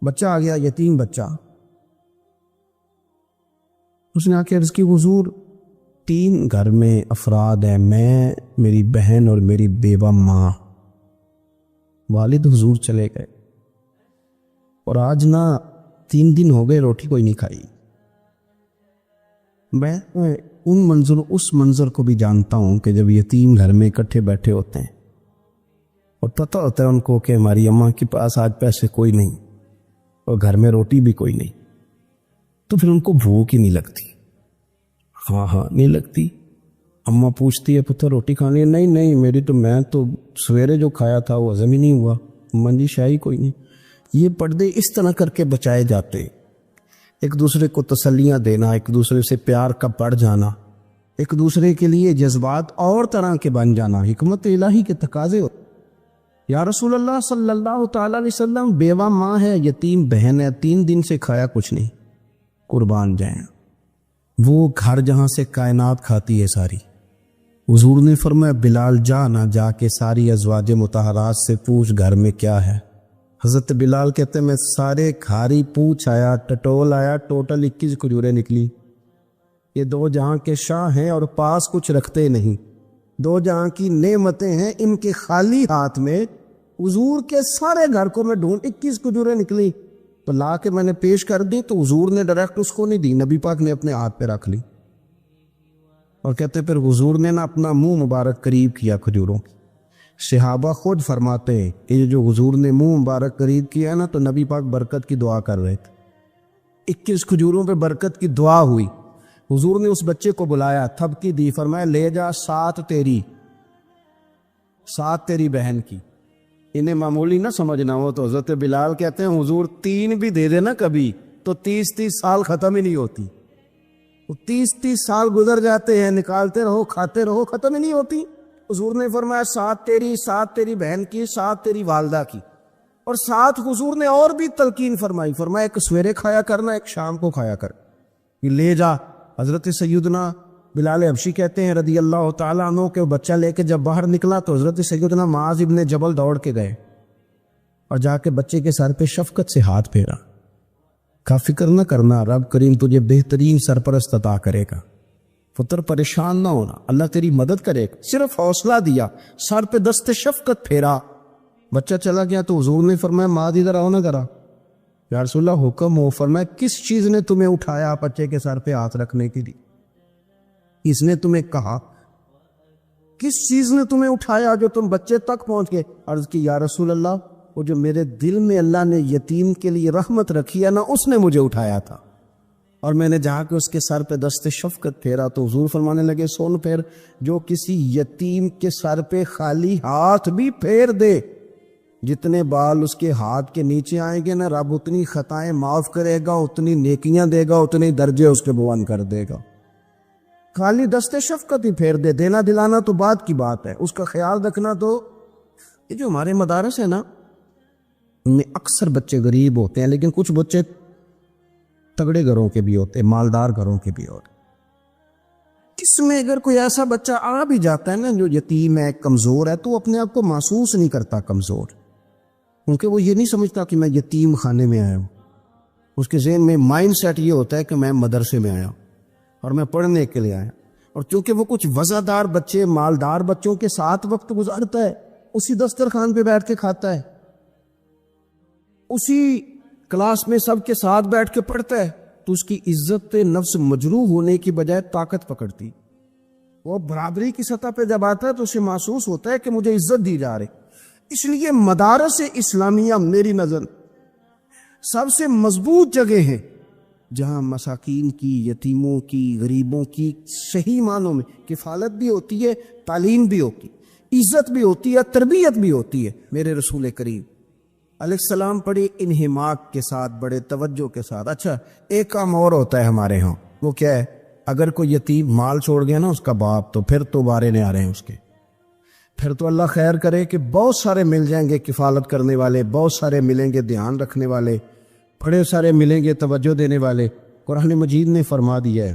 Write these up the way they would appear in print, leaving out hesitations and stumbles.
بچہ آ گیا یتیم بچہ. اس نے آ کے عرض کی حضور 3 گھر میں افراد ہیں، میں، میری بہن اور میری بیوہ ماں. والد حضور چلے گئے اور آج نا 3 دن ہو گئے روٹی کوئی نہیں کھائی. میں اس منظر کو بھی جانتا ہوں کہ جب یتیم گھر میں اکٹھے بیٹھے ہوتے ہیں اور پتہ ہوتا ہے ان کو کہ ہماری اماں کے پاس آج پیسے کوئی نہیں اور گھر میں روٹی بھی کوئی نہیں، تو پھر ان کو بھوک ہی نہیں لگتی. ہاں نہیں لگتی. اماں پوچھتی ہے پتر روٹی کھانی ہے؟ نہیں میں تو سویرے جو کھایا تھا وہ ہضم ہی نہیں ہوا. اماں جی شاہی کوئی نہیں. یہ پردے اس طرح کر کے بچائے جاتے، ایک دوسرے کو تسلیاں دینا، ایک دوسرے سے پیار کا بڑھ جانا، ایک دوسرے کے لیے جذبات اور طرح کے بن جانا، حکمت الہی کے تقاضے ہوتے. یا رسول اللہ صلی اللہ تعالی علیہ وسلم بیوہ ماں ہے، یتیم بہن ہے، 3 دن سے کھایا کچھ نہیں. قربان جائیں وہ گھر جہاں سے کائنات کھاتی ہے ساری. حضور نے فرمایا بلال جا کے ساری ازواج مطہرات سے پوچھ گھر میں کیا ہے. حضرت بلال کہتے ہیں میں سارے کھاری پوچھ آیا، ٹٹول آیا، ٹوٹل 21 کھجوریں نکلی. یہ 2 جہاں کے شاہ ہیں اور پاس کچھ رکھتے نہیں، 2 جہاں کی نعمتیں ہیں، ان کے خالی ہاتھ میں حضور کے سارے گھر کو میں ڈھونڈ 21 کھجوریں نکلی تو لا کے میں نے پیش کر دی، تو حضور نے ڈائریکٹ اس کو نہیں دی، نبی پاک نے اپنے ہاتھ پہ رکھ لی. اور کہتے پھر حضور نے نا اپنا منہ مبارک قریب کیا کھجوروں کی. صحابہ خود فرماتے ہیں کہ یہ جو حضور نے منہ مبارک قریب کیا نا تو نبی پاک برکت کی دعا کر رہے تھے. 21 کھجوروں پہ برکت کی دعا ہوئی. حضور نے اس بچے کو بلایا، تھپکی دی، فرمایا لے جا 7 تیری بہن کی. انہیں معمولی نہ سمجھنا ہو تو حضرت بلال کہتے ہیں حضور 3 بھی دے دینا کبھی تو 30 سال ختم ہی نہیں ہوتی. 30 سال گزر جاتے ہیں، نکالتے رہو کھاتے رہو، ختم ہی نہیں ہوتی. حضور نے فرمایا 7 تیری، 7 تیری بہن کی، 7 تیری والدہ کی، اور 7 حضور نے اور بھی تلقین فرمائی. فرمایا ایک سویرے کھایا کرنا، ایک شام کو کھایا کر. یہ لے جا. حضرت سیدنا بلال حبشی کہتے ہیں رضی اللہ تعالیٰ عنہ کہ بچہ لے کے جب باہر نکلا تو حضرت سیدنا معاذ ابن جبل دوڑ کے گئے اور جا کے بچے کے سر پہ شفقت سے ہاتھ پھیرا. کا فکر نہ کرنا، رب کریم تجھے بہترین سرپرست عطا کرے گا. پتر پریشان نہ ہونا، اللہ تیری مدد کرے گا. صرف حوصلہ دیا، سر پہ دست شفقت پھیرا. بچہ چلا گیا تو حضور نے فرمایا معاذ ادھر آؤ نا ذرا. یا رسول اللہ حکم ہو. فرمایا کس چیز نے تمہیں اٹھایا بچے کے سر پہ ہاتھ رکھنے کے لیے؟ اس نے تمہیں کہا کس چیز نے تمہیں اٹھایا جو تم بچے تک پہنچ گئے؟ عرض کی یا رسول اللہ وہ جو میرے دل میں اللہ نے یتیم کے لیے رحمت رکھی ہے نا، اس نے مجھے اٹھایا تھا. اور میں نے جہاں کہ اس کے سر پہ دست شفقت پھیرا تو حضور فرمانے لگے سن پھر، جو کسی یتیم کے سر پہ خالی ہاتھ بھی پھیر دے، جتنے بال اس کے ہاتھ کے نیچے آئیں گے نا، رب اتنی خطائیں معاف کرے گا، اتنی نیکیاں دے گا، اتنے درجے اس کے بلند کر دے گا. خالی دست شفقت ہی پھیر دے. دینا دلانا تو بات کی بات ہے، اس کا خیال رکھنا. تو یہ جو ہمارے مدارس ہیں نا، ان میں اکثر بچے غریب ہوتے ہیں، لیکن کچھ بچے تگڑے گھروں کے بھی ہوتے ہیں، مالدار گھروں کے بھی ہوتے ہیں. اس میں اگر کوئی ایسا بچہ آ بھی جاتا ہے نا جو یتیم ہے، کمزور ہے، تو اپنے آپ کو محسوس نہیں کرتا کمزور، کیونکہ وہ یہ نہیں سمجھتا کہ میں یتیم خانے میں آیا ہوں. اس کے ذہن میں مائنڈ سیٹ یہ ہوتا ہے کہ میں مدرسے میں آیا ہوں اور میں پڑھنے کے لیے آیا. اور چونکہ وہ کچھ وزادار بچے، مالدار بچوں کے ساتھ وقت گزارتا ہے، اسی دسترخوان پہ بیٹھ کے کھاتا ہے، اسی کلاس میں سب کے ساتھ بیٹھ کے پڑھتا ہے، تو اس کی عزت نفس مجروح ہونے کی بجائے طاقت پکڑتی. وہ برابری کی سطح پہ جب آتا ہے تو اسے محسوس ہوتا ہے کہ مجھے عزت دی جا رہی. اس لیے مدارس اسلامیہ میری نظر سب سے مضبوط جگہ ہے جہاں مساکین کی، یتیموں کی، غریبوں کی صحیح معنوں میں کفالت بھی ہوتی ہے، تعلیم بھی ہوتی ہے، عزت بھی ہوتی ہے، تربیت بھی ہوتی ہے. میرے رسول کریم علیہ السلام بڑے انہماک کے ساتھ، بڑے توجہ کے ساتھ. اچھا ایک کام اور ہوتا ہے ہمارے ہاں، وہ کیا ہے؟ اگر کوئی یتیم مال چھوڑ گیا نا اس کا باپ، تو پھر تو بارے نہیں آ رہے ہیں اس کے. پھر تو اللہ خیر کرے کہ بہت سارے مل جائیں گے کفالت کرنے والے، بہت سارے ملیں گے دھیان رکھنے والے، بڑے سارے ملیں گے توجہ دینے والے. قرآن مجید نے فرما دیا ہے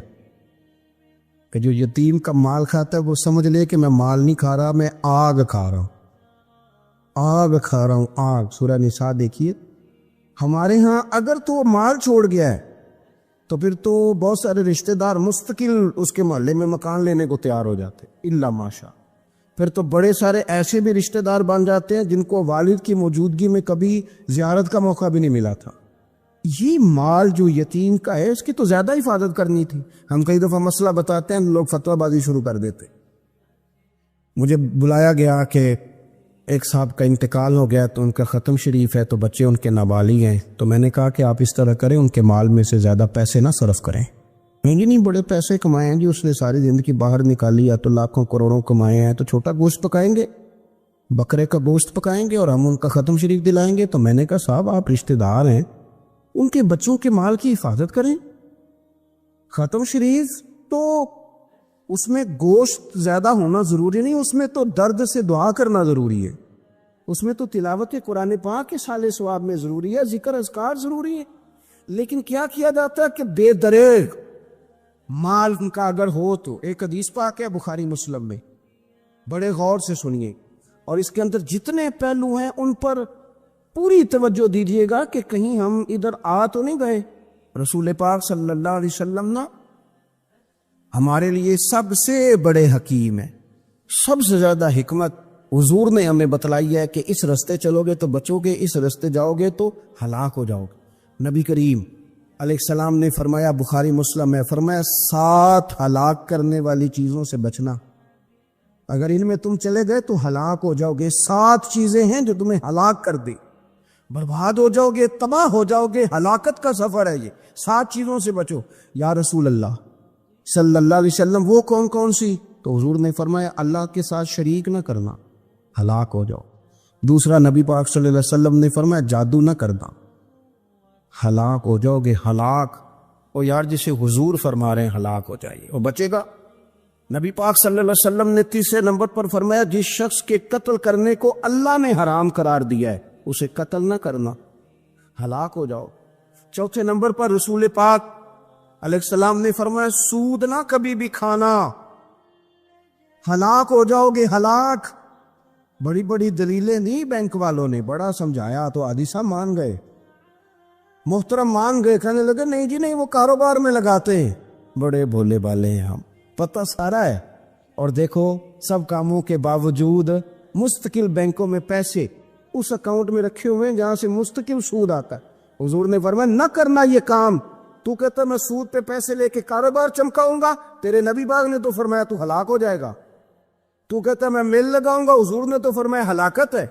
کہ جو یتیم کا مال کھاتا ہے وہ سمجھ لے کہ میں مال نہیں کھا رہا، میں آگ کھا رہا ہوں، آگ کھا رہا ہوں، آگ. سورہ نساء دیکھیے ہمارے ہاں اگر تو مال چھوڑ گیا ہے تو پھر تو بہت سارے رشتہ دار مستقل اس کے محلے میں مکان لینے کو تیار ہو جاتے، الا ماشاء۔ پھر تو بڑے سارے ایسے بھی رشتہ دار بن جاتے ہیں جن کو والد کی موجودگی میں کبھی زیارت کا موقع بھی نہیں ملا تھا۔ یہ مال جو یتیم کا ہے اس کی تو زیادہ حفاظت کرنی تھی۔ ہم کئی دفعہ مسئلہ بتاتے ہیں، لوگ فتویٰ بازی شروع کر دیتے۔ مجھے بلایا گیا کہ ایک صاحب کا انتقال ہو گیا تو ان کا ختم شریف ہے، تو بچے ان کے نابالغ ہیں، تو میں نے کہا کہ آپ اس طرح کریں، ان کے مال میں سے زیادہ پیسے نہ صرف کریں۔ نہیں بڑے پیسے کمائے ہیں جی، اس نے ساری زندگی باہر نکالی، یا تو لاکھوں کروڑوں کمائے ہیں، تو چھوٹا گوشت پکائیں گے، بکرے کا گوشت پکائیں گے اور ہم ان کا ختم شریف دلائیں گے۔ تو میں نے کہا صاحب آپ رشتہ دار ہیں، ان کے بچوں کے مال کی حفاظت کریں۔ ختم شریف تو اس میں گوشت زیادہ ہونا ضروری نہیں، اس میں تو درد سے دعا کرنا ضروری ہے، اس میں تو تلاوت قرآن پاک کے سال ثواب میں ضروری ہے، ذکر اذکار ضروری ہے۔ لیکن کیا کیا جاتا ہے کہ بے دریغ مال کا اگر ہو تو، ایک حدیث پاک ہے بخاری مسلم میں، بڑے غور سے سنیے، اور اس کے اندر جتنے پہلو ہیں ان پر پوری توجہ دیجیے گا کہ کہیں ہم ادھر آ تو نہیں گئے۔ رسول پاک صلی اللہ علیہ وسلم نا ہمارے لیے سب سے بڑے حکیم ہیں، سب سے زیادہ حکمت حضور نے ہمیں بتلائی ہے کہ اس رستے چلو گے تو بچو گے، اس رستے جاؤ گے تو ہلاک ہو جاؤ گے۔ نبی کریم علیہ السلام نے فرمایا، بخاری مسلم ہے، فرمایا 7 ہلاک کرنے والی چیزوں سے بچنا، اگر ان میں تم چلے گئے تو ہلاک ہو جاؤ گے۔ 7 چیزیں ہیں جو تمہیں ہلاک کر دے، برباد ہو جاؤ گے، تباہ ہو جاؤ گے، ہلاکت کا سفر ہے یہ، 7 چیزوں سے بچو۔ یا رسول اللہ صلی اللہ علیہ وسلم وہ کون کون سی؟ تو حضور نے فرمایا اللہ کے ساتھ شریک نہ کرنا، ہلاک ہو جاؤ۔ دوسرا نبی پاک صلی اللہ علیہ وسلم نے فرمایا جادو نہ کرنا، ہلاک ہو جاؤ گے، ہلاک۔ او یار جسے حضور فرما رہے ہیں ہلاک ہو جائیے، وہ بچے گا۔ نبی پاک صلی اللہ علیہ وسلم نے تیسرے نمبر پر فرمایا جس شخص کے قتل کرنے کو اللہ نے حرام قرار دیا ہے اسے قتل نہ کرنا، ہلاک ہو جاؤ۔ چوتھے نمبر پر رسول پاک علیہ السلام نے فرمایا سود نہ کبھی بھی کھانا، ہلاک ہو جاؤ گے، ہلاک۔ بڑی بڑی دلیلیں نہیں بینک والوں نے، بڑا سمجھایا تو عادی صاحب مان گئے، محترم مان گئے، کہنے لگے نہیں جی نہیں وہ کاروبار میں لگاتے ہیں، بڑے بھولے بالے ہیں ہم، پتہ سارا ہے۔ اور دیکھو سب کاموں کے باوجود مستقل بینکوں میں پیسے اس اکاؤنٹ میں رکھے ہوئے ہیں جہاں سے مستقل سود آتا ہے۔ حضور نے فرمایا نہ کرنا یہ کام۔ تو کہتا میں سود پہ پیسے لے کے کاروبار چمکاؤں گا، تیرے نبی باغ نے تو فرمایا تو ہلاک ہو جائے گا۔ تو کہتا میں مل لگاؤں گا، حضور نے تو فرمایا ہلاکت ہے۔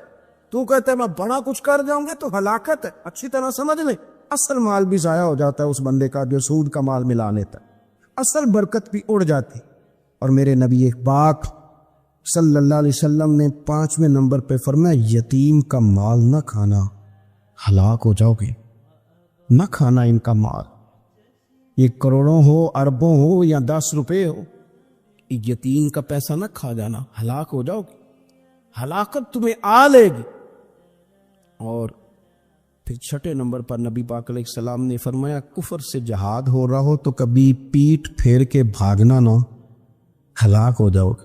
تو کہتا ہے میں بڑا کچھ کر جاؤں گا تو ہلاکت ہے۔ اچھی طرح سمجھ لیں، اصل مال بھی ضائع ہو جاتا ہے اس بندے کا جو سود کا مال ملا لیتا ہے، اصل برکت بھی اڑ جاتی۔ اور میرے نبی پاک صلی اللہ علیہ وسلم نے 5ویں نمبر پہ فرمایا یتیم کا مال نہ کھانا، ہلاک ہو جاؤ گے، نہ کھانا ان کا مال، یہ کروڑوں ہو، اربوں ہو یا 10 روپے ہو، یتیم کا پیسہ نہ کھا جانا، ہلاک ہو جاؤ گے، ہلاکت تمہیں آ لے گی۔ اور پھر 6 نمبر پر نبی پاک علیہ السلام نے فرمایا کفر سے جہاد ہو رہا ہو تو کبھی پیٹ پھیر کے بھاگنا نہ، ہلاک ہو جاؤ گے۔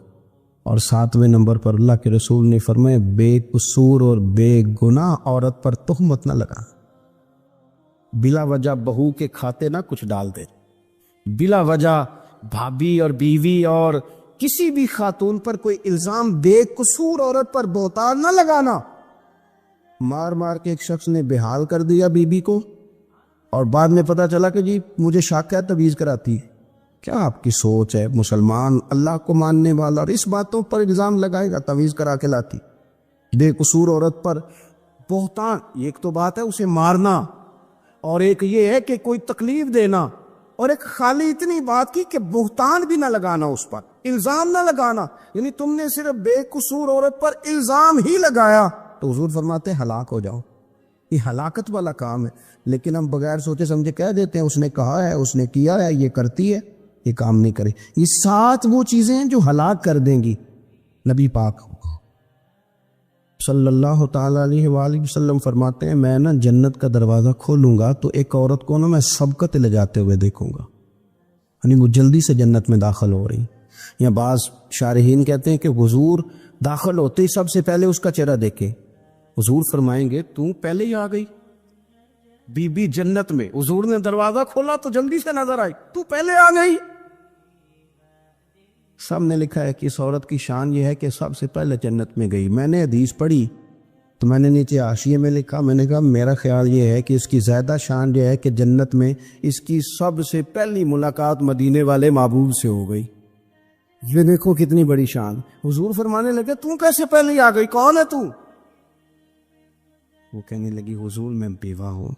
اور 7ویں نمبر پر اللہ کے رسول نے فرمایا بے قصور اور بے گناہ عورت پر تہمت نہ لگا، بلا وجہ بہو کے کھاتے نہ کچھ ڈال دے، بلا وجہ بھابھی اور بیوی اور کسی بھی خاتون پر کوئی الزام بے قصور عورت پر بہتان نہ لگانا۔ مار مار کے ایک شخص نے بحال کر دیا بیوی کو اور بعد میں پتا چلا کہ جی مجھے شک ہے تویز کراتی ہے۔ کیا آپ کی سوچ ہے؟ مسلمان اللہ کو ماننے والا اور اس باتوں پر الزام لگائے گا تویز کرا کے لاتی بے قصور عورت پر بہتان؟ ایک تو بات ہے اسے مارنا اور ایک یہ ہے کہ کوئی تکلیف دینا، اور ایک خالی اتنی بات کی کہ بہتان بھی نہ لگانا، اس پر الزام نہ لگانا، یعنی تم نے صرف بے قصور عورت پر الزام ہی لگایا تو حضور فرماتے ہیں ہلاک ہو جاؤ۔ یہ ہلاکت والا کام ہے، لیکن ہم بغیر سوچے سمجھے کہہ دیتے ہیں اس نے کہا ہے، اس نے کیا ہے، یہ کرتی ہے، یہ کام نہیں کرے۔ یہ 7 وہ چیزیں ہیں جو ہلاک کر دیں گی۔ نبی پاک صلی اللہ تعالیٰ علیہ وآلہ وسلم فرماتے ہیں میں نا جنت کا دروازہ کھولوں گا تو ایک عورت کو نا میں سبقت لے جاتے ہوئے دیکھوں گا، یعنی وہ جلدی سے جنت میں داخل ہو رہی۔ یا بعض شارحین کہتے ہیں کہ حضور داخل ہوتے ہی سب سے پہلے اس کا چہرہ دیکھے، حضور فرمائیں گے تو پہلے ہی آ گئی، بی بی جنت میں، حضور نے دروازہ کھولا تو جلدی سے نظر آئی، تو پہلے آ گئی۔ سب نے لکھا ہے کہ اس عورت کی شان یہ ہے کہ سب سے پہلے جنت میں گئی۔ میں نے حدیث پڑھی تو میں نے نیچے حاشیے میں لکھا، میں نے کہا میرا خیال یہ ہے کہ اس کی زیادہ شان یہ ہے کہ جنت میں اس کی سب سے پہلی ملاقات مدینے والے محبوب سے ہو گئی۔ یہ دیکھو کتنی بڑی شان۔ حضور فرمانے لگے تو کیسے پہلے آ گئی، کون ہے تو؟ وہ کہنے لگی حضور میں بیوہ ہوں،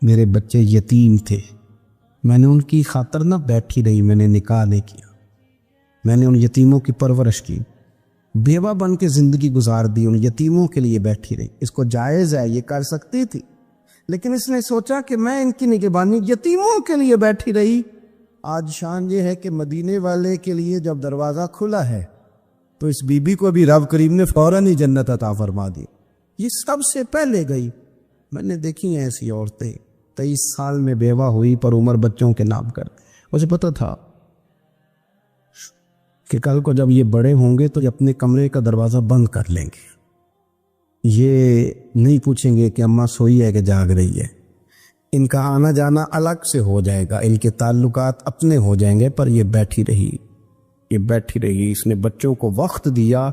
میرے بچے یتیم تھے، میں نے ان کی خاطر نہ بیٹھی رہی، میں نے نکاح نہیں کیا، میں نے ان یتیموں کی پرورش کی، بیوہ بن کے زندگی گزار دی، ان یتیموں کے لیے بیٹھی رہی۔ اس کو جائز ہے، یہ کر سکتی تھی، لیکن اس نے سوچا کہ میں ان کی نگہبانی یتیموں کے لیے بیٹھی رہی۔ آج شان یہ ہے کہ مدینے والے کے لیے جب دروازہ کھلا ہے تو اس بی بی کو بھی رب کریم نے فوراً ہی جنت عطا فرما دی۔ یہ سب سے پہلے گئی۔ میں نے دیکھی ہیں ایسی عورتیں 23 سال میں بیوہ ہوئی پر عمر بچوں کے نام کر۔ مجھے پتا تھا کہ کل کو جب یہ بڑے ہوں گے تو اپنے کمرے کا دروازہ بند کر لیں گے، یہ نہیں پوچھیں گے کہ اماں سوئی ہے کہ جاگ رہی ہے، ان کا آنا جانا الگ سے ہو جائے گا، ان کے تعلقات اپنے ہو جائیں گے، پر یہ بیٹھی رہی، یہ بیٹھی رہی۔ اس نے بچوں کو وقت دیا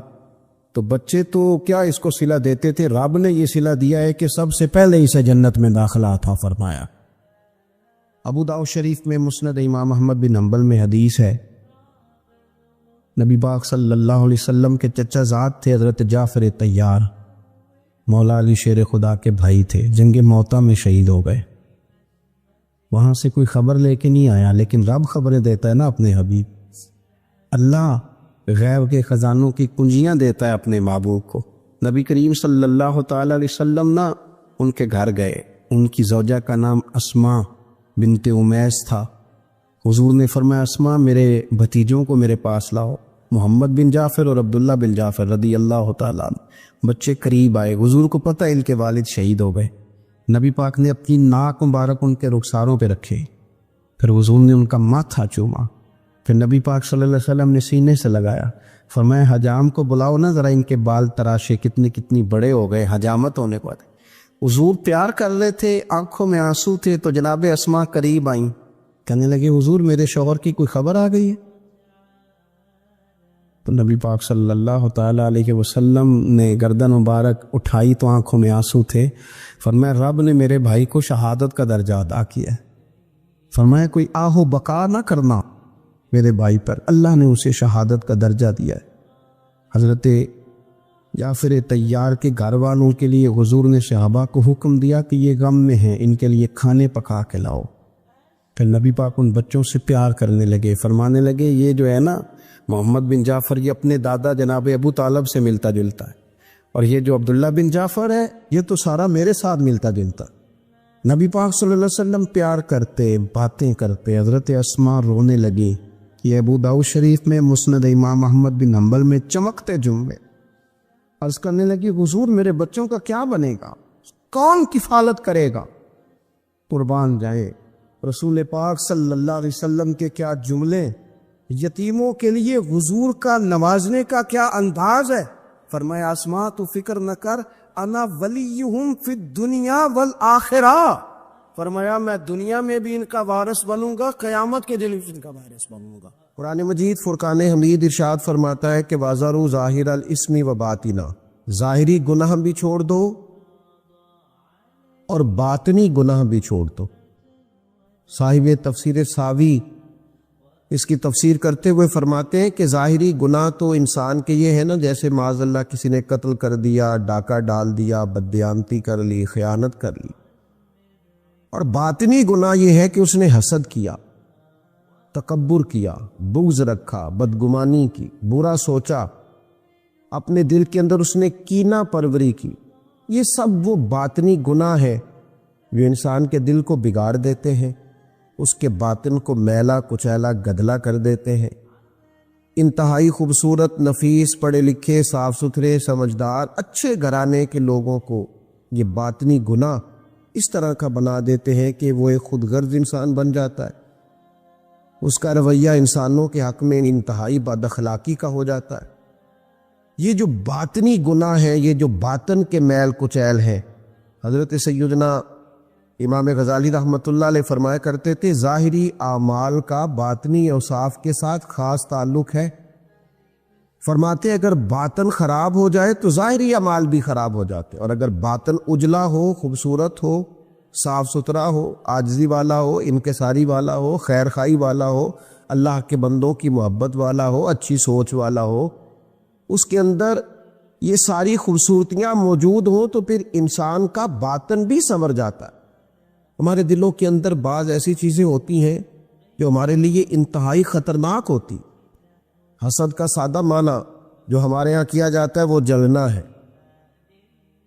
تو بچے تو کیا اس کو صلہ دیتے تھے، رب نے یہ صلہ دیا ہے کہ سب سے پہلے اسے جنت میں داخلہ عطا فرمایا۔ ابو داؤد شریف میں مسند امام احمد بن حنبل میں حدیث ہے، نبی پاک صلی اللہ علیہ وسلم کے چچا زاد تھے حضرت جعفر طیار، مولا علی شیر خدا کے بھائی تھے، جنگ موتا میں شہید ہو گئے۔ وہاں سے کوئی خبر لے کے نہیں آیا، لیکن رب خبریں دیتا ہے نا اپنے حبیب۔ اللہ غیب کے خزانوں کی کنجیاں دیتا ہے اپنے محبوب کو۔ نبی کریم صلی اللہ تعالی علیہ وسلم نا ان کے گھر گئے، ان کی زوجہ کا نام اسماء بنت امیس تھا۔ حضور نے فرمایا اسماء میرے بھتیجوں کو میرے پاس لاؤ، محمد بن جعفر اور عبداللہ بن جعفر رضی اللہ تعالیٰ عنہ۔ بچے قریب آئے، حضور کو پتہ ان کے والد شہید ہو گئے۔ نبی پاک نے اپنی ناک مبارک ان کے رخساروں پہ رکھے، پھر حضور نے ان کا ماتھا چوما، پھر نبی پاک صلی اللہ علیہ وسلم نے سینے سے لگایا، فرمایا حجام کو بلاؤ نا ذرا، ان کے بال تراشے کتنی بڑے ہو گئے، حجامت ہونے کو آتے۔ حضور پیار کر رہے تھے، آنکھوں میں آنسو تھے، تو جناب اسماء قریب آئیں، کہنے لگے حضور میرے شوہر کی کوئی خبر آ گئی ہے؟ تو نبی پاک صلی اللہ تعالیٰ علیہ وسلم نے گردن مبارک اٹھائی تو آنکھوں میں آنسو تھے، فرمایا رب نے میرے بھائی کو شہادت کا درجہ عطا کیا ہے، فرمایا کوئی آہ و بقا نہ کرنا میرے بھائی پر، اللہ نے اسے شہادت کا درجہ دیا ہے۔ حضرت جعفر طیار کے گھر والوں کے لیے حضور نے صحابہ کو حکم دیا کہ یہ غم میں ہیں، ان کے لیے کھانے پکا کے لاؤ۔ پھر نبی پاک ان بچوں سے پیار کرنے لگے، فرمانے لگے یہ جو ہے نا محمد بن جعفر، یہ اپنے دادا جناب ابو طالب سے ملتا جلتا ہے، اور یہ جو عبداللہ بن جعفر ہے یہ تو سارا میرے ساتھ ملتا جلتا۔ نبی پاک صلی اللہ علیہ وسلم پیار کرتے، باتیں کرتے۔ حضرت اسماء رونے لگی۔ یہ ابو داؤد شریف میں مسند امام احمد بن حنبل میں چمکتے جملے۔ عرض کرنے لگی حضور میرے بچوں کا کیا بنے گا، کون کفالت کرے گا؟ قربان جائے رسول پاک صلی اللہ علیہ وسلم کے کیا جملے، یتیموں کے لیے حضور کا نوازنے کا کیا انداز ہے۔ فرمایا اسماء تو فکر نہ کر، انا ولیہم فی الدنیا والآخرہ، فرمایا میں دنیا میں بھی ان کا وارث بنوں گا، قیامت کے دن بھی ان کا وارث بنوں گا۔ قرآن مجید فرقان حمید ارشاد فرماتا ہے کہ وَذَرُوا ظَاهِرَ الْإِثْمِ وَبَاطِنَهُ، ظاہری گناہ بھی چھوڑ دو اور باطنی گناہ بھی چھوڑ دو۔ صاحب تفسیر ساوی اس کی تفسیر کرتے ہوئے فرماتے ہیں کہ ظاہری گناہ تو انسان کے یہ ہے نا، جیسے معاذ اللہ کسی نے قتل کر دیا، ڈاکہ ڈال دیا، بددیانتی کر لی، خیانت کر لی، اور باطنی گناہ یہ ہے کہ اس نے حسد کیا، تکبر کیا، بغض رکھا، بدگمانی کی، برا سوچا، اپنے دل کے اندر اس نے کینہ پروری کی۔ یہ سب وہ باطنی گناہ ہے جو انسان کے دل کو بگاڑ دیتے ہیں، اس کے باطن کو میلا کچیلا گدلا کر دیتے ہیں۔ انتہائی خوبصورت، نفیس، پڑھے لکھے، صاف ستھرے، سمجھدار، اچھے گھرانے کے لوگوں کو یہ باطنی گناہ اس طرح کا بنا دیتے ہیں کہ وہ ایک خود غرض انسان بن جاتا ہے، اس کا رویہ انسانوں کے حق میں انتہائی بد اخلاقی کا ہو جاتا ہے۔ یہ جو باطنی گناہ ہے، یہ جو باطن کے میل کچیل ہے، حضرت سیدنا امام غزالی رحمۃ اللہ علیہ فرمایا کرتے تھے ظاہری اعمال کا باطنی اوصاف کے ساتھ خاص تعلق ہے۔ فرماتے اگر باطن خراب ہو جائے تو ظاہری اعمال بھی خراب ہو جاتے، اور اگر باطن اجلا ہو، خوبصورت ہو، صاف ستھرا ہو، عاجزی والا ہو، انکساری والا ہو، خیر خواہی والا ہو، اللہ کے بندوں کی محبت والا ہو، اچھی سوچ والا ہو، اس کے اندر یہ ساری خوبصورتیاں موجود ہوں تو پھر انسان کا باطن بھی سنور جاتا ہے۔ ہمارے دلوں کے اندر بعض ایسی چیزیں ہوتی ہیں جو ہمارے لیے انتہائی خطرناک ہوتی۔ حسد کا سادہ معنی جو ہمارے ہاں کیا جاتا ہے وہ جلنا ہے۔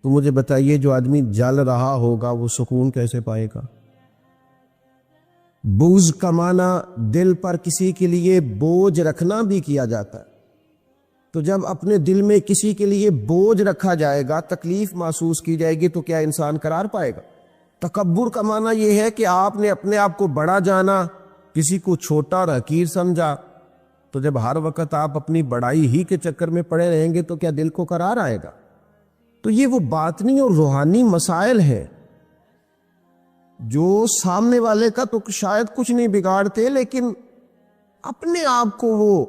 تو مجھے بتائیے جو آدمی جل رہا ہوگا وہ سکون کیسے پائے گا؟ بغض کا معنی دل پر کسی کے لیے بوجھ رکھنا بھی کیا جاتا ہے۔ تو جب اپنے دل میں کسی کے لیے بوجھ رکھا جائے گا، تکلیف محسوس کی جائے گی، تو کیا انسان قرار پائے گا؟ تکبر کا معنی یہ ہے کہ آپ نے اپنے آپ کو بڑا جانا، کسی کو چھوٹا اور حقیر سمجھا۔ تو جب ہر وقت آپ اپنی بڑائی ہی کے چکر میں پڑے رہیں گے تو کیا دل کو قرار آئے گا؟ تو یہ وہ باطنی اور روحانی مسائل ہیں جو سامنے والے کا تو شاید کچھ نہیں بگاڑتے، لیکن اپنے آپ کو وہ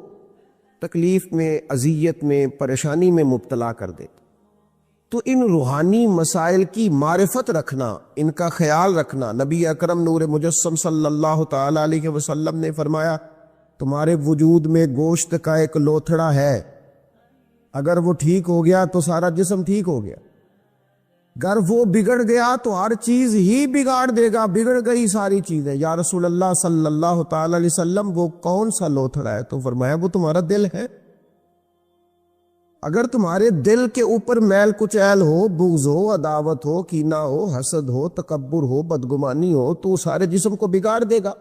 تکلیف میں، اذیت میں، پریشانی میں مبتلا کر دیتے۔ تو ان روحانی مسائل کی معرفت رکھنا، ان کا خیال رکھنا، نبی اکرم نور مجسم صلی اللہ تعالی علیہ وسلم نے فرمایا تمہارے وجود میں گوشت کا ایک لوتھڑا ہے، اگر وہ ٹھیک ہو گیا تو سارا جسم ٹھیک ہو گیا، اگر وہ بگڑ گیا تو ہر چیز ہی بگاڑ دے گا، بگڑ گئی ساری چیزیں۔ یا رسول اللہ صلی اللہ تعالی علیہ وسلم وہ کون سا لوتھڑا ہے؟ تو فرمایا وہ تمہارا دل ہے۔ اگر تمہارے دل کے اوپر میل کچیل ہو، بغض ہو، عداوت ہو، کینہ ہو، حسد ہو، تکبر ہو، بدگمانی ہو، تو سارے جسم کو بگاڑ دے گا،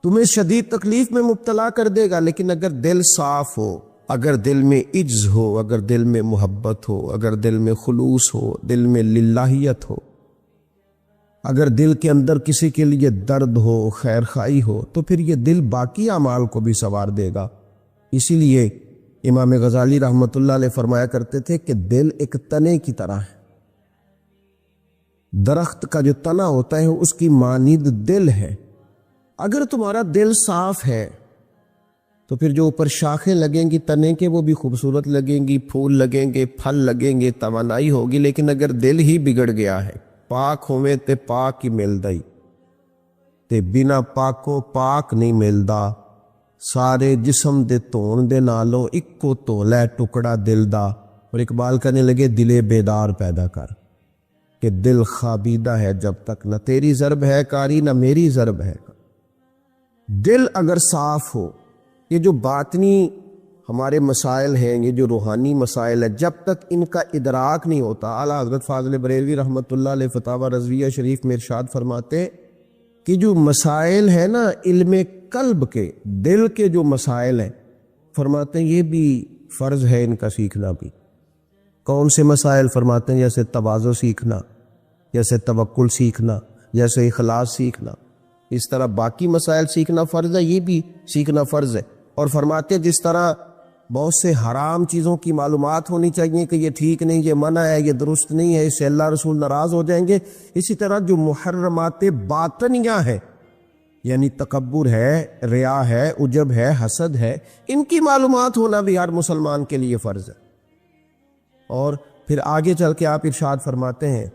تمہیں شدید تکلیف میں مبتلا کر دے گا۔ لیکن اگر دل صاف ہو، اگر دل میں عجز ہو، اگر دل میں محبت ہو، اگر دل میں خلوص ہو، دل میں للہیت ہو، اگر دل کے اندر کسی کے لیے درد ہو، خیر خواہی ہو، تو پھر یہ دل باقی اعمال کو بھی سنوار دے گا۔ اسی لیے امام غزالی رحمۃ اللہ علیہ فرمایا کرتے تھے کہ دل ایک تنے کی طرح ہے، درخت کا جو تنا ہوتا ہے اس کی مانند دل ہے۔ اگر تمہارا دل صاف ہے تو پھر جو اوپر شاخیں لگیں گی تنے کے وہ بھی خوبصورت لگیں گی، پھول لگیں گے، پھل لگیں گے، توانائی ہوگی۔ لیکن اگر دل ہی بگڑ گیا ہے، پاک ہوئے تے پاک ہی ملدائی تے بنا پاکو پاک نہیں ملدا، سارے جسم دے تون دے نالوں اکو تولے ٹکڑا دل دا۔ اور اقبال کہنے لگے دلے بیدار پیدا کر کہ دل خوابیدہ ہے جب تک، نہ تیری ضرب ہے کاری نہ میری ضرب ہے۔ دل اگر صاف ہو، یہ جو باطنی ہمارے مسائل ہیں، یہ جو روحانی مسائل ہیں، جب تک ان کا ادراک نہیں ہوتا، اعلیٰ حضرت فاضل بریلوی رحمۃ اللہ علیہ فتاوی رضویہ شریف میں ارشاد فرماتے کہ جو مسائل ہیں نا علم قلب کے، دل کے جو مسائل ہیں، فرماتے ہیں یہ بھی فرض ہے ان کا سیکھنا بھی۔ کون سے مسائل؟ فرماتے ہیں جیسے تواضع سیکھنا، جیسے توکل سیکھنا، جیسے اخلاص سیکھنا، اس طرح باقی مسائل سیکھنا فرض ہے، یہ بھی سیکھنا فرض ہے۔ اور فرماتے ہیں جس طرح بہت سے حرام چیزوں کی معلومات ہونی چاہیے کہ یہ ٹھیک نہیں، یہ منع ہے، یہ درست نہیں ہے، اس سے اللہ رسول ناراض ہو جائیں گے، اسی طرح جو محرمات باطنیہ ہیں، یعنی تکبر ہے، ریا ہے، عجب ہے، حسد ہے، ان کی معلومات ہونا بھی ہر مسلمان کے لیے فرض ہے۔ اور پھر آگے چل کے آپ ارشاد فرماتے ہیں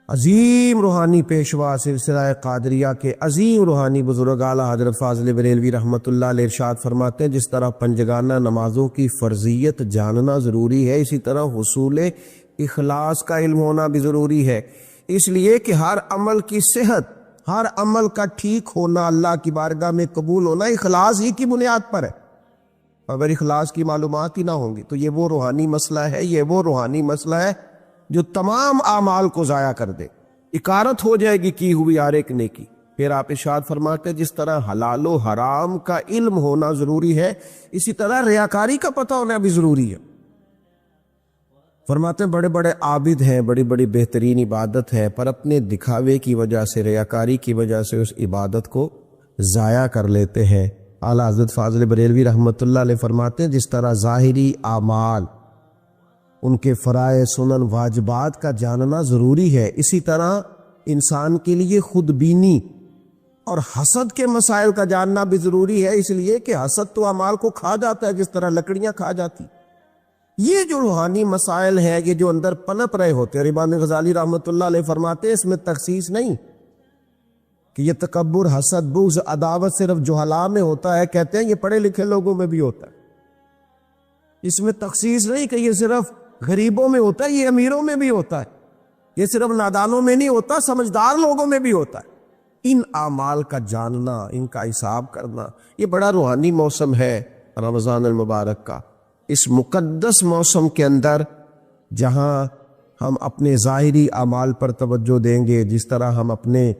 عظیم روحانی پیشوا سلسلہ قادریہ کے عظیم روحانی بزرگ اعلیٰ حضرت فاضل بریلوی رحمۃ اللہ علیہ ارشاد فرماتے ہیں جس طرح پنجگانہ نمازوں کی فرضیت جاننا ضروری ہے، اسی طرح حصول اخلاص کا علم ہونا بھی ضروری ہے، اس لیے کہ ہر عمل کی صحت، ہر عمل کا ٹھیک ہونا، اللہ کی بارگاہ میں قبول ہونا اخلاص ہی کی بنیاد پر ہے۔ اگر اخلاص کی معلومات ہی نہ ہوں گی تو یہ وہ روحانی مسئلہ ہے، یہ وہ روحانی مسئلہ ہے جو تمام اعمال کو ضائع کر دے، اکارت ہو جائے گی کی ہوئی ہر ایک نیکی۔ پھر آپ ارشاد فرماتے ہیں جس طرح حلال و حرام کا علم ہونا ضروری ہے، اسی طرح ریاکاری کا پتہ ہونا بھی ضروری ہے۔ فرماتے ہیں بڑے بڑے عابد ہیں، بڑی بڑی بہترین عبادت ہے، پر اپنے دکھاوے کی وجہ سے، ریاکاری کی وجہ سے اس عبادت کو ضائع کر لیتے ہیں۔ اعلیٰ حضرت فاضل بریلوی رحمۃ اللہ علیہ فرماتے ہیں جس طرح ظاہری اعمال ان کے فرائض سنن واجبات کا جاننا ضروری ہے۔ اسی طرح انسان کے لیے خود بینی اور حسد کے مسائل کا جاننا بھی ضروری ہے، اس لیے کہ حسد تو اعمال کو کھا جاتا ہے جس طرح لکڑیاں کھا جاتی۔ یہ جو روحانی مسائل ہیں، یہ جو اندر پنپ رہے ہوتے ہیں، امام غزالی رحمۃ اللہ علیہ فرماتے ہیں اس میں تخصیص نہیں کہ یہ تکبر، حسد، بغض، عداوت صرف جہلاء میں ہوتا ہے، کہتے ہیں یہ پڑھے لکھے لوگوں میں بھی ہوتا ہے۔ اس میں تخصیص نہیں کہ یہ صرف غریبوں میں ہوتا ہے، یہ امیروں میں بھی ہوتا ہے، یہ صرف نادانوں میں نہیں ہوتا، سمجھدار لوگوں میں بھی ہوتا ہے۔ ان اعمال کا جاننا، ان کا حساب کرنا، یہ بڑا روحانی موسم ہے رمضان المبارک کا۔ اس مقدس موسم کے اندر جہاں ہم اپنے ظاہری اعمال پر توجہ دیں گے، جس طرح ہم اپنے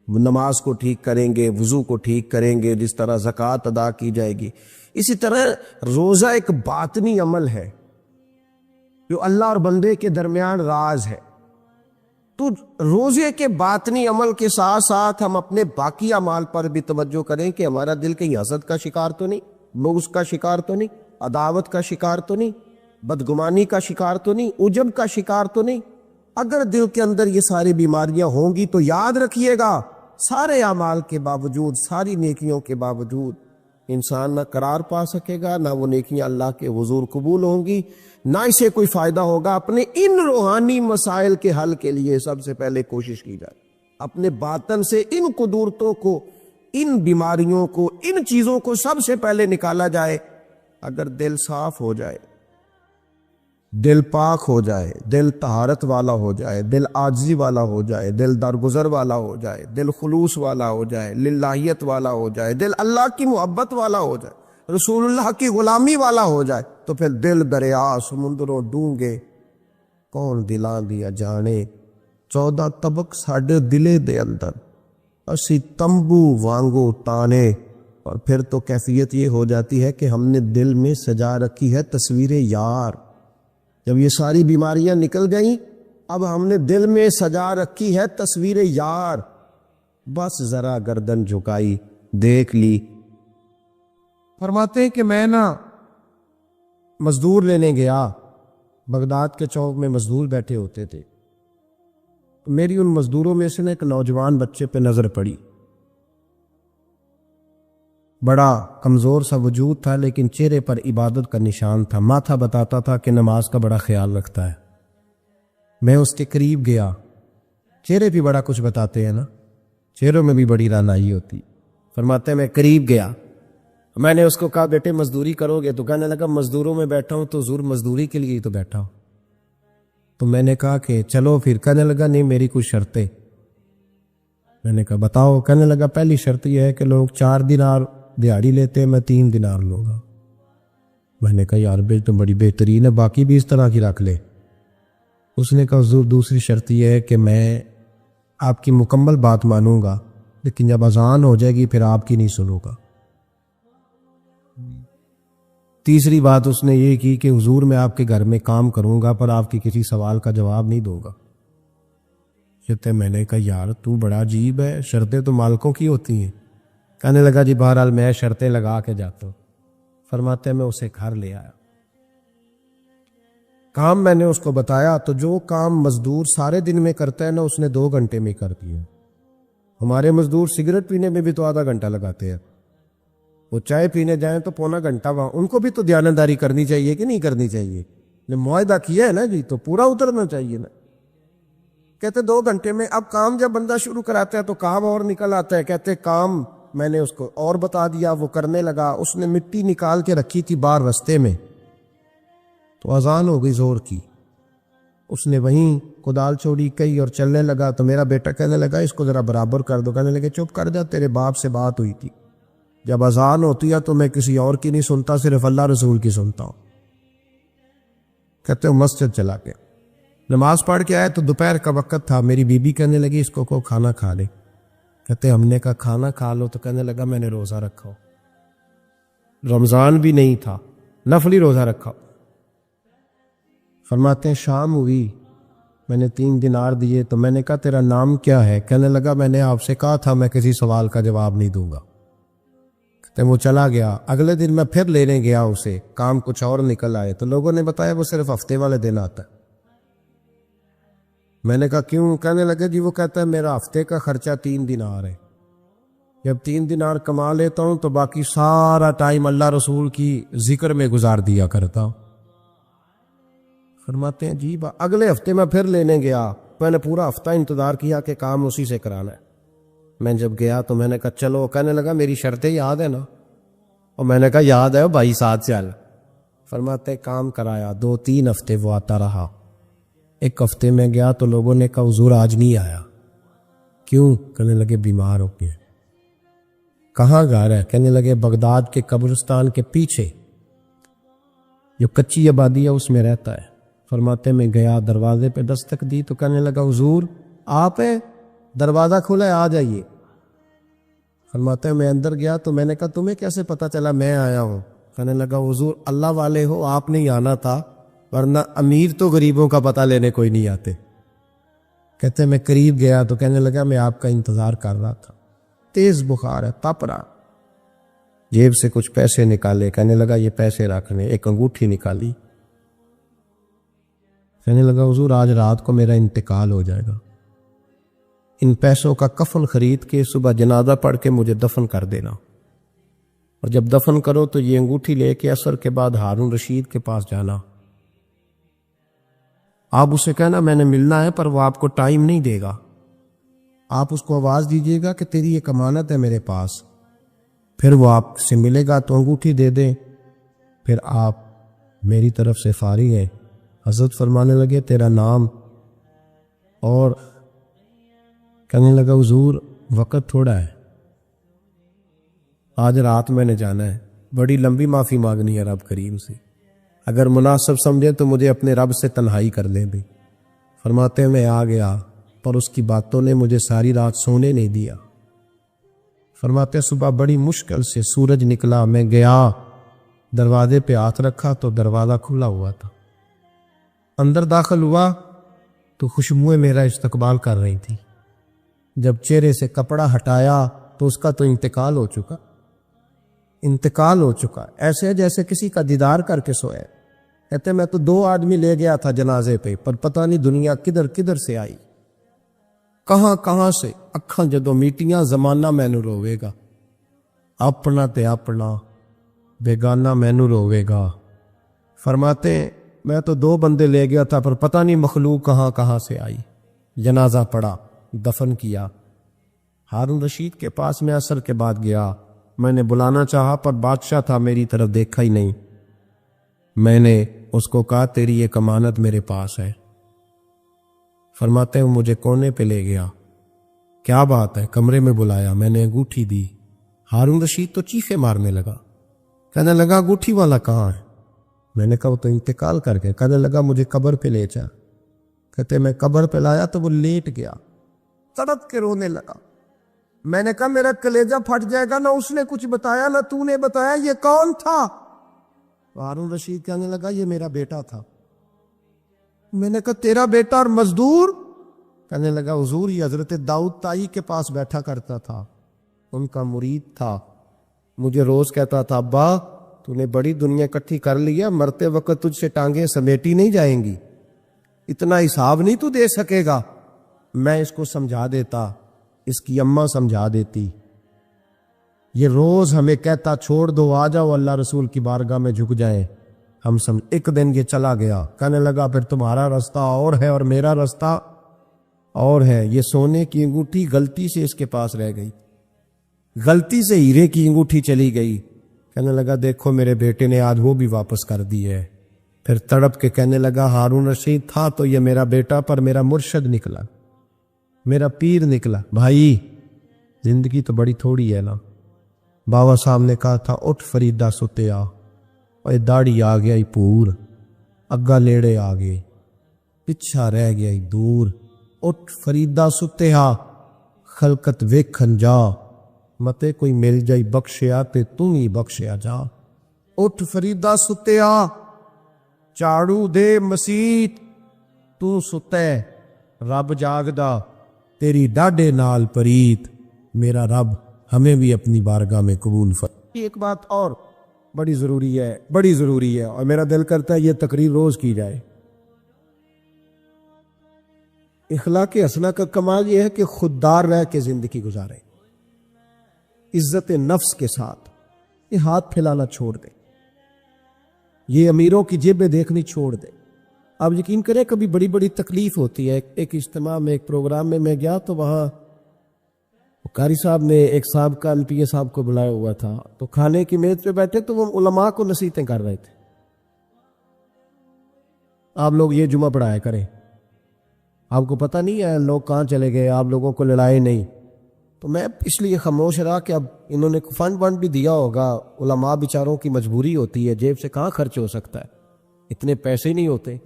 نماز کو ٹھیک کریں گے، وضو کو ٹھیک کریں گے، جس طرح زکوٰۃ ادا کی جائے گی، اسی طرح روزہ ایک باطنی عمل ہے جو اللہ اور بندے کے درمیان راز ہے۔ تو روزے کے باطنی عمل کے ساتھ ساتھ ہم اپنے باقی اعمال پر بھی توجہ کریں کہ ہمارا دل کہیں حسد کا شکار تو نہیں، بغض کا شکار تو نہیں، عداوت کا شکار تو نہیں، بدگمانی کا شکار تو نہیں، عجب کا شکار تو نہیں۔ اگر دل کے اندر یہ ساری بیماریاں ہوں گی تو یاد رکھیے گا، سارے اعمال کے باوجود، ساری نیکیوں کے باوجود انسان نہ قرار پا سکے گا، نہ وہ نیکیاں اللہ کے حضور قبول ہوں گی، نہ اسے کوئی فائدہ ہوگا۔ اپنے ان روحانی مسائل کے حل کے لیے سب سے پہلے کوشش کی جائے، اپنے باطن سے ان قدورتوں کو، ان بیماریوں کو، ان چیزوں کو سب سے پہلے نکالا جائے۔ اگر دل صاف ہو جائے، دل پاک ہو جائے، دل طہارت والا ہو جائے، دل عاجزی والا ہو جائے، دل درگزر والا ہو جائے، دل خلوص والا ہو جائے، للہیت والا ہو جائے، دل اللہ کی محبت والا ہو جائے، رسول اللہ کی غلامی والا ہو جائے، تو پھر دل دریا سمندروں ڈونگے کون دلاں دیا جانے، 14 طبق ساڈے دلے دے اندر اسی تمبو وانگو تانے۔ اور پھر تو کیفیت یہ ہو جاتی ہے کہ ہم نے دل میں سجا رکھی ہے تصویر یار۔ جب یہ ساری بیماریاں نکل گئیں، اب ہم نے دل میں سجا رکھی ہے تصویر یار، بس ذرا گردن جھکائی، دیکھ لی۔ فرماتے ہیں کہ میں مزدور لینے گیا، بغداد کے چوک میں مزدور بیٹھے ہوتے تھے، میری ان مزدوروں میں سے ایک نوجوان بچے پہ نظر پڑی۔ بڑا کمزور سا وجود تھا لیکن چہرے پر عبادت کا نشان تھا، ماتھا بتاتا تھا کہ نماز کا بڑا خیال رکھتا ہے۔ میں اس کے قریب گیا، چہرے بھی بڑا کچھ بتاتے ہیں نا، چہروں میں بھی بڑی رانائی ہوتی۔ فرماتے ہیں میں قریب گیا، میں نے اس کو کہا بیٹے مزدوری کرو گے؟ تو کہنے لگا مزدوروں میں بیٹھا ہوں تو حضور مزدوری کے لیے ہی تو بیٹھا ہوں۔ تو میں نے کہا کہ چلو پھر، کہنے لگا نہیں میری کچھ شرطیں۔ میں نے کہا بتاؤ؟ کہنے لگا پہلی شرط یہ ہے کہ لوگ 4 دینار دیہاڑی لیتے ہیں، میں 3 دینار لوں گا۔ میں نے کہا یار بیٹے تو بڑی بہترین ہے، باقی بھی اس طرح کی رکھ لے۔ اس نے کہا حضور دوسری شرط یہ ہے کہ میں آپ کی مکمل بات مانوں گا، لیکن جب اذان ہو جائے گی پھر آپ کی نہیں سنوں گا۔ تیسری بات اس نے یہ کی کہ حضور میں آپ کے گھر میں کام کروں گا پر آپ کی کسی سوال کا جواب نہیں دوں گا۔ میں نے کہا یار تو بڑا عجیب ہے، شرطیں تو مالکوں کی ہوتی ہیں۔ کہنے لگا جی بہرحال میں شرطیں لگا کے جاتا ہوں۔ فرماتے ہیں میں اسے گھر لے آیا، کام میں نے اس کو بتایا، تو جو کام مزدور سارے دن میں کرتا ہے نا اس نے 2 گھنٹے میں کر دیا۔ ہمارے مزدور سگریٹ پینے میں بھی تو آدھا گھنٹہ لگاتے ہیں، وہ چائے پینے جائیں تو پونا گھنٹہ وہاں۔ ان کو بھی تو دیانتداری کرنی چاہیے کہ نہیں کرنی چاہیے؟ معاہدہ کیا ہے نا جی تو پورا اترنا چاہیے نا۔ کہتے 2 گھنٹے میں۔ اب کام جب بندہ شروع کراتا ہے تو کام اور نکل آتا ہے۔ کہتے کام میں نے اس کو اور بتا دیا، وہ کرنے لگا۔ اس نے مٹی نکال کے رکھی تھی باہر رستے میں، تو اذان ہو گئی زور کی، اس نے وہیں کدال چھوڑی کئی اور چلنے لگا۔ تو میرا بیٹا کہنے لگا اس کو ذرا برابر کر دو۔ کہنے لگے چپ کر جا، تیرے باپ سے بات ہوئی تھی، جب اذان ہوتی ہے تو میں کسی اور کی نہیں سنتا، صرف اللہ رسول کی سنتا ہوں۔ کہتے ہو مسجد چلا کے نماز پڑھ کے آئے تو دوپہر کا وقت تھا۔ میری بیوی کہنے لگی اس کو کھانا کھا لے۔ کہتے ہم نے کہا کھانا کھا لو، تو کہنے لگا میں نے روزہ رکھا ہو، رمضان بھی نہیں تھا، نفلی روزہ رکھا۔ فرماتے ہیں شام ہوئی، میں نے 3 دینار دیے، تو میں نے کہا تیرا نام کیا ہے؟ کہنے لگا میں نے آپ سے کہا تھا میں کسی سوال کا جواب نہیں دوں گا۔ تو وہ چلا گیا. اگلے دن میں پھر لینے گیا اسے, کام کچھ اور نکل آئے تو لوگوں نے بتایا وہ صرف ہفتے والے دن آتا ہے. میں نے کہا کیوں؟ کہنے لگے جی وہ کہتا ہے میرا ہفتے کا خرچہ 3 دینار ہے, جب 3 دینار کما لیتا ہوں تو باقی سارا ٹائم اللہ رسول کی ذکر میں گزار دیا کرتا ہوں. فرماتے ہیں جی اگلے ہفتے میں پھر لینے گیا, میں نے پورا ہفتہ انتظار کیا کہ کام اسی سے کرانا ہے. میں جب گیا تو میں نے کہا چلو, کہنے لگا میری شرطیں یاد ہے نا؟ اور میں نے کہا یاد ہے بھائی, ساتھ چل. فرماتے کام کرایا, 2-3 ہفتے وہ آتا رہا. ایک ہفتے میں گیا تو لوگوں نے کہا حضور آج نہیں آیا. کیوں؟ کہنے لگے بیمار ہو گئے. کہاں گھر ہے؟ کہنے لگے بغداد کے قبرستان کے پیچھے جو کچی آبادی ہے اس میں رہتا ہے. فرماتے میں گیا, دروازے پہ دستک دی تو کہنے لگا حضور آپ ہیں؟ دروازہ کھلا ہے, آ جائیے. فرماتے میں اندر گیا تو میں نے کہا تمہیں کیسے پتا چلا میں آیا ہوں؟ کہنے لگا حضور اللہ والے ہو, آپ نہیں آنا تھا, ورنہ امیر تو غریبوں کا پتہ لینے کوئی نہیں آتے. کہتے میں قریب گیا تو کہنے لگا میں آپ کا انتظار کر رہا تھا, تیز بخار ہے, تپ رہا. جیب سے کچھ پیسے نکالے, کہنے لگا یہ پیسے رکھنے. ایک انگوٹھی نکالی, کہنے لگا حضور آج رات کو میرا انتقال ہو جائے گا, ان پیسوں کا کفن خرید کے صبح جنازہ پڑھ کے مجھے دفن کر دینا, اور جب دفن کرو تو یہ انگوٹھی لے کے عصر کے بعد ہارون رشید کے پاس جانا. آپ اسے کہنا میں نے ملنا ہے پر وہ آپ کو ٹائم نہیں دے گا. آپ اس کو آواز دیجیے گا کہ تیری ایک امانت ہے میرے پاس. پھر وہ آپ سے ملے گا تو انگوٹھی دے دیں, پھر آپ میری طرف سے فارغ ہیں. حضرت فرمانے لگے تیرا نام؟ اور کہنے لگا حضور وقت تھوڑا ہے, آج رات میں نے جانا ہے, بڑی لمبی معافی مانگنی ہے رب کریم سے, اگر مناسب سمجھے تو مجھے اپنے رب سے تنہائی کر لیں بھی. فرماتے میں آ گیا پر اس کی باتوں نے مجھے ساری رات سونے نہیں دیا. فرماتے صبح بڑی مشکل سے سورج نکلا, میں گیا دروازے پہ ہاتھ رکھا تو دروازہ کھلا ہوا تھا. اندر داخل ہوا تو خوشبوئیں میرا استقبال کر رہی تھی. جب چہرے سے کپڑا ہٹایا تو اس کا تو انتقال ہو چکا, ایسے جیسے کسی کا دیدار کر کے سوئے. کہتے میں تو 2 آدمی لے گیا تھا جنازے پہ, پر پتہ نہیں دنیا کدھر کدھر سے آئی, کہاں سے. اکھاں جدوں میٹیاں زمانہ مینوں روے گا, اپنا تے اپنا بیگانہ مینوں روے گا. فرماتے میں تو 2 بندے لے گیا تھا پر پتہ نہیں مخلوق کہاں سے آئی. جنازہ پڑا, دفن کیا. ہارون رشید کے پاس میں عصر کے بعد گیا, میں نے بلانا چاہا پر بادشاہ تھا, میری طرف دیکھا ہی نہیں. میں نے اس کو کہا تیری ایک امانت میرے پاس ہے. فرماتے ہیں مجھے کونے پہ لے گیا, کیا بات ہے؟ کمرے میں بلایا, میں نے انگوٹھی دی. ہارون رشید تو چیخے مارنے لگا, کہنے لگا انگوٹھی والا کہاں ہے؟ میں نے کہا وہ تو انتقال کر گیا. کہنے لگا مجھے قبر پہ لے جا. کہتے میں قبر پہ لایا تو وہ لیٹ گیا, تڑپ کے رونے لگا. میں نے کہا میرا کلیجہ پھٹ جائے گا, نہ اس نے کچھ بتایا نہ تو نے بتایا, یہ کون تھا؟ ہارون رشید کہنے لگا یہ میرا بیٹا تھا. میں نے کہا تیرا بیٹا اور مزدور؟ کہنے لگا حضور یہ حضرت داؤد تائی کے پاس بیٹھا کرتا تھا, ان کا مرید تھا. مجھے روز کہتا تھا ابا تو نے بڑی دنیا اکٹھی کر لی ہے, مرتے وقت تجھ سے ٹانگیں سمیٹی نہیں جائیں گی, اتنا حساب نہیں تو دے سکے گا. میں اس کو سمجھا دیتا, اس کی اماں سمجھا دیتی. یہ روز ہمیں کہتا چھوڑ دو, آ جاؤ اللہ رسول کی بارگاہ میں جھک جائیں. ہم سمجھ. ایک دن یہ چلا گیا, کہنے لگا پھر تمہارا رستہ اور ہے اور میرا رستہ اور ہے. یہ سونے کی انگوٹھی غلطی سے اس کے پاس رہ گئی, غلطی سے ہیرے کی انگوٹھی چلی گئی. کہنے لگا دیکھو میرے بیٹے نے آج وہ بھی واپس کر دی ہے. پھر تڑپ کے کہنے لگا ہارون رشید تھا تو یہ میرا بیٹا, پر میرا مرشد نکلا, میرا پیر نکلا. بھائی زندگی تو بڑی تھوڑی ہے نا. بابا صاحب نے کہا تھا اٹھ فریدہ ستے آ, اور داڑھی آ گیا ہی پور, اگا لیڑے آ گئے, پچھا رہ گیا ہی دور. اٹھ فریدہ ستے آ, خلقت ویکھن جا, متے کوئی مل جائی بخشیا تے تم ہی بخشیا جا. اٹھ فریدہ ستے آ, چاڑو دے مسیت, تو ستے رب جاگدا, تیری ڈاڈے نال پریت. میرا رب ہمیں بھی اپنی بارگاہ میں قبول فرمائے. ایک بات اور بڑی ضروری ہے اور میرا دل کرتا ہے یہ تقریر روز کی جائے. اخلاق حسنہ کا کمال یہ ہے کہ خوددار رہ کے زندگی گزارے، عزت نفس کے ساتھ. یہ ہاتھ پھیلانا چھوڑ دے، یہ امیروں کی جیبیں دیکھنی چھوڑ دے. آپ یقین کریں کبھی بڑی بڑی تکلیف ہوتی ہے. ایک اجتماع میں ایک پروگرام میں گیا تو وہاں قاری صاحب نے ایک صاحب کا MPA صاحب کو بلایا ہوا تھا، تو کھانے کی میز پہ بیٹھے تو وہ علماء کو نصیحتیں کر رہے تھے. آپ لوگ یہ جمعہ پڑھایا کریں، آپ کو پتہ نہیں ہے لوگ کہاں چلے گئے، آپ لوگوں کو لڑائے نہیں. تو میں اس لیے خاموش رہا کہ اب انہوں نے فنڈ بھی دیا ہوگا، علماء بیچاروں کی مجبوری ہوتی ہے، جیب سے کہاں خرچ ہو سکتا ہے، اتنے پیسے نہیں ہوتے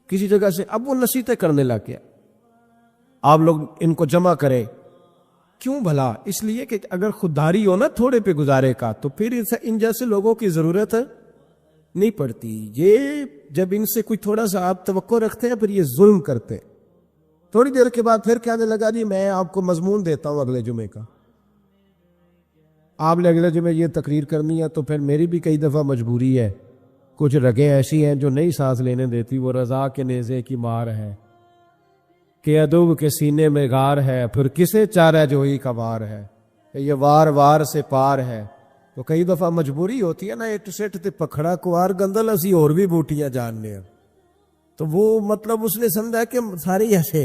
کسی جگہ سے. اب وہ نصیحتیں کرنے لگ گیا، آپ لوگ ان کو جمع کریں. کیوں بھلا؟ اس لیے کہ اگر خودداری ہو نا تھوڑے پہ گزارے کا تو پھر ان جیسے لوگوں کی ضرورت نہیں پڑتی. یہ جب ان سے کوئی تھوڑا سا آپ توقع رکھتے ہیں پھر یہ ظلم کرتے ہیں. تھوڑی دیر کے بعد پھر کہنے لگا جی میں آپ کو مضمون دیتا ہوں اگلے جمعے کا، آپ نے اگلے جمعے یہ تقریر کرنی ہے. تو پھر میری بھی کئی دفعہ مجبوری ہے، کچھ رگیں ایسی ہیں جو نہیں سانس لینے دیتی. وہ رضا کے نیزے کی مار ہے کہ ادب کے سینے میں غار ہے، پھر کسے چارہ جوئی کا وار ہے، یہ وار وار سے پار ہے. تو کئی دفعہ مجبوری ہوتی ہے نا، اٹ سٹ تے پکھڑا کوار گندل اسی اور بھی بوٹیاں جاننے ہیں. تو وہ مطلب اس نے سمجھا کہ سارے ایسے.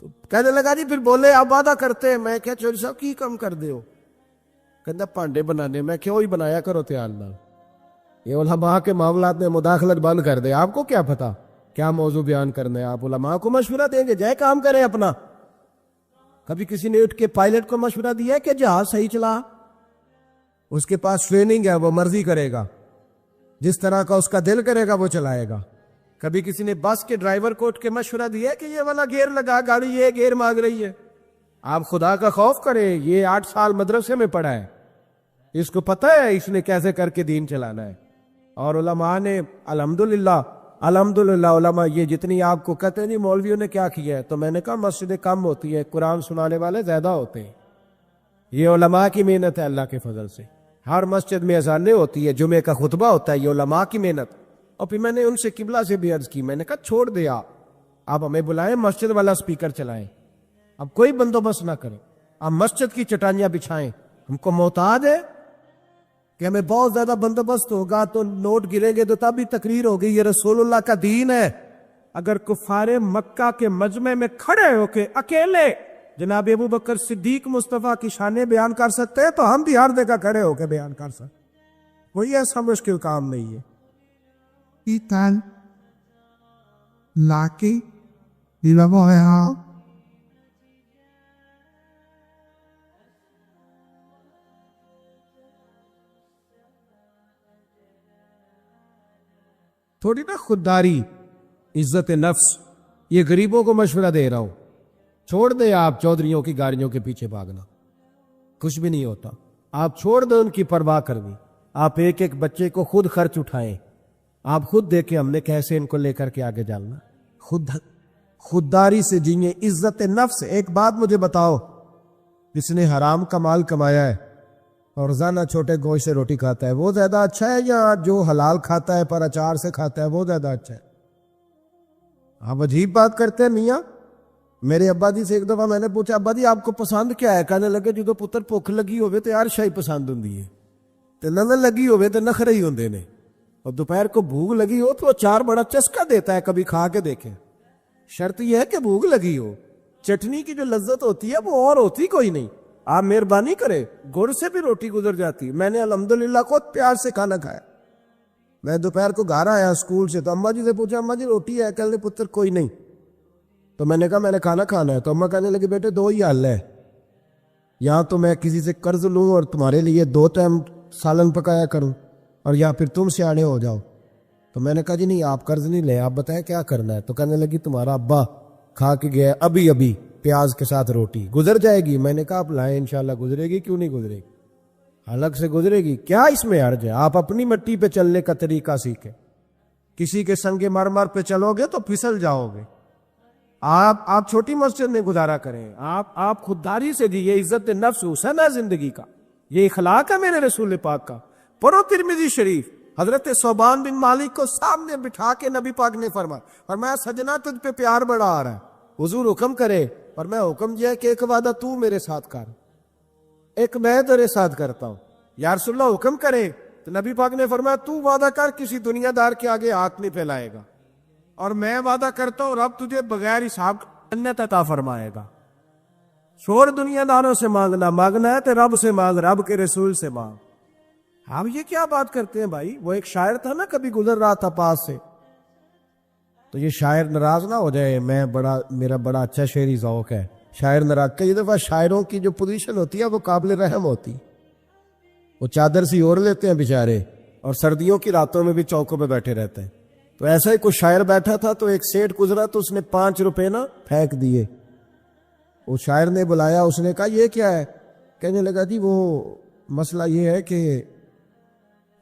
تو کہنے لگا جی پھر بولے آپ وعدہ کرتے ہیں. میں کیا چوری صاحب کی کم کر دیو؟ کہنا پانڈے بنانے. میں کیوں ہی بنایا کرو تیار نہ، یہ علماء کے معاملات میں مداخلت بند کر دے. آپ کو کیا پتا کیا موضوع بیان کرنا ہے؟ آپ علماء کو مشورہ دیں گے، جائے کام کریں اپنا. کبھی کسی نے اٹھ کے پائلٹ کو مشورہ دیا ہے کہ جہاز صحیح چلا؟ اس کے پاس ٹریننگ ہے، وہ مرضی کرے گا، جس طرح کا اس کا دل کرے گا وہ چلائے گا. کبھی کسی نے بس کے ڈرائیور کو اٹھ کے مشورہ دیا ہے کہ یہ والا گیئر لگا، گاڑی یہ گیئر مانگ رہی ہے؟ آپ خدا کا خوف کریں، یہ 8 سال مدرسے میں پڑھا ہے، اس کو پتہ ہے اس نے کیسے کر کے دین چلانا ہے. اور علماء نے الحمدللہ علماء یہ جتنی آپ کو کہتے ہیں نہیں مولویوں نے کیا کیا ہے، تو میں نے کہا مسجدیں کم ہوتی ہے، قرآن سنانے والے زیادہ ہوتے ہیں. یہ علماء کی محنت ہے اللہ کے فضل سے. ہر مسجد میں اذانیں ہوتی ہے، جمعے کا خطبہ ہوتا ہے، یہ علماء کی محنت. اور پھر میں نے ان سے قبلہ سے بھی عرض کی، میں نے کہا چھوڑ دے آپ ہمیں بلائیں، مسجد والا سپیکر چلائیں، اب کوئی بندوبست نہ کریں، آپ مسجد کی چٹانیاں بچھائیں. ہم کو محتاج ہے کہ ہمیں بہت زیادہ بندوبست ہوگا تو نوٹ گریں گے تو تب بھی تقریر ہوگی. یہ رسول اللہ کا دین ہے. اگر کفار مکہ کے مجمع میں کھڑے ہو کے اکیلے جناب ابو بکر صدیق مصطفیٰ کی شانیں بیان کر سکتے ہیں تو ہم بھی ہر جگہ کھڑے ہو کے بیان کر سکتے. کوئی ایسا مشکل کام نہیں ہے. tal la que viva تھوڑی نا خودداری، عزت نفس. یہ غریبوں کو مشورہ دے رہا ہوں، چھوڑ دیں آپ چودھریوں کی گاڑیوں کے پیچھے بھاگنا، کچھ بھی نہیں ہوتا. آپ چھوڑ دیں ان کی پرواہ کرنی. آپ ایک ایک بچے کو خود خرچ اٹھائیں. آپ خود دیکھیں ہم نے کیسے ان کو لے کر کے آگے جانا. خودداری سے جیئیں، عزت نفس. ایک بات مجھے بتاؤ، جس نے حرام کا مال کمایا ہے اور روزانہ چھوٹے گوشت سے روٹی کھاتا ہے وہ زیادہ اچھا ہے یا جو حلال کھاتا ہے پر اچار سے کھاتا ہے وہ زیادہ اچھا ہے؟ آپ عجیب بات کرتے ہیں میاں. میرے ابا جی سے ایک دفعہ میں نے پوچھا ابا جی آپ کو پسند کیا ہے؟ کہنے لگے جدو پتر بھوک لگی ہوئے تو ہر شے پسند ہوندی ہے، تے نظر لگی ہوئے تو نخرے ہی ہوندے نے. اور دوپہر کو بھوک لگی ہو تو اچار بڑا چسکا دیتا ہے، کبھی کھا کے دیکھیں. شرط یہ ہے کہ بھوک لگی ہو. چٹنی کی جو لذت ہوتی ہے وہ اور ہوتی کوئی نہیں. آپ مہربانی کرے، گڑ سے بھی روٹی گزر جاتی. میں نے الحمدللہ خود پیار سے کھانا کھایا. میں دوپہر کو گھر آیا اسکول سے تو اماں جی سے پوچھا اماں جی روٹی ہے؟ کہنے پتر کوئی نہیں. تو میں نے کہا میں نے کھانا کھانا ہے. تو اماں کہنے لگے بیٹے 2 ہی حل ہے، یا تو میں کسی سے قرض لوں اور تمہارے لیے 2 ٹائم سالن پکایا کروں، اور یا پھر تم سیانے ہو جاؤ. تو میں نے کہا جی نہیں آپ قرض نہیں لیں، آپ بتائیں کیا کرنا ہے. تو کہنے لگی تمہارا ابا کھا کے گیا ابھی پیاز کے ساتھ روٹی، گزر جائے گی. میں نے کہا آپ لائیں انشاءاللہ گزرے گی. کیوں نہیں گزرے گی؟ حلق سے گزرے گی. کیا اس میں حرج ہے؟ آپ اپنی مٹی پہ چلنے کا طریقہ سیکھیں. کسی کے سنگ مرمر پہ چلو گے تو پھسل جاؤ گے. آپ چھوٹی مسجد میں گزارا کریں. آپ خودداری سے جیئے. عزت نفس حسن ہے زندگی کا. یہ اخلاق ہے میرے رسول پاک کا. پڑھو ترمذی شریف. حضرت صوبان بن مالک کو سامنے بٹھا کے نبی پاک نے فرمایا سجنا تجھ پہ پیار بڑا آ رہا ہے. حضور حکم کرے اور میں حکم یہ ہے کہ ایک وعدہ تو میرے ساتھ کر, ایک میں تیرے ساتھ کرتا ہوں. یا رسول اللہ حکم کرے تو نبی پاک نے فرمایا تو وعدہ کر کسی دنیا دار کے آگے ہاتھ نہیں پھیلائے گا, اور میں وعدہ کرتا ہوں رب تجھے بغیر حساب جنت عطا فرمائے گا. شور دنیا داروں سے مانگنا ہے تو رب سے مانگ, رب کے رسول سے مانگ. آپ یہ کیا بات کرتے ہیں بھائی؟ وہ ایک شاعر تھا نا, کبھی گزر رہا تھا پاس سے, تو یہ شاعر ناراض نہ ہو جائے, میرا بڑا اچھا شعری ذوق ہے. شاعر ناراض, کئی دفعہ شاعروں کی جو پوزیشن ہوتی ہے وہ قابل رحم ہوتی. وہ چادر سی اوڑھ لیتے ہیں بیچارے, اور سردیوں کی راتوں میں بھی چوکوں پہ بیٹھے رہتے ہیں. تو ایسا ہی کوئی شاعر بیٹھا تھا تو ایک سیٹ گزرا تو اس نے 5 روپے نا پھینک دیے. وہ شاعر نے بلایا, اس نے کہا یہ کیا ہے؟ کہنے لگا جی وہ مسئلہ یہ ہے کہ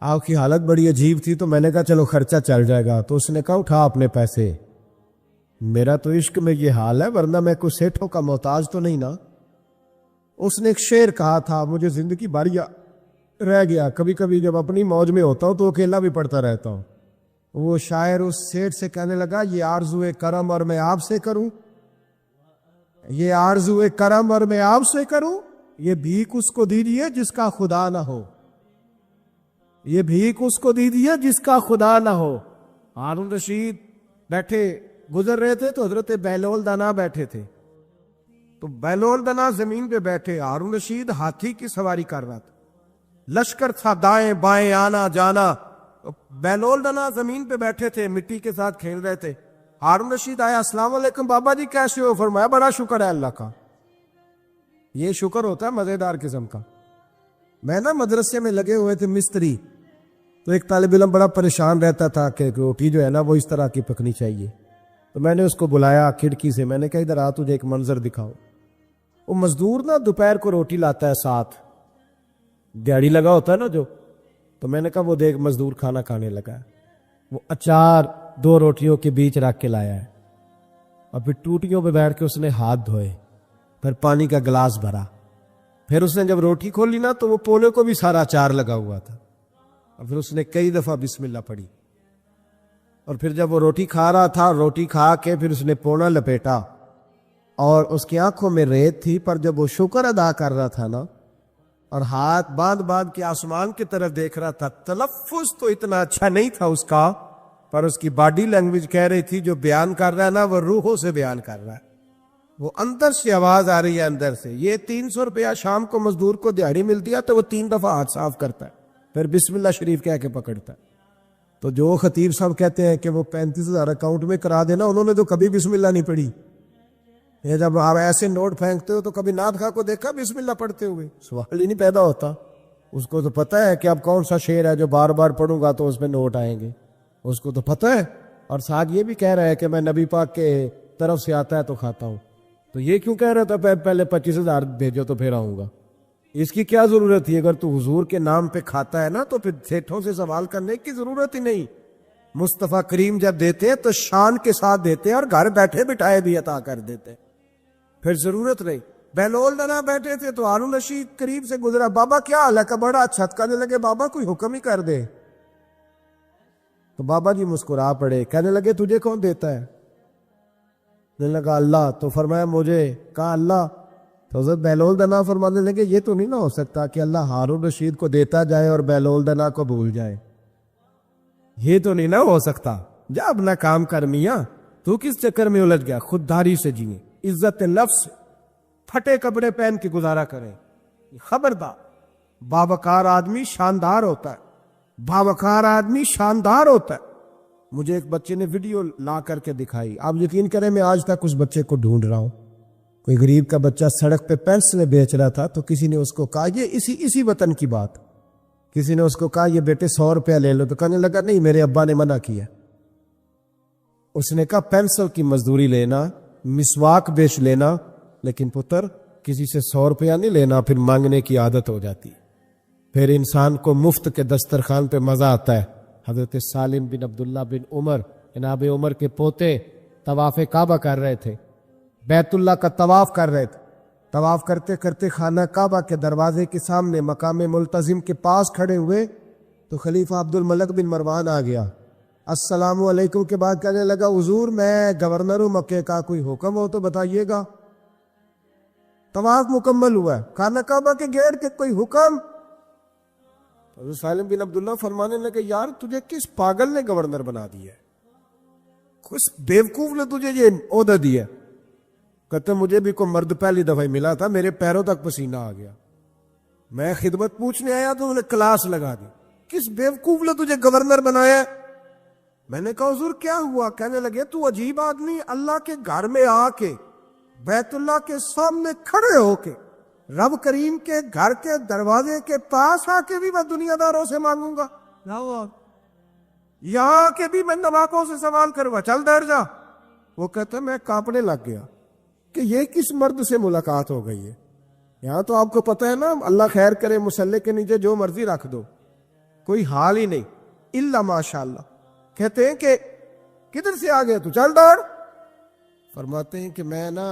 آپ کی حالت بڑی عجیب تھی تو میں نے کہا چلو خرچہ چل جائے گا. تو اس نے کہا اٹھا اپنے پیسے, میرا تو عشق میں یہ حال ہے ورنہ میں کوئی سیٹھوں کا محتاج تو نہیں نا. اس نے ایک شعر کہا تھا, مجھے زندگی بھر رہ گیا, کبھی کبھی جب اپنی موج میں ہوتا ہوں تو اکیلا بھی پڑھتا رہتا ہوں. وہ شاعر اس سیٹ سے کہنے لگا یہ آرزو کرم اور میں آپ سے کروں, یہ آرزو کرم اور میں آپ سے کروں, یہ بھیک اس کو دیجیے جس کا خدا نہ ہو, یہ بھیک اس کو دیجیے جس کا خدا نہ ہو. ہارون رشید بیٹھے گزر رہے تھے تو حضرت بہلول دانا بیٹھے تھے, تو بہلول دانا زمین پہ بیٹھے, ہارون رشید ہاتھی کی سواری کر رہا تھا, لشکر تھا دائیں بائیں آنا جانا. بہلول دانا زمین پہ بیٹھے تھے, مٹی کے ساتھ کھیل رہے تھے. ہارون رشید آیا, السلام علیکم بابا جی کیسے ہو؟ فرمایا بڑا شکر ہے اللہ کا. یہ شکر ہوتا ہے مزیدار قسم کا. میں نا مدرسے میں لگے ہوئے تھے مستری, تو ایک طالب علم بڑا پریشان رہتا تھا کہ روٹی جو ہے نا وہ اس طرح کی پکنی چاہیے. تو میں نے اس کو بلایا کھڑکی سے, میں نے کہا ادھر آ تجھے ایک منظر دکھاؤ. وہ مزدور نا دوپہر کو روٹی لاتا ہے ساتھ, دیہڑی لگا ہوتا ہے نا جو, تو میں نے کہا وہ دیکھ مزدور کھانا کھانے لگا ہے. وہ اچار 2 روٹیوں کے بیچ رکھ کے لایا ہے, اور پھر ٹوٹیوں پہ بیٹھ کے اس نے ہاتھ دھوئے, پھر پانی کا گلاس بھرا, پھر اس نے جب روٹی کھولی نا تو وہ پونے کو بھی سارا اچار لگا ہوا تھا, اور پھر اس نے کئی دفعہ بسم اللہ پڑھی. اور پھر جب وہ روٹی کھا رہا تھا, روٹی کھا کے پھر اس نے پونا لپیٹا, اور اس کی آنکھوں میں ریت تھی, پر جب وہ شکر ادا کر رہا تھا نا اور ہاتھ باندھ کے آسمان کی طرف دیکھ رہا تھا, تلفظ تو اتنا اچھا نہیں تھا اس کا, پر اس کی باڈی لینگویج کہہ رہی تھی جو بیان کر رہا ہے نا وہ روحوں سے بیان کر رہا ہے, وہ اندر سے آواز آ رہی ہے اندر سے. یہ 300 روپیہ شام کو مزدور کو دیہڑی ملتی ہے تو وہ 3 دفعہ ہاتھ صاف کرتا ہے, پھر بسم اللہ شریف کہہ کے پکڑتا ہے. تو جو خطیب صاحب کہتے ہیں کہ وہ 35,000 اکاؤنٹ میں کرا دینا, انہوں نے تو کبھی بسم اللہ نہیں پڑھی. یہ جب آپ ایسے نوٹ پھینکتے ہو تو کبھی نعت خواہ کو دیکھا بسم اللہ پڑھتے ہوئے؟ سوال ہی نہیں پیدا ہوتا. اس کو تو پتہ ہے کہ اب کون سا شعر ہے جو بار بار پڑھوں گا تو اس میں نوٹ آئیں گے, اس کو تو پتہ ہے. اور ساتھ یہ بھی کہہ رہا ہے کہ میں نبی پاک کے طرف سے آتا ہے تو کھاتا ہوں, تو یہ کیوں کہہ رہا تھا پہلے 25,000 بھیجو تو پھر آؤں گا؟ اس کی کیا ضرورت تھی؟ اگر تو حضور کے نام پہ کھاتا ہے نا تو پھر سیٹھوں سے سوال کرنے کی ضرورت ہی نہیں. مصطفیٰ کریم جب دیتے ہیں تو شان کے ساتھ دیتے ہیں, اور گھر بیٹھے بٹھائے بھی عطا کر دیتے, پھر ضرورت نہیں. بہلول دانا بیٹھے تھے تو ہارون رشید قریب سے گزرا, بابا کیا حال ہے؟ کا بڑا اچھا. کہنے لگے بابا کوئی حکم ہی کر دے. تو بابا جی مسکرا پڑے, کہنے لگے تجھے کون دیتا ہے؟ کہنے لگا اللہ. تو فرمایا مجھے. کہا اللہ. تو حضرت بہلول دانا فرمانے لگے یہ تو نہیں نہ ہو سکتا کہ اللہ ہارون رشید کو دیتا جائے اور بہلول دانا کو بھول جائے, یہ تو نہیں نہ ہو سکتا. جا اپنا کام کر میاں, تو کس چکر میں الجھ گیا؟ خودداری سے جیئیں, عزت لفظ, پھٹے کپڑے پہن کے گزارا کریں. خبردار, باوقار آدمی شاندار ہوتا ہے, باوقار آدمی شاندار ہوتا ہے. مجھے ایک بچے نے ویڈیو لا کر کے دکھائی, آپ یقین کریں میں آج تک اس بچے کو ڈھونڈ رہا ہوں. کوئی غریب کا بچہ سڑک پہ پینسلیں بیچ رہا تھا, تو کسی نے اس کو کہا, یہ اسی وطن کی بات, کسی نے اس کو کہا یہ بیٹے 100 روپیہ لے لو, تو کہنے لگا نہیں میرے ابا نے منع کیا. اس نے کہا پینسل کی مزدوری لینا, مسواک بیچ لینا, لیکن پتر کسی سے 100 روپیہ نہیں لینا, پھر مانگنے کی عادت ہو جاتی. پھر انسان کو مفت کے دسترخوان پہ مزہ آتا ہے. حضرت سالم بن عبداللہ بن عمر, جناب عمر کے پوتے, طواف کعبہ کر رہے تھے, بیت اللہ کا طواف کر رہے تھے. طواف کرتے کرتے خانہ کعبہ کے دروازے کے سامنے مقام ملتزم کے پاس کھڑے ہوئے تو خلیفہ عبد الملک بن مروان آ گیا. السلام علیکم کے بعد کہنے لگا حضور میں گورنر ہوں مکے کا, کوئی حکم ہو تو بتائیے گا. طواف مکمل ہوا ہے, خانہ کعبہ کے گیٹ کے کوئی حکم. حضرت سالم بن عبداللہ فرمانے لگے یار تجھے کس پاگل نے گورنر بنا دیا ہے, کس بیوقوف نے تجھے یہ عہدہ دیا. کہتے مجھے بھی کوئی مرد پہلی دفعہ ملا تھا, میرے پیروں تک پسینہ آ گیا, میں خدمت پوچھنے آیا تو انہوں نے کلاس لگا دی, کس بیوقوف نے تجھے گورنر بنایا. میں نے کہا حضور کیا ہوا؟ کہنے لگے تو عجیب آدمی, اللہ کے گھر میں آ کے بیت اللہ کے سامنے کھڑے ہو کے رب کریم کے گھر کے دروازے کے پاس آ کے بھی میں دنیا داروں سے مانگوں گا, یہاں کے بھی میں نواقوں سے سوال کروں گا, چل دیر جا. وہ کہتا میں کانپنے لگ گیا کہ یہ کس مرد سے ملاقات ہو گئی ہے. یہاں تو آپ کو پتہ ہے نا, اللہ خیر کرے, مسلح کے نیچے جو مرضی رکھ دو, کوئی حال ہی نہیں الا ماشاء اللہ. کہتے ہیں کہ کدھر سے آ گئے تو چل دوڑ. فرماتے ہیں کہ میں نا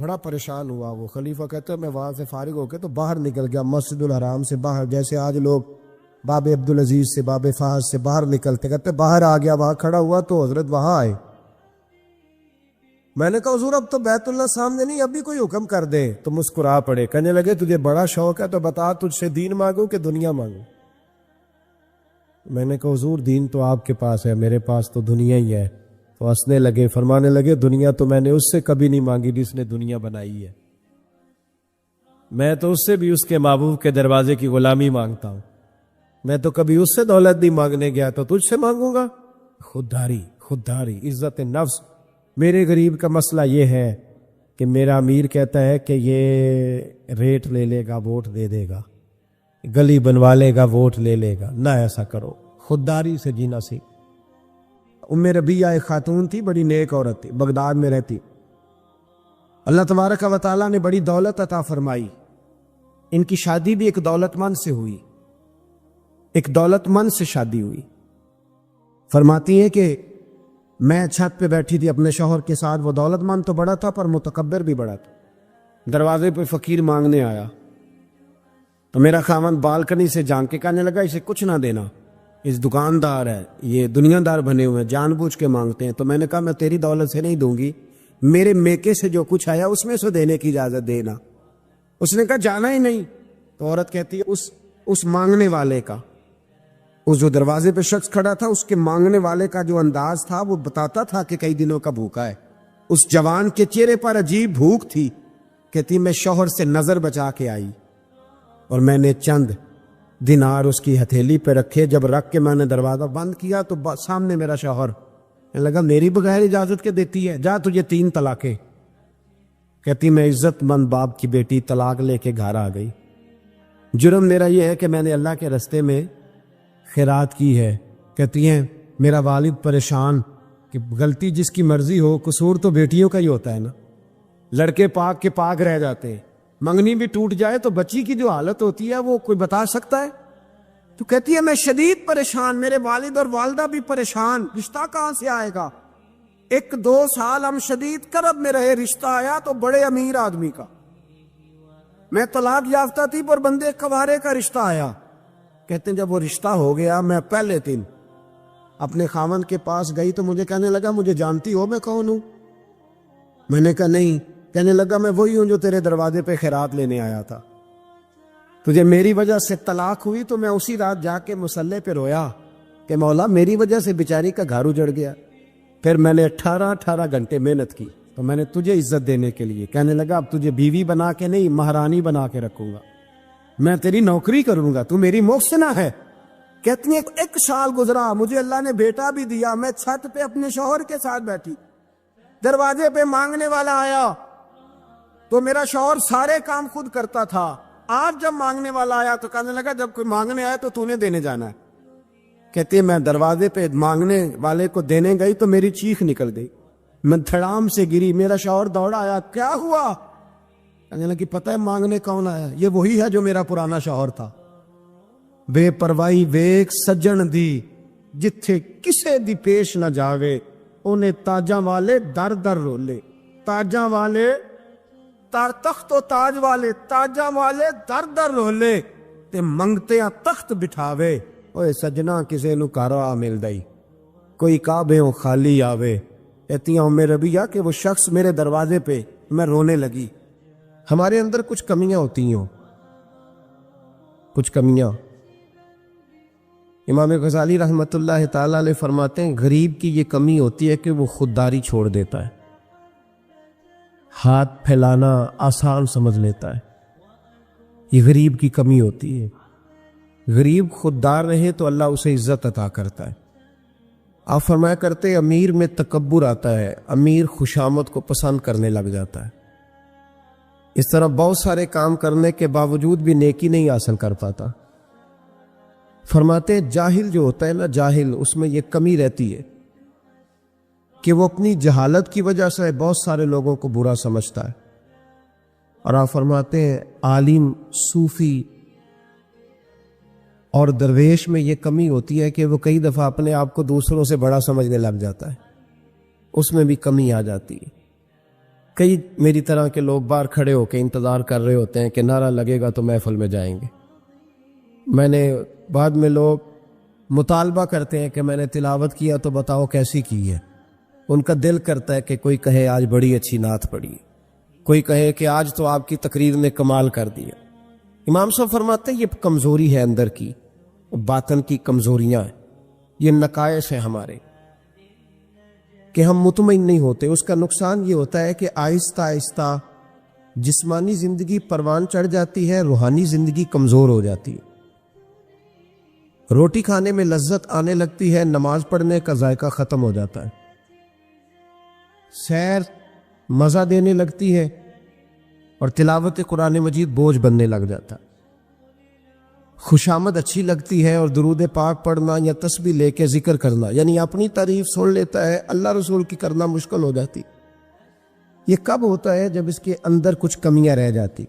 بڑا پریشان ہوا. وہ خلیفہ کہتا ہے میں وہاں سے فارغ ہو کے تو باہر نکل گیا, مسجد الحرام سے باہر, جیسے آج لوگ باب عبدالعزیز سے باب فہد سے باہر نکلتے. کہتے باہر آ گیا, وہاں کھڑا ہوا تو حضرت وہاں آئے. میں نے کہا حضور اب تو بیت اللہ سامنے نہیں, اب بھی کوئی حکم کر دے. تو مسکرا پڑے, کہنے لگے تجھے بڑا شوق ہے تو بتا تجھ سے دین مانگوں کہ دنیا مانگوں. میں نے کہا حضور دین تو آپ کے پاس ہے, میرے پاس تو دنیا ہی ہے. تو ہنسنے لگے, فرمانے لگے دنیا تو میں نے اس سے کبھی نہیں مانگی جس نے دنیا بنائی ہے, میں تو اس سے بھی اس کے محبوب کے دروازے کی غلامی مانگتا ہوں. میں تو کبھی اس سے دولت نہیں مانگنے گیا تو تجھ سے مانگوں گا. خودداری, عزت نفس. میرے غریب کا مسئلہ یہ ہے کہ میرا امیر کہتا ہے کہ یہ ریٹ لے لے گا, ووٹ دے دے گا, گلی بنوا لے گا, ووٹ لے لے گا. نہ ایسا کرو, خودداری سے جینا سیکھ. ام ربیعہ ایک خاتون تھی, بڑی نیک عورت تھی, بغداد میں رہتی. اللہ تبارک و تعالیٰ نے بڑی دولت عطا فرمائی. ان کی شادی بھی ایک دولت مند سے ہوئی, ایک دولت مند سے شادی ہوئی. فرماتی ہیں کہ میں چھت پہ بیٹھی تھی اپنے شوہر کے ساتھ, وہ دولت مند تو بڑا تھا پر متکبر بھی بڑا تھا. دروازے پہ فقیر مانگنے آیا تو میرا خاوند بالکنی سے جان کے کہنے لگا اسے کچھ نہ دینا, اس دکاندار ہے, یہ دنیا دار بنے ہوئے ہیں, جان بوجھ کے مانگتے ہیں. تو میں نے کہا میں تیری دولت سے نہیں دوں گی, میرے میکے سے جو کچھ آیا اس میں سے دینے کی اجازت دینا. اس نے کہا جانا ہی نہیں. تو عورت کہتی ہے اس مانگنے والے کا, اس جو دروازے پہ شخص کھڑا تھا, اس کے مانگنے والے کا جو انداز تھا وہ بتاتا تھا کہ کئی دنوں کا بھوکا ہے. اس جوان کے چہرے پر عجیب بھوک تھی. کہتی میں شوہر سے نظر بچا کے آئی اور میں نے چند دینار اس کی ہتھیلی پہ رکھے. جب رکھ کے میں نے دروازہ بند کیا تو سامنے میرا شوہر. کہنے لگا میری بغیر اجازت کے دیتی ہے, جا تجھے 3 طلاقیں. کہتی میں عزت مند باپ کی بیٹی طلاق لے کے گھر آ گئی. جرم میرا یہ ہے کہ میں نے اللہ کے رستے میں خیرات کی ہے. کہتی ہیں میرا والد پریشان کہ غلطی جس کی مرضی ہو, قصور تو بیٹیوں کا ہی ہوتا ہے نا, لڑکے پاک کے پاک رہ جاتے ہیں, منگنی بھی ٹوٹ جائے تو بچی کی جو حالت ہوتی ہے وہ کوئی بتا سکتا ہے. تو کہتی ہے میں شدید پریشان, میرے والد اور والدہ بھی پریشان, رشتہ کہاں سے آئے گا. 1-2 سال ہم شدید کرب میں رہے, رشتہ آیا تو بڑے امیر آدمی کا. میں طلاق یافتہ تھی پر بندے کوارے کا رشتہ آیا. کہتے ہیں جب وہ رشتہ ہو گیا میں پہلے دن اپنے خاوند کے پاس گئی تو مجھے کہنے لگا مجھے جانتی ہو میں کون ہوں؟ میں نے کہا نہیں. کہنے لگا میں وہی ہوں جو تیرے دروازے پہ خیرات لینے آیا تھا. تجھے میری وجہ سے طلاق ہوئی تو میں اسی رات جا کے مصلے پہ رویا کہ مولا میری وجہ سے بیچاری کا گھر اجڑ گیا. پھر میں نے 18 گھنٹے محنت کی تو میں نے تجھے عزت دینے کے لیے. کہنے لگا اب تجھے بیوی بنا کے نہیں مہرانی بنا کے رکھوں گا, میں تیری نوکری کروں گا, تو میری محسنہ ہے. کہتی ہیں 1 سال گزرا, مجھے اللہ نے بیٹا بھی دیا. میں چھت پہ اپنے شوہر کے ساتھ بیٹھی, دروازے پہ مانگنے والا آیا تو میرا شوہر سارے کام خود کرتا تھا. آج جب مانگنے والا آیا تو کہنے لگا جب کوئی مانگنے آیا تو تو نے دینے جانا ہے. کہتی ہے میں دروازے پہ مانگنے والے کو دینے گئی تو میری چیخ نکل گئی, میں دھڑام سے گری. میرا شوہر دوڑا آیا, کیا ہوا؟ کہنے لگی پتہ ہے مانگنے کون آیا؟ یہ وہی ہے جو میرا پرانا شوہر تھا. بے پرواہی ویک سجن دی, جتھے کسے دی پیش نہ جاوے, انہیں تاجاں والے در در رولے. تاجاں والے تخت و تاج والے تاجاں والے در در رولے تے منگتے تخت بٹھاوے اوے سجنا کسے نو گھر آ ملدا ای کوئی کعبے خالی آوے اتیاں میرے ربیہ کہ وہ شخص میرے دروازے پہ میں رونے لگی. ہمارے اندر کچھ کمیاں ہوتی ہیں کچھ کمیاں. امام غزالی رحمۃ اللہ تعالی علیہ فرماتے ہیں غریب کی یہ کمی ہوتی ہے کہ وہ خودداری چھوڑ دیتا ہے, ہاتھ پھیلانا آسان سمجھ لیتا ہے. یہ غریب کی کمی ہوتی ہے. غریب خوددار رہے تو اللہ اسے عزت عطا کرتا ہے. آپ فرمایا کرتے امیر میں تکبر آتا ہے, امیر خوشامد کو پسند کرنے لگ جاتا ہے. اس طرح بہت سارے کام کرنے کے باوجود بھی نیکی نہیں حاصل کر پاتا. فرماتے جاہل جو ہوتا ہے نا, جاہل, اس میں یہ کمی رہتی ہے کہ وہ اپنی جہالت کی وجہ سے بہت سارے لوگوں کو برا سمجھتا ہے. اور آپ فرماتے ہیں عالم, صوفی اور درویش میں یہ کمی ہوتی ہے کہ وہ کئی دفعہ اپنے آپ کو دوسروں سے بڑا سمجھنے لگ جاتا ہے, اس میں بھی کمی آ جاتی ہے. کئی میری طرح کے لوگ باہر کھڑے ہو کے انتظار کر رہے ہوتے ہیں کہ نعرہ لگے گا تو محفل میں جائیں گے. میں نے بعد میں لوگ مطالبہ کرتے ہیں کہ میں نے تلاوت کیا تو بتاؤ کیسی کی ہے. ان کا دل کرتا ہے کہ کوئی کہے آج بڑی اچھی نعت پڑھی, کوئی کہے کہ آج تو آپ کی تقریر نے کمال کر دیا. امام صاحب فرماتے ہیں یہ کمزوری ہے اندر کی, باطن کی کمزوریاں ہیں, یہ نقائص ہیں ہمارے کہ ہم مطمئن نہیں ہوتے. اس کا نقصان یہ ہوتا ہے کہ آہستہ آہستہ جسمانی زندگی پروان چڑھ جاتی ہے, روحانی زندگی کمزور ہو جاتی ہے. روٹی کھانے میں لذت آنے لگتی ہے, نماز پڑھنے کا ذائقہ ختم ہو جاتا ہے. سیر مزہ دینے لگتی ہے اور تلاوت قرآن مجید بوجھ بننے لگ جاتا ہے. خوشامد اچھی لگتی ہے اور درود پاک پڑھنا یا تسبیح لے کے ذکر کرنا, یعنی اپنی تعریف سن لیتا ہے, اللہ رسول کی کرنا مشکل ہو جاتی. یہ کب ہوتا ہے؟ جب اس کے اندر کچھ کمیاں رہ جاتی.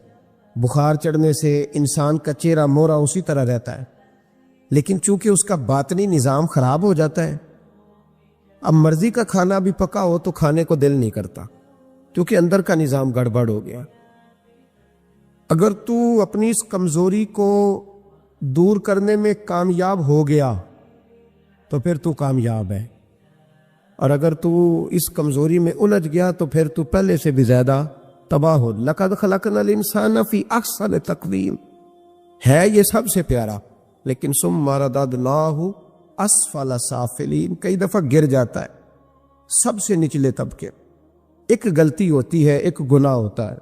بخار چڑھنے سے انسان کا چہرہ مورا اسی طرح رہتا ہے, لیکن چونکہ اس کا باطنی نظام خراب ہو جاتا ہے, اب مرضی کا کھانا بھی پکا ہو تو کھانے کو دل نہیں کرتا کیونکہ اندر کا نظام گڑبڑ ہو گیا. اگر تو اپنی اس کمزوری کو دور کرنے میں کامیاب ہو گیا تو پھر تو کامیاب ہے, اور اگر تو اس کمزوری میں الجھ گیا تو پھر تو پہلے سے بھی زیادہ تباہ ہو. لَقَدْ خَلَقْنَا الْإِنسَانَ فِي أَحْسَنِ تَقْوِيمٍ ہے یہ سب سے پیارا, لیکن ثُمَّ رَدَدْنَاهُ أَسْفَلَ سَافِلِينَ کئی دفعہ گر جاتا ہے سب سے نچلے طبقے. ایک غلطی ہوتی ہے, ایک گناہ ہوتا ہے,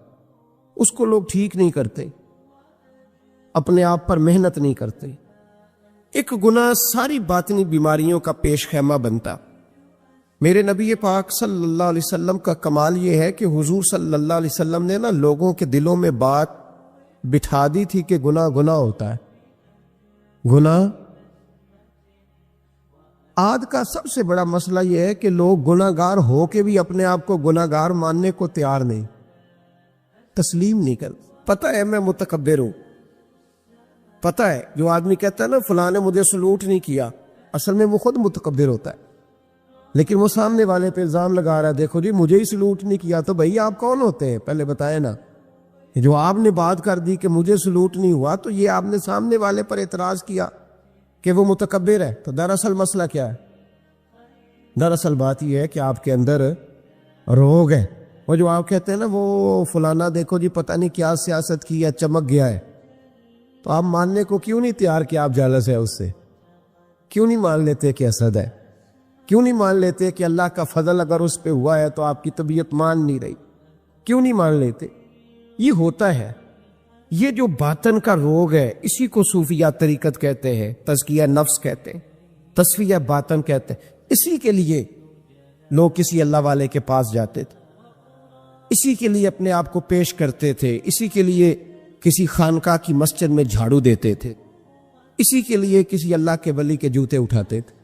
اس کو لوگ ٹھیک نہیں کرتے, اپنے آپ پر محنت نہیں کرتے. ایک گناہ ساری باطنی بیماریوں کا پیش خیمہ بنتا. میرے نبی پاک صلی اللہ علیہ وسلم کا کمال یہ ہے کہ حضور صلی اللہ علیہ وسلم نے نا لوگوں کے دلوں میں بات بٹھا دی تھی کہ گناہ گناہ ہوتا ہے. گناہ آج کا سب سے بڑا مسئلہ یہ ہے کہ لوگ گناہ گار ہو کے بھی اپنے آپ کو گناہ گار ماننے کو تیار نہیں, تسلیم نہیں کرتے. پتہ ہے میں متکبر ہوں, پتہ ہے جو آدمی کہتا ہے نا فلاں نے مجھے سلوٹ نہیں کیا, اصل میں وہ خود متکبر ہوتا ہے, لیکن وہ سامنے والے پہ الزام لگا رہا ہے دیکھو جی مجھے ہی سلوٹ نہیں کیا. تو بھائی آپ کون ہوتے ہیں پہلے بتائیں نا. جو آپ نے بات کر دی کہ مجھے سلوٹ نہیں ہوا تو یہ آپ نے سامنے والے پر اعتراض کیا کہ وہ متکبر ہے. تو دراصل مسئلہ کیا ہے؟ دراصل بات یہ ہے کہ آپ کے اندر روگ ہے. وہ جو آپ کہتے ہیں نا وہ فلانا دیکھو جی پتہ نہیں کیا سیاست کی ہے, چمک گیا ہے, تو آپ ماننے کو کیوں نہیں تیار کہ آپ جالس ہے اس سے؟ کیوں نہیں مان لیتے کہ حسد ہے؟ کیوں نہیں مان لیتے کہ اللہ کا فضل اگر اس پہ ہوا ہے تو آپ کی طبیعت مان نہیں رہی؟ کیوں نہیں مان لیتے؟ یہ ہوتا ہے. یہ جو باطن کا روگ ہے اسی کو صوفیہ طریقت کہتے ہیں, تزکیہ نفس کہتے ہیں, تصفیہ باطن کہتے ہیں. اسی کے لیے لوگ کسی اللہ والے کے پاس جاتے تھے, اسی کے لیے اپنے آپ کو پیش کرتے تھے, اسی کے لیے کسی خانقاہ کی مسجد میں جھاڑو دیتے تھے, اسی کے لیے کسی اللہ کے ولی کے جوتے اٹھاتے تھے,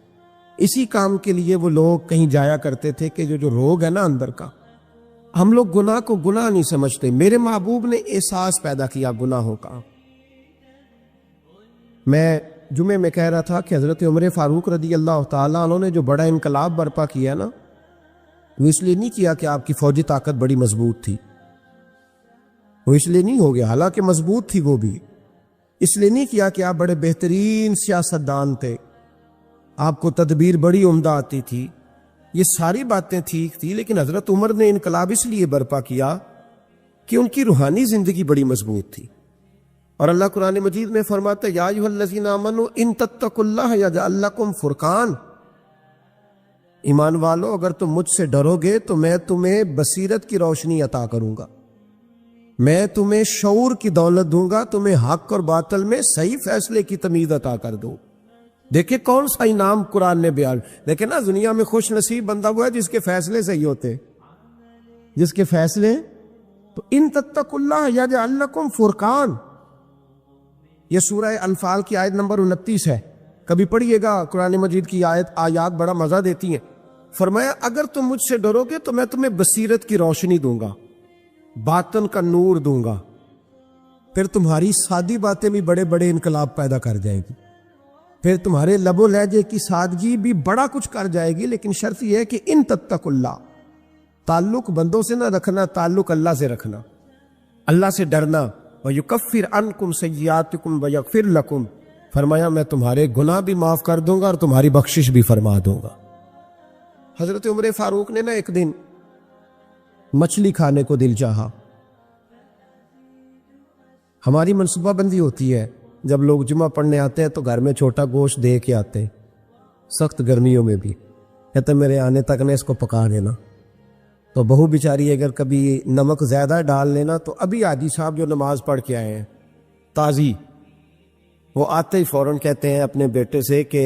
اسی کام کے لیے وہ لوگ کہیں جایا کرتے تھے کہ جو روگ ہے نا اندر کا, ہم لوگ گناہ کو گناہ نہیں سمجھتے. میرے محبوب نے احساس پیدا کیا گناہوں کا. میں جمعے میں کہہ رہا تھا کہ حضرت عمر فاروق رضی اللہ تعالیٰ عنہ نے جو بڑا انقلاب برپا کیا نا, وہ اس لیے نہیں کیا کہ آپ کی فوجی طاقت بڑی مضبوط تھی, وہ اس لیے نہیں ہو گیا، حالانکہ مضبوط تھی وہ بھی، اس لیے نہیں کیا کہ آپ بڑے بہترین سیاستدان تھے، آپ کو تدبیر بڑی عمدہ آتی تھی، یہ ساری باتیں ٹھیک تھی، لیکن حضرت عمر نے انقلاب اس لیے برپا کیا کہ ان کی روحانی زندگی بڑی مضبوط تھی۔ اور اللہ قرآن مجید میں فرماتا ہے یا ایھا الذین آمنوا ان تتقوا اللہ یجعل لکم فرقان، ایمان والو اگر تم مجھ سے ڈرو گے تو میں تمہیں بصیرت کی روشنی عطا کروں گا، میں تمہیں شعور کی دولت دوں گا، تمہیں حق اور باطل میں صحیح فیصلے کی تمیز عطا کر دوں۔ دیکھیں کون سا انعام قرآن نے بیان، دیکھیں نا دنیا میں خوش نصیب بندہ وہ ہے جس کے فیصلے صحیح ہوتے، جس کے فیصلے، تو ان تتقوا اللہ یجعل لکم فرقان، یہ سورہ انفال کی آیت نمبر 29 ہے، کبھی پڑھیے گا، قرآن مجید کی آیات بڑا مزہ دیتی ہیں۔ فرمایا اگر تم مجھ سے ڈرو گے تو میں تمہیں بصیرت کی روشنی دوں گا، باطن کا نور دوں گا، پھر تمہاری سادی باتیں بھی بڑے بڑے انقلاب پیدا کر جائے گی، پھر تمہارے لب و لہجے کی سادگی بھی بڑا کچھ کر جائے گی، لیکن شرط یہ ہے کہ ان تتقوا اللہ، تعلق بندوں سے نہ رکھنا، تعلق اللہ سے رکھنا، اللہ سے ڈرنا۔ وَيُكَفِّرْ عَنْكُمْ سَيِّئَاتِكُمْ وَيَغْفِرْ لَكُمْ، فرمایا میں تمہارے گناہ بھی معاف کر دوں گا اور تمہاری بخشش بھی فرما دوں گا۔ حضرت عمر فاروق نے نا ایک دن مچھلی کھانے کو دل چاہا، ہماری منصوبہ بندی ہوتی ہے جب لوگ جمعہ پڑھنے آتے ہیں تو گھر میں چھوٹا گوشت دے کے آتے ہیں، سخت گرمیوں میں بھی، کہتے میرے آنے تک نے اس کو پکا دینا، تو بہو بیچاری اگر کبھی نمک زیادہ ڈال لینا تو ابھی حاجی صاحب جو نماز پڑھ کے آئے ہیں تازی، وہ آتے ہی فوراً کہتے ہیں اپنے بیٹے سے کہ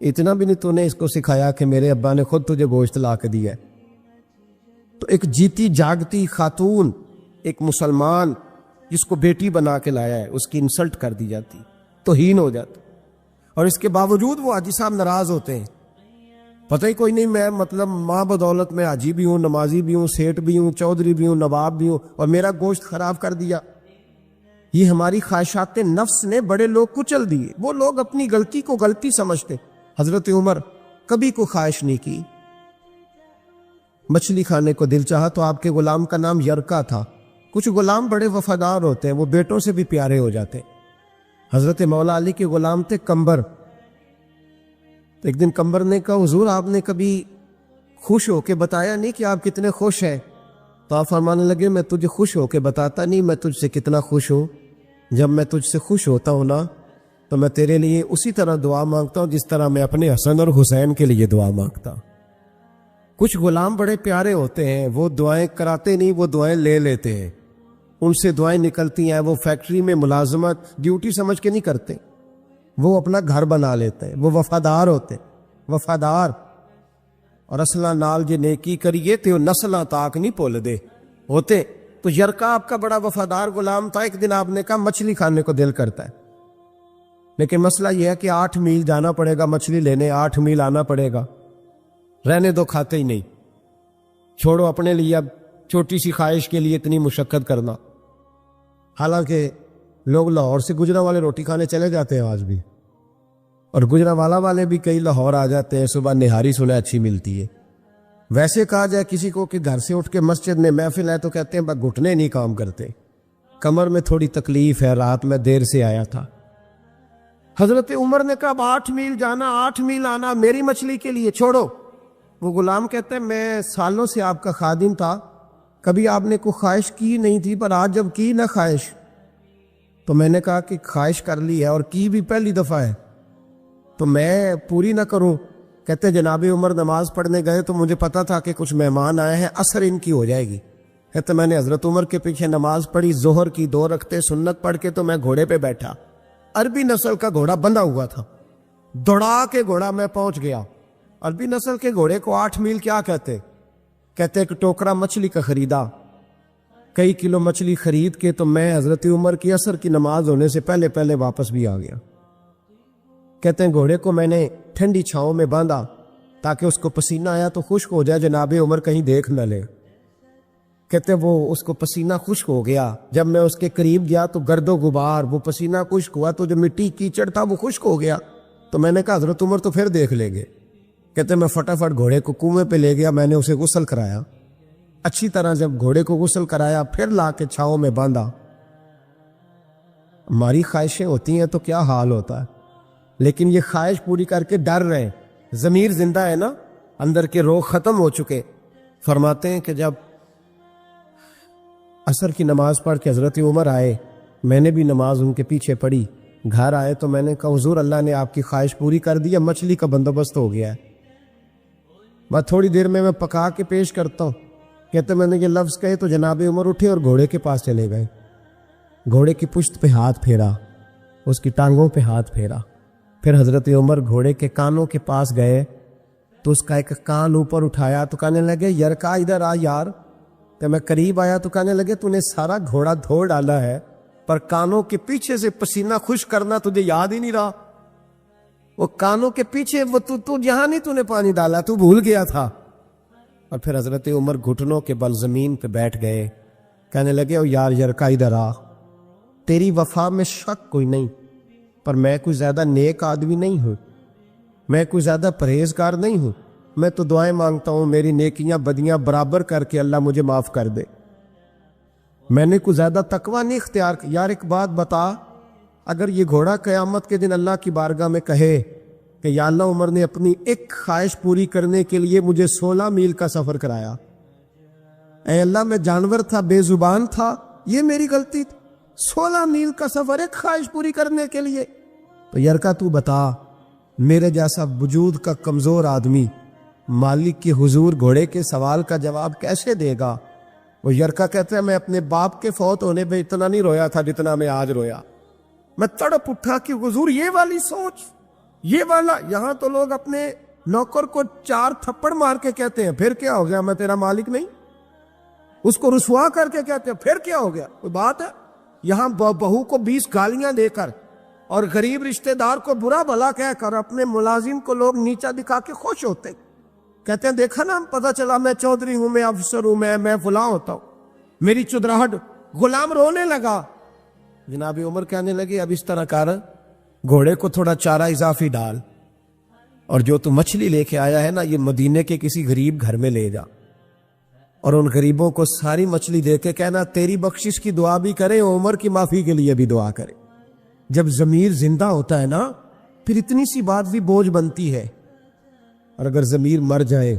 اتنا بھی نہیں تو نے اس کو سکھایا کہ میرے ابا نے خود تجھے گوشت لا کے دیا ہے۔ تو ایک جیتی جاگتی خاتون، ایک مسلمان جس کو بیٹی بنا کے لایا ہے، اس کی انسلٹ کر دی جاتی، توہین ہو جاتا، اور اس کے باوجود وہ حاجی صاحب ناراض ہوتے ہیں، پتہ ہی کوئی نہیں میں مطلب ماں بدولت میں حاجی بھی ہوں، نمازی بھی ہوں، سیٹ بھی ہوں، چودھری بھی ہوں، نواب بھی ہوں، اور میرا گوشت خراب کر دیا۔ یہ ہماری خواہشات نفس نے بڑے لوگ کچل دیے، وہ لوگ اپنی غلطی کو غلطی سمجھتے۔ حضرت عمر کبھی کو خواہش نہیں کی، مچھلی کھانے کو دل چاہا تو آپ کے غلام کا نام یرکا تھا۔ کچھ غلام بڑے وفادار ہوتے ہیں، وہ بیٹوں سے بھی پیارے ہو جاتے۔ حضرت مولا علی کے غلام تھے کمبر، تو ایک دن کمبر نے کہا حضور آپ نے کبھی خوش ہو کے بتایا نہیں کہ آپ کتنے خوش ہیں، تو آپ فرمانے لگے میں تجھے خوش ہو کے بتاتا نہیں میں تجھ سے کتنا خوش ہوں، جب میں تجھ سے خوش ہوتا ہوں نا تو میں تیرے لیے اسی طرح دعا مانگتا ہوں جس طرح میں اپنے حسن اور حسین کے لیے دعا مانگتا ہوں۔ کچھ غلام بڑے پیارے ہوتے ہیں، وہ دعائیں کراتے نہیں، وہ دعائیں لے لیتے ہیں، ان سے دعائیں نکلتی ہیں، وہ فیکٹری میں ملازمت ڈیوٹی سمجھ کے نہیں کرتے، وہ اپنا گھر بنا لیتے ہیں، وہ وفادار ہوتے، وفادار، اور اصلہ نال جے نیکی کریے تو نسلاں تاک نہیں بھول دے ہوتے۔ تو یرکا آپ کا بڑا وفادار غلام تھا، ایک دن آپ نے کہا مچھلی کھانے کو دل کرتا ہے، لیکن مسئلہ یہ ہے کہ 8 میل جانا پڑے گا مچھلی لینے، 8 میل آنا پڑے گا، رہنے دو کھاتے ہی نہیں، چھوڑو اپنے لیے اب چھوٹی سی خواہش کے لیے اتنی مشقت کرنا۔ حالانکہ لوگ لاہور سے گجرانوالے روٹی کھانے چلے جاتے ہیں آج بھی، اور گجرانوالہ والے بھی کئی لاہور آ جاتے ہیں، صبح نہاری سنیں اچھی ملتی ہے۔ ویسے کہا جائے کسی کو کہ گھر سے اٹھ کے مسجد میں محفل ہے تو کہتے ہیں بس گھٹنے نہیں کام کرتے، کمر میں تھوڑی تکلیف ہے، رات میں دیر سے آیا تھا۔ حضرت عمر نے کہا اب 8 میل جانا 8 میل آنا میری مچھلی کے لیے چھوڑو۔ وہ غلام کہتے ہیں میں سالوں سے آپ کا خادم تھا، کبھی آپ نے کوئی خواہش کی نہیں تھی، پر آج جب کی نہ خواہش تو میں نے کہا کہ خواہش کر لی ہے اور کی بھی پہلی دفعہ ہے تو میں پوری نہ کروں۔ کہتے جناب عمر نماز پڑھنے گئے تو مجھے پتا تھا کہ کچھ مہمان آئے ہیں، عصر ان کی ہو جائے گی، کہتے میں نے حضرت عمر کے پیچھے نماز پڑھی، ظہر کی 2 رکعتیں سنت پڑھ کے تو میں گھوڑے پہ بیٹھا، عربی نسل کا گھوڑا بندھا ہوا تھا، دوڑا کے گھوڑا میں پہنچ گیا۔ عربی نسل کے گھوڑے کو 8 میل کیا کہتے؟ کہتے ایک ٹوکرا مچھلی کا خریدا، کئی کلو مچھلی خرید کے تو میں حضرت عمر کی عصر کی نماز ہونے سے پہلے پہلے واپس بھی آ گیا۔ کہتے ہیں گھوڑے کو میں نے ٹھنڈی چھاؤں میں باندھا تاکہ اس کو پسینہ آیا تو خشک ہو جائے، جناب عمر کہیں دیکھ نہ لے۔ کہتے وہ اس کو پسینہ خشک ہو گیا، جب میں اس کے قریب گیا تو گرد و غبار، وہ پسینہ خشک ہوا تو جو مٹی کیچڑ تھا وہ خشک ہو گیا، تو میں نے کہا حضرت عمر تو پھر دیکھ لیں گے۔ کہتے میں فٹافٹ گھوڑے کو کنویں پہ لے گیا، میں نے اسے غسل کرایا، اچھی طرح جب گھوڑے کو غسل کرایا پھر لا کے چھاؤں میں باندھا. ہماری خواہشیں ہوتی ہیں تو کیا حال ہوتا ہے, لیکن یہ خواہش پوری کر کے ڈر رہے. ضمیر زندہ ہے نا, اندر کے روگ ختم ہو چکے. فرماتے ہیں کہ جب عصر کی نماز پڑھ کے حضرت عمر آئے, میں نے بھی نماز ان کے پیچھے پڑھی. گھر آئے تو میں نے کہا حضور اللہ نے آپ کی خواہش پوری کر دی, مچھلی کا بندوبست ہو گیا ہے, بس تھوڑی دیر میں پکا کے پیش کرتا ہوں. کہتے میں نے یہ لفظ کہے تو جناب عمر اٹھے اور گھوڑے کے پاس چلے گئے. گھوڑے کی پشت پہ ہاتھ پھیرا, اس کی ٹانگوں پہ ہاتھ پھیرا. پھر حضرت عمر گھوڑے کے کانوں کے پاس گئے تو اس کا ایک کان اوپر اٹھایا تو کہنے لگے یرکا ادھر آ یار. کہ میں قریب آیا تو کہنے لگے تو نے سارا گھوڑا دھو ڈالا ہے, پر کانوں کے پیچھے سے پسینہ خشک کرنا تجھے یاد ہی نہیں رہا. وہ کانوں کے پیچھے وہ تو یہاں نہیں تو نے پانی ڈالا, تو بھول گیا تھا. اور پھر حضرت عمر گھٹنوں کے بل زمین پہ بیٹھ گئے. کہنے لگے او یار یرکا ادھر آ, تیری وفا میں شک کوئی نہیں, پر میں کوئی زیادہ نیک آدمی نہیں ہوں, میں کوئی زیادہ پرہیزگار نہیں ہوں. میں تو دعائیں مانگتا ہوں میری نیکیاں بدیاں برابر کر کے اللہ مجھے معاف کر دے. میں نے کوئی زیادہ تقوی نہیں اختیار کیا. یار ایک بات بتا, اگر یہ گھوڑا قیامت کے دن اللہ کی بارگاہ میں کہے کہ یا اللہ عمر نے اپنی ایک خواہش پوری کرنے کے لیے مجھے 16 میل کا سفر کرایا, اے اللہ میں جانور تھا, بے زبان تھا, یہ میری غلطی تھی, 16 میل کا سفر ایک خواہش پوری کرنے کے لیے. تو یرکا تو بتا میرے جیسا وجود کا کمزور آدمی مالک کے حضور گھوڑے کے سوال کا جواب کیسے دے گا؟ وہ یرکا کہتے ہیں میں اپنے باپ کے فوت ہونے پہ اتنا نہیں رویا تھا جتنا میں آج رویا. میں تڑپ اٹھا کہ حضور یہ والی سوچ, یہ والا. یہاں تو لوگ اپنے نوکر کو 4 تھپڑ مار کے کہتے ہیں پھر کیا ہو گیا, میں تیرا مالک نہیں. اس کو رسوا کر کے کہتے ہیں پھر کیا ہو گیا, کوئی بات ہے. یہاں بہو کو 20 گالیاں دے کر اور غریب رشتہ دار کو برا بھلا کہہ کر اپنے ملازم کو لوگ نیچا دکھا کے خوش ہوتے. کہتے ہیں دیکھا نا, پتہ چلا میں چودھری ہوں, میں افسر ہوں, میں فلاں ہوتا ہوں, میری چدراہٹ. غلام رونے لگا. جناب عمر کہنے لگے اب اس طرح کر, گھوڑے کو تھوڑا چارہ اضافی ڈال, اور جو تو مچھلی لے کے آیا ہے نا یہ مدینے کے کسی غریب گھر میں لے جا, اور ان غریبوں کو ساری مچھلی دے کے کہنا تیری بخشش کی دعا بھی کریں, عمر کی معافی کے لیے بھی دعا کریں. جب ضمیر زندہ ہوتا ہے نا پھر اتنی سی بات بھی بوجھ بنتی ہے, اور اگر ضمیر مر جائے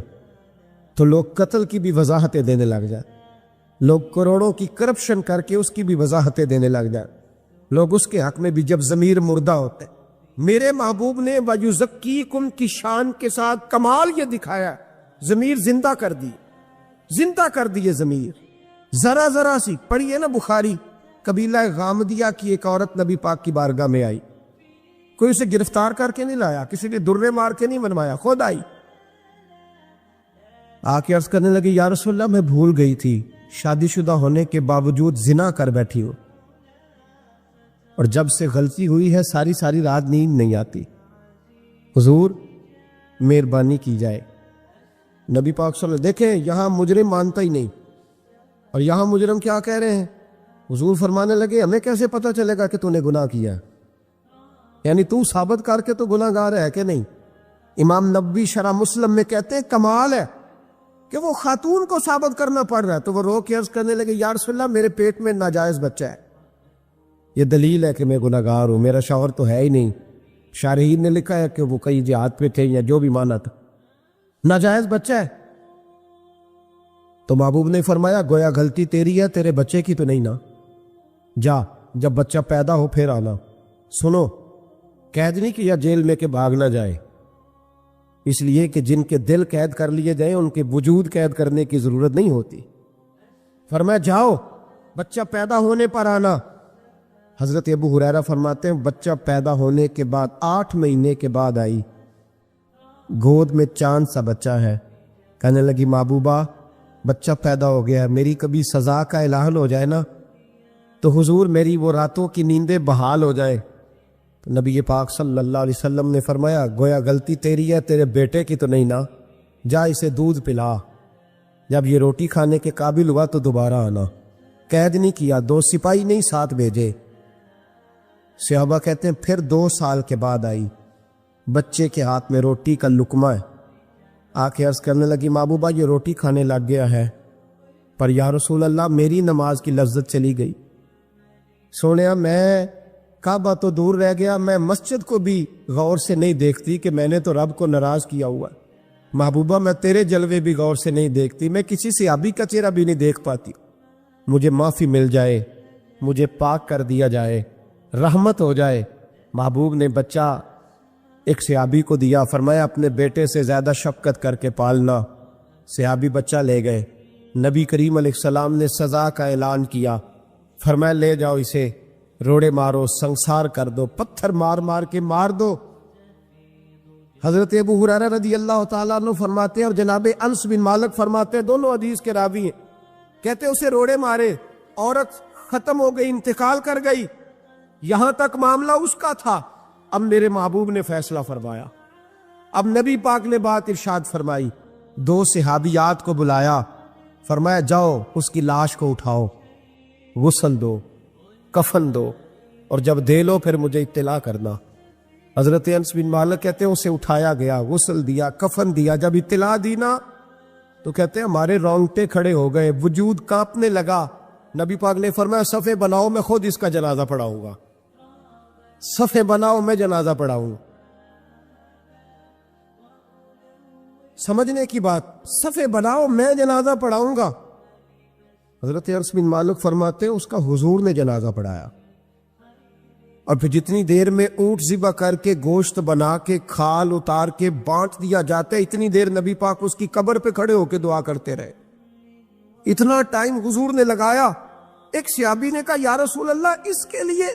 تو لوگ قتل کی بھی وضاحتیں دینے لگ جائیں, لوگ کروڑوں کی کرپشن کر کے اس کی بھی وضاحتیں دینے لگ جائیں, لوگ اس کے حق میں بھی. جب ضمیر مردہ ہوتا ہے, میرے محبوب نے وَيُزَكِّيكُمْ کی شان کے ساتھ کمال یہ دکھایا, ضمیر زندہ کر دی, زندہ کر دیے ضمیر. ذرا ذرا سی پڑھیے نا بخاری, قبیلہ غامدیہ کی ایک عورت نبی پاک کی بارگاہ میں آئی, کوئی اسے گرفتار کر کے نہیں لایا, کسی نے درے مار کے نہیں منوایا, خود آئی. آ کے عرض کرنے لگی یا رسول اللہ میں بھول گئی تھی, شادی شدہ ہونے کے باوجود زنا کر بیٹھی ہوں, اور جب سے غلطی ہوئی ہے ساری رات نیند نہیں آتی, حضور مہربانی کی جائے. نبی پاک صلی اللہ علیہ وسلم دیکھیں یہاں مجرم مانتا ہی نہیں, اور یہاں مجرم کیا کہہ رہے ہیں. حضور فرمانے لگے ہمیں کیسے پتہ چلے گا کہ تو نے گناہ کیا, یعنی تو ثابت کر کے تو گناہ گار ہے کہ نہیں. امام نبوی شرح مسلم میں کہتے ہیں کمال ہے کہ وہ خاتون کو ثابت کرنا پڑ رہا ہے. تو وہ رو کے عرض کرنے لگے یا رسول اللہ میرے پیٹ میں ناجائز بچہ ہے, یہ دلیل ہے کہ میں گناہ گار ہوں, میرا شوہر تو ہے ہی نہیں. شارحین نے لکھا ہے کہ وہ کئی جہاد پہ تھے یا جو بھی مانا تھا, ناجائز بچہ ہے. تو محبوب نے فرمایا گویا غلطی تیری ہے, تیرے بچے کی تو نہیں نا, جا جب بچہ پیدا ہو پھر آنا. سنو قید نہیں کیا جیل میں کہ بھاگ نہ جائے, اس لیے کہ جن کے دل قید کر لیے جائیں ان کے وجود قید کرنے کی ضرورت نہیں ہوتی. فرمایا جاؤ بچہ پیدا ہونے پر آنا. حضرت ابو ہریرہ فرماتے ہیں بچہ پیدا ہونے کے بعد 8 مہینے کے بعد آئی, گود میں چاند سا بچہ ہے. کہنے لگی محبوبہ بچہ پیدا ہو گیا ہے, میری کبھی سزا کا اعلان ہو جائے نا تو حضور میری وہ راتوں کی نیندیں بحال ہو جائے. نبی پاک صلی اللہ علیہ وسلم نے فرمایا گویا غلطی تیری ہے, تیرے بیٹے کی تو نہیں نا, جا اسے دودھ پلا, جب یہ روٹی کھانے کے قابل ہوا تو دوبارہ آنا. قید نہیں کیا, 2 سپاہی نہیں ساتھ بھیجے. صحابہ کہتے ہیں پھر 2 سال کے بعد آئی, بچے کے ہاتھ میں روٹی کا لقمہ ہے. آ کے عرض کرنے لگی محبوبہ یہ روٹی کھانے لگ گیا ہے. پر یا رسول اللہ میری نماز کی لذت چلی گئی. سونیا میں کعبہ تو دور رہ گیا, میں مسجد کو بھی غور سے نہیں دیکھتی کہ میں نے تو رب کو ناراض کیا ہوا. محبوبہ میں تیرے جلوے بھی غور سے نہیں دیکھتی, میں کسی صحابی کا چہرہ بھی نہیں دیکھ پاتی. مجھے معافی مل جائے, مجھے پاک کر دیا جائے, رحمت ہو جائے. محبوب نے بچہ ایک صحابی کو دیا, فرمایا اپنے بیٹے سے زیادہ شفقت کر کے پالنا. صحابی بچہ لے گئے. نبی کریم علیہ السلام نے سزا کا اعلان کیا, فرمایا لے جاؤ اسے, روڑے مارو, سنسار کر دو, پتھر مار مار کے مار دو. حضرت ابو ہریرہ رضی اللہ تعالیٰ عنہ فرماتے ہیں اور جناب انس بن مالک فرماتے ہیں, دونوں حدیث کے راوی ہیں, کہتے اسے روڑے مارے, عورت ختم ہو گئی, انتقال کر گئی, یہاں تک معاملہ اس کا تھا. اب میرے محبوب نے فیصلہ فرمایا. اب نبی پاک نے بات ارشاد فرمائی, دو صحابیات کو بلایا, فرمایا جاؤ اس کی لاش کو اٹھاؤ, غسل دو, کفن دو, اور جب دے لو پھر مجھے اطلاع کرنا. حضرت انس بن مالک کہتے ہیں اسے اٹھایا گیا, غسل دیا, کفن دیا. جب اطلاع دی نا تو کہتے ہیں ہمارے رونگٹے کھڑے ہو گئے, وجود کانپنے لگا. نبی پاک نے فرمایا صفے بناؤ, میں خود اس کا جنازہ پڑھاؤں گا. صفے بناؤ, میں جنازہ پڑھاؤں. سمجھنے کی بات, صفے بناؤ میں جنازہ پڑھاؤں گا. حضرت انس بن مالک فرماتے ہیں اس کا حضور نے جنازہ پڑھایا, اور پھر جتنی دیر میں اونٹ ذبح کر کے گوشت بنا کے کھال اتار کے بانٹ دیا جاتا ہے, اتنی دیر نبی پاک اس کی قبر پہ کھڑے ہو کے دعا کرتے رہے. اتنا ٹائم حضور نے لگایا. ایک صحابی نے کہا یا رسول اللہ اس کے لیے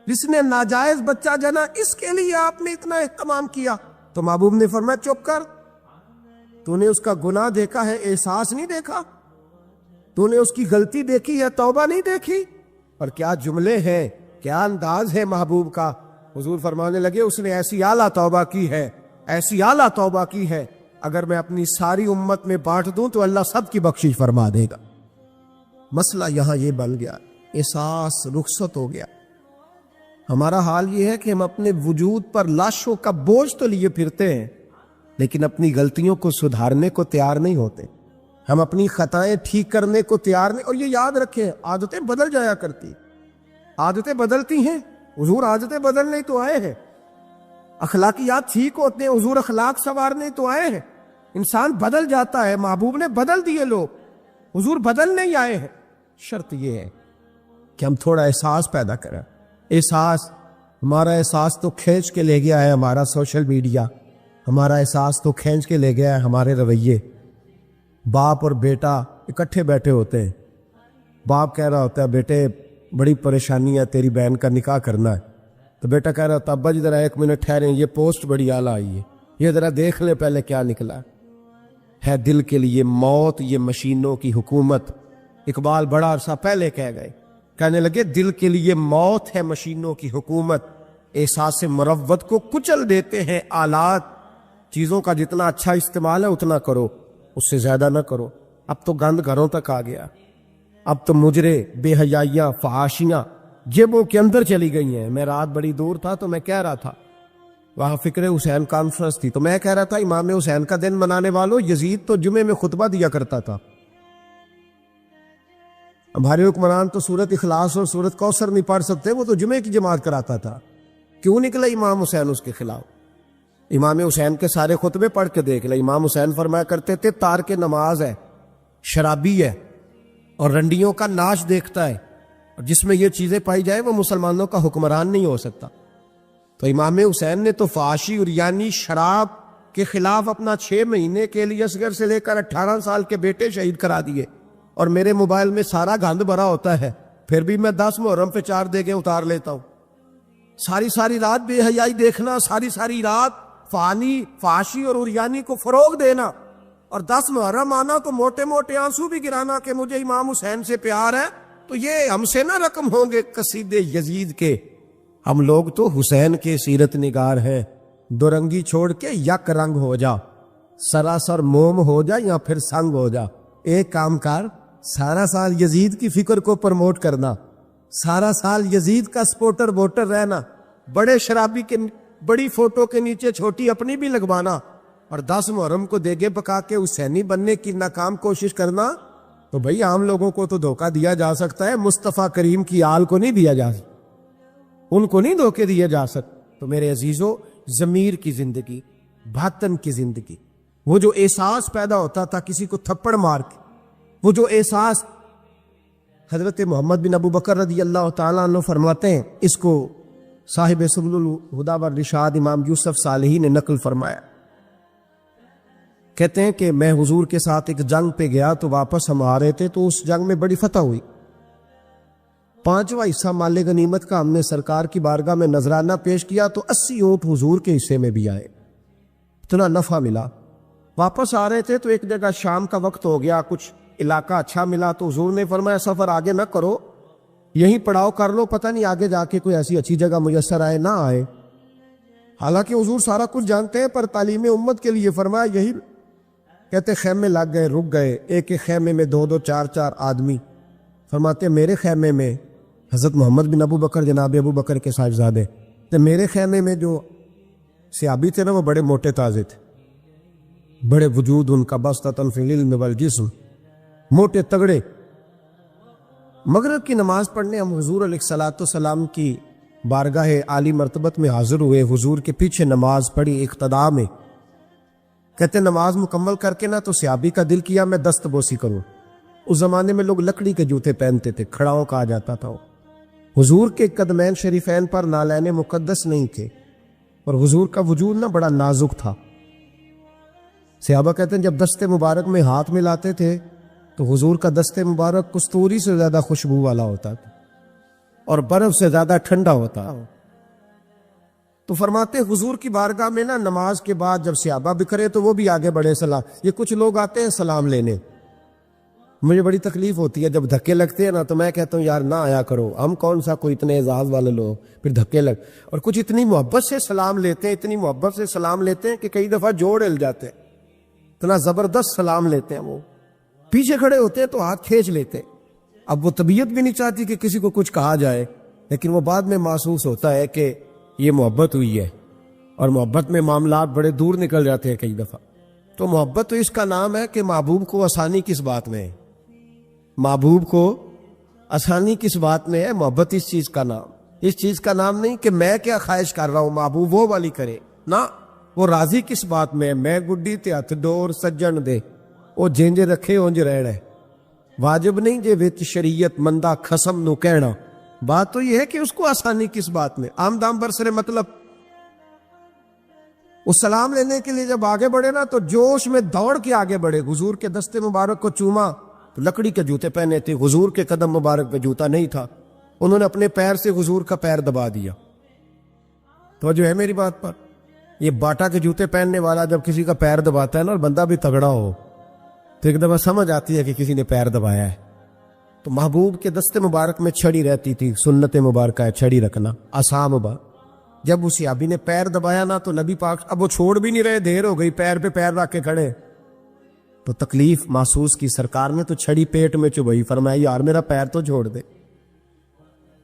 جس نے ناجائز بچہ جنا, اس کے لیے آپ نے اتنا اہتمام کیا؟ تو محبوب نے فرمایا چپ کر, تو نے اس کا گناہ دیکھا ہے, احساس نہیں دیکھا؟ تو نے اس کی غلطی دیکھی ہے, توبہ نہیں دیکھی؟ اور کیا جملے ہیں, کیا انداز ہے محبوب کا. حضور فرمانے لگے اس نے ایسی اعلیٰ توبہ کی ہے, ایسی اعلیٰ توبہ کی ہے, اگر میں اپنی ساری امت میں بانٹ دوں تو اللہ سب کی بخشش فرما دے گا. مسئلہ یہاں یہ بن گیا, احساس رخصت ہو گیا. ہمارا حال یہ ہے کہ ہم اپنے وجود پر لاشوں کا بوجھ تو لیے پھرتے ہیں, لیکن اپنی غلطیوں کو سدھارنے کو تیار نہیں ہوتے. ہم اپنی خطائیں ٹھیک کرنے کو تیار نہیں. اور یہ یاد رکھیں, عادتیں بدل جایا کرتی, عادتیں بدلتی ہیں. حضور عادتیں بدلنے تو آئے ہیں, اخلاقیات ٹھیک ہوتے ہیں, حضور اخلاق سنوارنے تو آئے ہیں. انسان بدل جاتا ہے, محبوب نے بدل دیے لوگ, حضور بدل نہیں آئے ہیں. شرط یہ ہے کہ ہم تھوڑا احساس پیدا کریں. احساس, ہمارا احساس تو کھینچ کے لے گیا ہے ہمارا سوشل میڈیا, ہمارا احساس تو کھینچ کے لے گیا ہے ہمارے رویے. باپ اور بیٹا اکٹھے بیٹھے ہوتے ہیں, باپ کہہ رہا ہوتا ہے بیٹے بڑی پریشانی ہے, تیری بہن کا نکاح کرنا ہے. تو بیٹا کہہ رہا ہوتا ابا جی ذرا ایک منٹ ٹھہریں, یہ پوسٹ بڑی اعلیٰ آئی ہے, یہ ذرا دیکھ لے پہلے کیا نکلا ہے. دل کے لیے موت یہ مشینوں کی حکومت. اقبال بڑا عرصہ پہلے کہہ گئے, کہنے لگے دل کے لیے موت ہے مشینوں کی حکومت, احساس مروت کو کچل دیتے ہیں آلات. چیزوں کا جتنا اچھا استعمال ہے اتنا کرو, اس سے زیادہ نہ کرو. اب تو گند گھروں تک آ گیا, اب تو مجرے, بے حیائیاں, فحاشیاں جیبوں کے اندر چلی گئی ہیں. میں رات بڑی دور تھا تو میں کہہ رہا تھا, وہاں فکر حسین کانفرنس تھی, تو میں کہہ رہا تھا امام حسین کا دن منانے والوں, یزید تو جمعے میں خطبہ دیا کرتا تھا. ہمارے حکمران تو سورت اخلاص اور سورت کوثر نہیں پڑھ سکتے, وہ تو جمعے کی جماعت کراتا تھا. کیوں نکلا امام حسین اس کے خلاف؟ امام حسین کے سارے خطبے پڑھ کے دیکھ لے. امام حسین فرمایا کرتے تھے تارک نماز ہے, شرابی ہے, اور رنڈیوں کا ناچ دیکھتا ہے, اور جس میں یہ چیزیں پائی جائے وہ مسلمانوں کا حکمران نہیں ہو سکتا. تو امام حسین نے تو فحاشی اور یعنی شراب کے خلاف اپنا 6 مہینے کے لیے اصغر سے لے کر 18 سال کے بیٹے شہید کرا دیے. اور میرے موبائل میں سارا گند بھرا ہوتا ہے, پھر بھی میں 10 محرم پہ 4 دیگیں اتار لیتا ہوں. ساری رات بے حیائی دیکھنا, ساری رات فانی, فحاشی اور عریانی کو فروغ دینا, اور 10 محرم آنا تو موٹے موٹے آنسو بھی گرانا کہ مجھے امام حسین سے پیار ہے. تو یہ ہم سے نہ رقم ہوں گے قصیدے یزید کے. ہم لوگ تو حسین کے سیرت نگار ہیں. دو رنگی چھوڑ کے یک رنگ ہو جا, سراسر موم ہو جا یا پھر سنگ ہو جا. ایک کام کر, سارا سال یزید کی فکر کو پروموٹ کرنا, سارا سال یزید کا سپورٹر ووٹر رہنا, بڑے شرابی کے بڑی فوٹو کے نیچے چھوٹی اپنی بھی لگوانا, اور 10 محرم کو دیگے پکا کے حسینی بننے کی ناکام کوشش کرنا. تو بھئی عام لوگوں کو تو دھوکہ دیا جا سکتا ہے، مصطفیٰ کریم کی آل کو نہیں دیا جا سکتا، ان کو نہیں دھوکے دیے جا سکتے۔ تو میرے عزیزو، ضمیر کی زندگی، باطن کی زندگی، وہ جو احساس پیدا ہوتا تھا کسی کو تھپڑ مار کے، وہ جو احساس حضرت محمد بن ابو بکر رضی اللہ تعالیٰ عنہ فرماتے ہیں، اس کو صاحب سبل الہدی والرشاد امام یوسف صالحی نے نقل فرمایا۔ کہتے ہیں کہ میں حضور کے ساتھ ایک جنگ پہ گیا تو واپس ہم آ رہے تھے، تو اس جنگ میں بڑی فتح ہوئی۔ 5واں حصہ مال غنیمت کا ہم نے سرکار کی بارگاہ میں نذرانہ پیش کیا تو 80 اونٹ حضور کے حصے میں بھی آئے، اتنا نفع ملا۔ واپس آ رہے تھے تو ایک جگہ شام کا وقت ہو گیا، کچھ علاقہ اچھا ملا تو حضور نے فرمایا سفر آگے نہ کرو، یہیں پڑاؤ کر لو، پتہ نہیں آگے جا کے کوئی ایسی اچھی جگہ میسر آئے نہ آئے۔ حالانکہ حضور سارا کچھ جانتے ہیں، پر تعلیم امت کے لیے فرمایا یہی۔ کہتے خیمے لگ گئے، رک گئے، ایک ایک خیمے میں 2 2 4 4 آدمی۔ فرماتے میرے خیمے میں حضرت محمد بن ابو بکر، جناب ابو بکر کے صاحبزادے، تو میرے خیمے میں جو صحابی تھے نا وہ بڑے موٹے تازے تھے، بڑے وجود ان کا، بسطۃ فی العلم والجسم، موٹے تگڑے۔ مغرب کی نماز پڑھنے ہم حضور علیہ الصلوۃ والسلام کی بارگاہ عالی مرتبت میں حاضر ہوئے، حضور کے پیچھے نماز پڑھی اقتداء میں۔ کہتے نماز مکمل کر کے نا تو صحابی کا دل کیا میں دست بوسی کروں۔ اس زمانے میں لوگ لکڑی کے جوتے پہنتے تھے، کھڑاؤں کہا جاتا تھا۔ حضور کے قدمین شریفین پر نالین مقدس نہیں تھے، اور حضور کا وجود نا بڑا نازک تھا۔ صحابہ کہتے ہیں جب دست مبارک میں ہاتھ ملاتے تھے تو حضور کا دست مبارک کستوری سے زیادہ خوشبو والا ہوتا تھا اور برف سے زیادہ ٹھنڈا ہوتا۔ تو فرماتے حضور کی بارگاہ میں نا نماز کے بعد جب صحابہ بکھرے تو وہ بھی آگے بڑھے سلام، یہ کچھ لوگ آتے ہیں سلام لینے، مجھے بڑی تکلیف ہوتی ہے جب دھکے لگتے ہیں نا، تو میں کہتا ہوں یار نہ آیا کرو، ہم کون سا کوئی اتنے اعزاز والے لوگ، پھر دھکے لگ، اور کچھ اتنی محبت سے سلام لیتے ہیں، اتنی محبت سے سلام لیتے ہیں کہ کئی دفعہ جوڑ ہل جاتے ہیں، اتنا زبردست سلام لیتے ہیں۔ وہ پیچھے کھڑے ہوتے ہیں تو ہاتھ کھینچ لیتے ہیں۔ اب وہ طبیعت بھی نہیں چاہتی کہ کسی کو کچھ کہا جائے، لیکن وہ بعد میں محسوس ہوتا ہے کہ یہ محبت ہوئی ہے، اور محبت میں معاملات بڑے دور نکل جاتے ہیں کئی دفعہ۔ تو محبت تو اس کا نام ہے کہ محبوب کو آسانی کس بات میں ہے، محبوب کو آسانی کس بات میں ہے، محبت اس چیز کا نام، اس چیز کا نام نہیں کہ میں کیا خواہش کر رہا ہوں محبوب وہ والی کرے، نہ، وہ راضی کس بات میں ہے، میں گڈی تے ہتھ ڈور سجن دے، وہ جنج رکھے اونج رہنا ہے، واجب نہیں جے وچ شریعت مندہ خسم نو کہنا، بات تو یہ ہے کہ اس کو آسانی کس بات میں، آمدام برسرے مطلب۔ اس سلام لینے کے لیے جب آگے بڑھے نا تو جوش میں دوڑ کے آگے بڑھے، حضور کے دستے مبارک کو چوما، تو لکڑی کے جوتے پہنے تھے، حضور کے قدم مبارک پہ جوتا نہیں تھا، انہوں نے اپنے پیر سے حضور کا پیر دبا دیا۔ تو جو ہے میری بات پر، یہ باٹا کے جوتے پہننے والا جب کسی کا پیر دباتا ہے نا اور بندہ بھی تگڑا ہو تو ایک دفعہ سمجھ آتی ہے کہ کسی نے پیر دبایا ہے۔ تو محبوب کے دستے مبارک میں چھڑی رہتی تھی، سنت مبارکہ ہے چھڑی رکھنا، آسام مبارک۔ جب اس صحابی نے پیر دبایا نا تو نبی پاک اب وہ چھوڑ بھی نہیں رہے، دیر ہو گئی، پیر پہ پیر رکھ کے کھڑے، تو تکلیف محسوس کی، سرکار نے تو چھڑی پیٹ میں چبھائی، فرمایا یار میرا پیر تو چھوڑ دے۔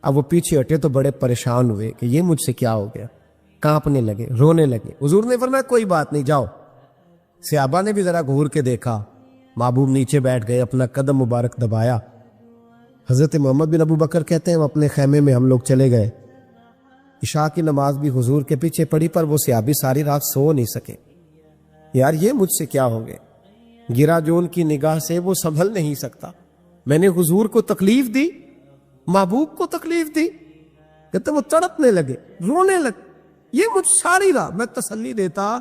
اب وہ پیچھے ہٹے تو بڑے پریشان ہوئے کہ یہ مجھ سے کیا ہو گیا، کانپنے لگے، رونے لگے۔ حضور نے فرمایا کوئی بات نہیں، جاؤ۔ صحابہ نے بھی ذرا گھور کے دیکھا، محبوب نیچے بیٹھ گئے، اپنا قدم مبارک دبایا۔ حضرت محمد بن ابو بکر کہتے ہیں اپنے خیمے میں ہم لوگ چلے گئے، عشاء کی نماز بھی حضور کے پیچھے پڑھی، پر وہ صحابی ساری رات سو نہیں سکے، یار یہ مجھ سے کیا ہو گئے، گرا جو ان کی نگاہ سے وہ سنبھل نہیں سکتا، میں نے حضور کو تکلیف دی، محبوب کو تکلیف دی۔ کہتے وہ تڑپنے لگے، رونے لگے، یہ مجھ ساری رات میں تسلی دیتا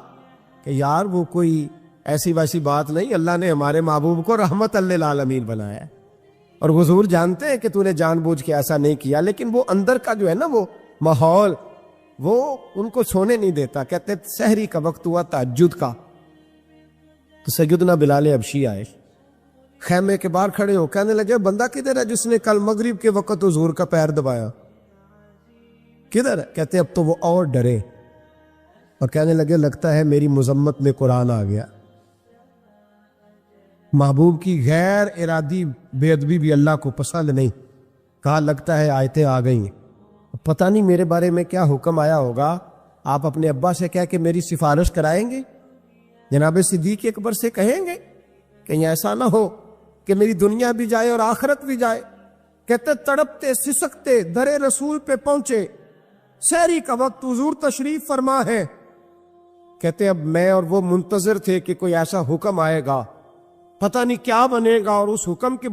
کہ یار وہ کوئی ایسی ویسی بات نہیں، اللہ نے ہمارے محبوب کو رحمت للعالمین بنایا ہے، اور حضور جانتے ہیں کہ تو نے جان بوجھ کے ایسا نہیں کیا، لیکن وہ اندر کا جو ہے نا وہ ماحول وہ ان کو سونے نہیں دیتا۔ کہتے سحری کا وقت ہوا تہجد کا، تو سیدنا بلال حبشی آئے، خیمے کے باہر کھڑے ہو، کہنے لگے بندہ کدھر ہے جس نے کل مغرب کے وقت حضور کا پیر دبایا، کدھر ہے؟ کہتے اب تو وہ اور ڈرے اور کہنے لگے لگتا ہے میری مذمت میں قرآن آ گیا۔ محبوب کی غیر ارادی بے ادبی بھی اللہ کو پسند نہیں، کہا لگتا ہے آیتیں آ گئی ہیں، پتہ نہیں میرے بارے میں کیا حکم آیا ہوگا، آپ اپنے ابا سے کہہ کے میری سفارش کرائیں گے، جناب صدیق اکبر سے کہیں گے، کہیں ایسا نہ ہو کہ میری دنیا بھی جائے اور آخرت بھی جائے. کہتے تڑپتے سسکتے در رسول پہ پہنچے. سحری کا وقت حضور تشریف فرما ہے. کہتے اب میں اور وہ منتظر تھے کہ کوئی ایسا حکم آئے گا, پتہ نہیں کیا بنے گا, اور اس حکم کے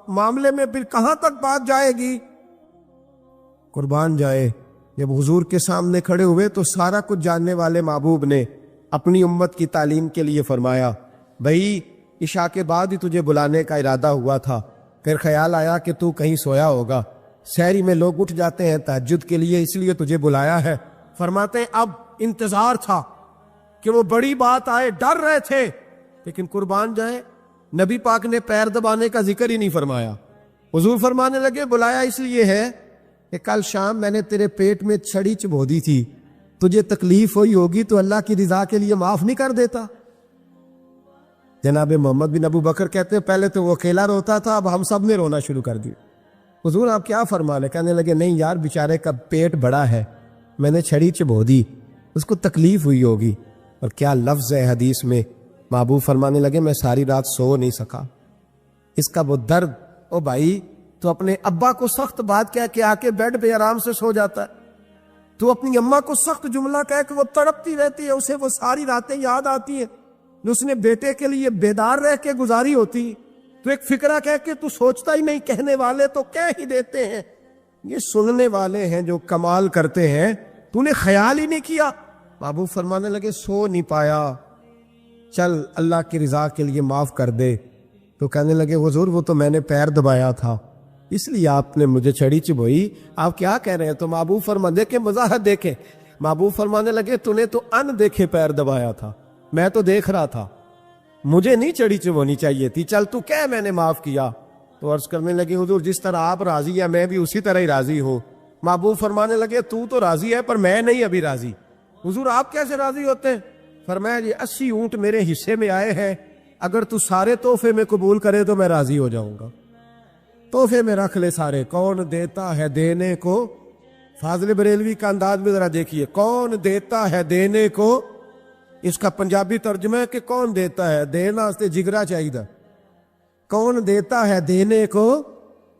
معاملے میں پھر کہاں تک بات جائے گی. قربان جائے, جب حضور کے سامنے کھڑے ہوئے تو سارا کچھ جاننے والے محبوب نے اپنی امت کی تعلیم کے لیے فرمایا, بھائی عشاء کے بعد ہی تجھے بلانے کا ارادہ ہوا تھا, پھر خیال آیا کہ تو کہیں سویا ہوگا. سحری میں لوگ اٹھ جاتے ہیں تہجد کے لیے, اس لیے تجھے بلایا ہے. فرماتے ہیں اب انتظار تھا کہ وہ بڑی بات آئے, ڈر رہے تھے, لیکن قربان جائے نبی پاک نے پیر دبانے کا ذکر ہی نہیں فرمایا. حضور فرمانے لگے بلایا اس لیے ہے کہ کل شام میں نے تیرے پیٹ میں چھڑی چبھو دی تھی, تجھے تکلیف ہوئی ہوگی تو اللہ کی رضا کے لیے معاف نہیں کر دیتا. جناب محمد بن ابو بکر کہتے ہیں پہلے تو وہ اکیلا روتا تھا, اب ہم سب نے رونا شروع کر دیا. حضور آپ کیا فرما لے؟ کہنے لگے نہیں یار, بیچارے کا پیٹ بڑا ہے, میں نے چھڑی چبھو دی, اس کو تکلیف ہوئی ہوگی. اور کیا لفظ ہے حدیث میں, محبوب فرمانے لگے میں ساری رات سو نہیں سکا. اس کا وہ درد, او بھائی تو اپنے ابا کو سخت بات کہہ کے آ کے بیڈ پہ آرام سے سو جاتا ہے, تو اپنی اماں کو سخت جملہ کہہ کے وہ تڑپتی رہتی ہے, اسے وہ ساری راتیں یاد آتی ہیں جو اس نے بیٹے کے لیے بیدار رہ کے گزاری ہوتی. تو ایک فکرہ کہہ کے تو سوچتا ہی نہیں, کہنے والے تو کہہ ہی دیتے ہیں, یہ سننے والے ہیں جو کمال کرتے ہیں, تو نے خیال ہی نہیں کیا. محبوب فرمانے لگے سو نہیں پایا, چل اللہ کی رضا کے لیے معاف کر دے. تو کہنے لگے حضور وہ تو میں نے پیر دبایا تھا, اس لیے آپ نے مجھے چھڑی چبھوئی, آپ کیا کہہ رہے ہیں؟ تو محبوب فرما دیکھیں وضاحت دیکھیں. محبوب فرمانے لگے تو نے تو ان دیکھے پیر دبایا تھا, میں تو دیکھ رہا تھا, مجھے نہیں چھڑی چبھونی چاہیے تھی, چل تو کہہ میں نے معاف کیا. تو عرض کرنے لگے حضور جس طرح آپ راضی ہیں میں بھی اسی طرح ہی راضی ہوں. محبوب فرمانے لگے تو راضی ہے پر میں نہیں ابھی راضی. حضور آپ کیسے راضی ہوتے ہیں؟ فرمایا جی 80 اونٹ میرے حصے میں آئے ہیں, اگر تو سارے تحفے میں قبول کرے تو میں راضی ہو جاؤں گا. تحفے میں رکھ لے سارے, کون دیتا ہے دینے کو. فاضل بریلوی کا انداز میں ذرا دیکھیے, کون دیتا ہے دینے کو, اس کا پنجابی ترجمہ ہے کہ کون دیتا ہے, دینا سے جگرا چاہیے, کون دیتا ہے دینے کو,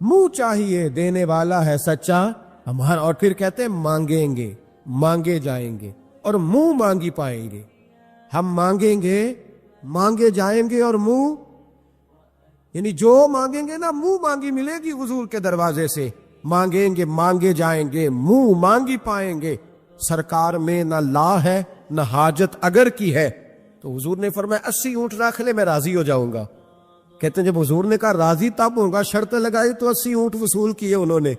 منہ چاہیے دینے والا ہے سچا ہمارا. اور پھر کہتے ہیں مانگیں گے مانگے جائیں گے اور منہ مانگی پائیں گے. ہم مانگیں گے مانگے جائیں گے اور منہ, یعنی جو مانگیں گے نا منہ مانگی ملے گی حضور کے دروازے سے. مانگیں گے مانگے جائیں گے, منہ مانگی پائیں گے. سرکار میں نہ لا ہے نہ حاجت اگر کی ہے. تو حضور نے فرمایا 80 اونٹ رکھ لے میں راضی ہو جاؤں گا. کہتے ہیں جب حضور نے کہا راضی تب ہوگا, شرط لگائی تو 80 اونٹ وصول کیے انہوں نے.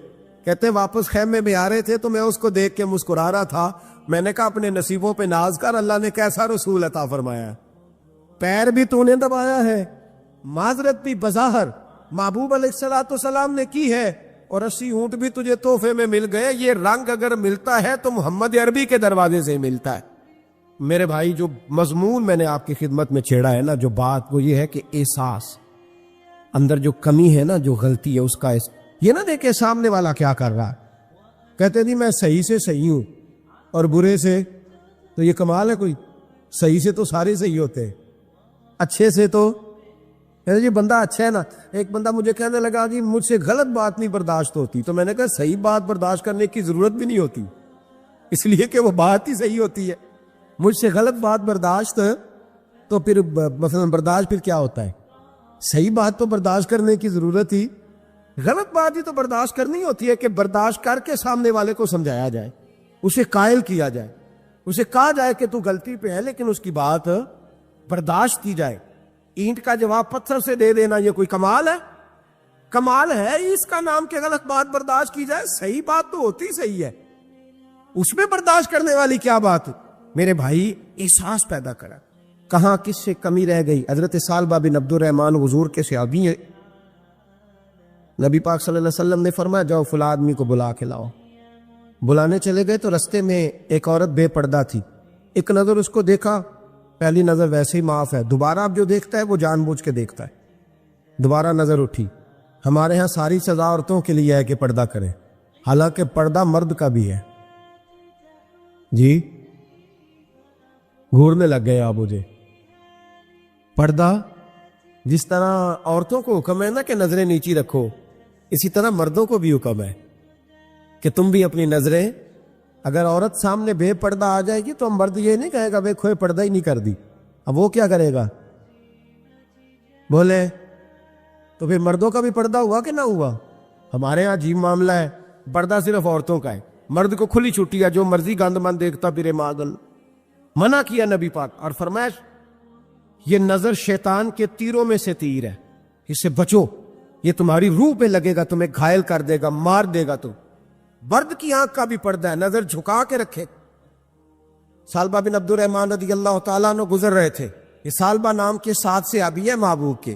کہتے ہیں واپس خیمے میں آ رہے تھے تو میں اس کو دیکھ کے مسکرا رہا تھا, میں نے کہا اپنے نصیبوں پہ ناز کر, اللہ نے کیسا رسول عطا فرمایا, پیر بھی تو نے دبایا ہے, معذرت بھی بظاہر محبوب علیہ السلام نے کی ہے, اور 80 اونٹ بھی تجھے تحفے میں مل گئے. یہ رنگ اگر ملتا ہے تو محمد عربی کے دروازے سے ملتا ہے. میرے بھائی جو مضمون میں نے آپ کی خدمت میں چھیڑا ہے نا, جو بات وہ یہ ہے کہ احساس اندر جو کمی ہے نا, جو غلطی ہے اس کا یہ نہ دیکھے سامنے والا کیا کر رہا ہے. کہتے نہیں میں صحیح سے صحیح ہوں اور برے سے, تو یہ کمال ہے کوئی. صحیح سے تو سارے صحیح ہوتے ہیں, اچھے سے تو جی بندہ اچھا ہے نا. ایک بندہ مجھے کہنے لگا جی مجھ سے غلط بات نہیں برداشت ہوتی, تو میں نے کہا صحیح بات برداشت کرنے کی ضرورت بھی نہیں ہوتی, اس لیے کہ وہ بات ہی صحیح ہوتی ہے. مجھ سے غلط بات برداشت, تو پھر مثلا برداشت پھر کیا ہوتا ہے؟ صحیح بات تو برداشت کرنے کی ضرورت ہی, غلط بات ہی تو برداشت کرنی ہوتی ہے کہ برداشت کر کے سامنے والے کو سمجھایا جائے, اسے قائل کیا جائے, اسے کہا جائے کہ تو غلطی پہ ہے لیکن اس کی بات برداشت کی جائے. اینٹ کا جواب پتھر سے دے دینا یہ کوئی کمال ہے؟ کمال ہے اس کا نام کہ غلط بات برداشت کی جائے. صحیح بات تو ہوتی صحیح ہے, اس میں برداشت کرنے والی کیا بات. میرے بھائی احساس پیدا کرا, کہاں کس سے کمی رہ گئی. حضرت سالبہ بن عبد الرحمن حضور کے صحابی ہیں, نبی پاک صلی اللہ علیہ وسلم نے فرمایا جاؤ فلاں آدمی کو بلا کے لاؤ. بلانے چلے گئے تو رستے میں ایک عورت بے پردہ تھی. ایک نظر اس کو دیکھا, پہلی نظر ویسے ہی معاف ہے, دوبارہ اب جو دیکھتا ہے وہ جان بوجھ کے دیکھتا ہے. دوبارہ نظر اٹھی. ہمارے ہاں ساری سزا عورتوں کے لیے ہے کہ پردہ کریں, حالانکہ پردہ مرد کا بھی ہے. جی گھورنے لگ گئے آپ مجھے. پردہ جس طرح عورتوں کو حکم ہے نا کہ نظریں نیچی رکھو، اسی طرح مردوں کو بھی حکم ہے کہ تم بھی اپنی نظریں، اگر عورت سامنے بے پردہ آ جائے گی تو مرد یہ نہیں کہے گا بے کھوئے پردہ ہی نہیں کر دی، اب وہ کیا کرے گا؟ بولے تو پھر مردوں کا بھی پردہ ہوا کہ نہ ہوا؟ ہمارے ہاں عجیب معاملہ ہے، پردہ صرف عورتوں کا ہے، مرد کو کھلی چھٹی ہے، جو مرضی گند من دیکھتا پھرے ماغل۔ منع کیا نبی پاک اور فرمایا یہ نظر شیطان کے تیروں میں سے تیر ہے، اس سے بچو، یہ تمہاری روح پہ لگے گا، تمہیں گھائل کر دے گا، مار دے گا۔ تو برد کی آنکھ کا بھی پردہ ہے، نظر جھکا کے رکھے۔ سالبہ بن عبد الرحمن رضی اللہ تعالیٰ عنہ گزر رہے تھے، یہ سالبہ نام کے 7 صحابی ہے محبوب کے،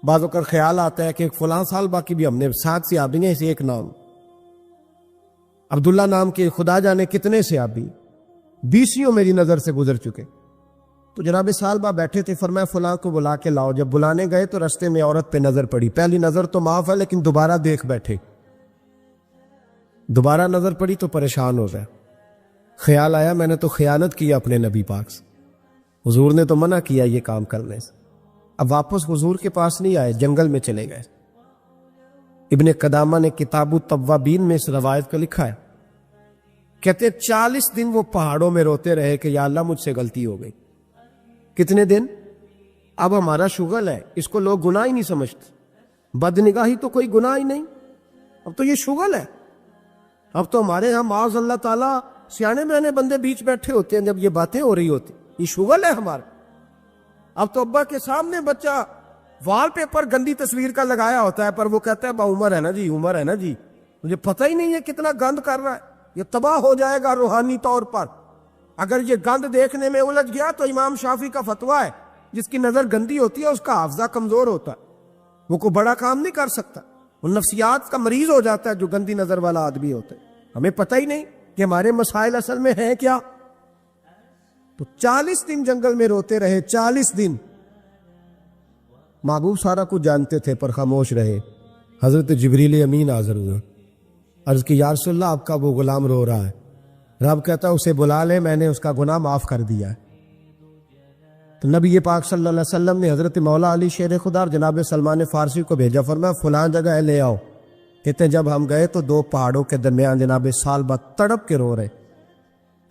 بعض اوقات خیال آتا ہے کہ ایک فلاں سالبہ کی بھی ہم نے 7 صحابی ہیں، اسے ایک نام عبداللہ نام کے خدا جانے کتنے صحابی 20 میری نظر سے گزر چکے۔ تو جناب سالبہ بیٹھے تھے، فرمایا فلاں کو بلا کے لاؤ۔ جب بلانے گئے تو رستے میں عورت پہ نظر پڑی، پہلی نظر تو معاف ہے لیکن دوبارہ دیکھ بیٹھے، دوبارہ نظر پڑی تو پریشان ہو گئے، خیال آیا میں نے تو خیانت کیا اپنے نبی پاک سے، حضور نے تو منع کیا یہ کام کرنے سے۔ اب واپس حضور کے پاس نہیں آئے، جنگل میں چلے گئے۔ ابن قدامہ نے کتاب التوابین میں اس روایت کو لکھا ہے، کہتے 40 دن وہ پہاڑوں میں روتے رہے کہ یا اللہ مجھ سے غلطی ہو گئی۔ کتنے دن؟ اب ہمارا شغل ہے، اس کو لوگ گناہ ہی نہیں سمجھتے، بد نگاہی تو کوئی گناہ ہی نہیں، اب تو یہ شغل ہے۔ اب تو ہمارے ہاں معاذ اللہ تعالیٰ سیانے بیانے بندے بیچ بیٹھے ہوتے ہیں جب یہ باتیں ہو رہی ہوتی، یہ شغل ہے ہمارا۔ اب تو ابا کے سامنے بچہ وال پیپر گندی تصویر کا لگایا ہوتا ہے، پر وہ کہتا ہے با عمر ہے نا جی، عمر ہے نا جی، مجھے پتہ ہی نہیں ہے کتنا گند کر رہا ہے، یہ تباہ ہو جائے گا روحانی طور پر۔ اگر یہ گند دیکھنے میں الجھ گیا تو امام شافعی کا فتویٰ ہے جس کی نظر گندی ہوتی ہے اس کا حافظہ کمزور ہوتا ہے، وہ کوئی بڑا کام نہیں کر سکتا، وہ نفسیات کا مریض ہو جاتا ہے جو گندی نظر والا آدمی ہوتا ہے۔ ہمیں پتہ ہی نہیں کہ ہمارے مسائل اصل میں ہیں کیا۔ تو 40 دن جنگل میں روتے رہے، 40 دن۔ محبوب سارا کچھ جانتے تھے پر خاموش رہے۔ حضرت جبریل امین حاضر ہوئے، عرض کی یا رسول اللہ آپ کا وہ غلام رو رہا ہے۔ رب کہتا اسے بلا لے، میں نے اس کا گناہ معاف کر دیا ہے۔ تو نبی پاک صلی اللہ علیہ وسلم نے حضرت مولا علی شیر خدا اور جناب سلمان فارسی کو بھیجا، فرمایا فلاں جگہ لے آؤ۔ کہتے ہیں جب ہم گئے تو 2 پہاڑوں کے درمیان جناب سالبہ تڑپ کے رو رہے،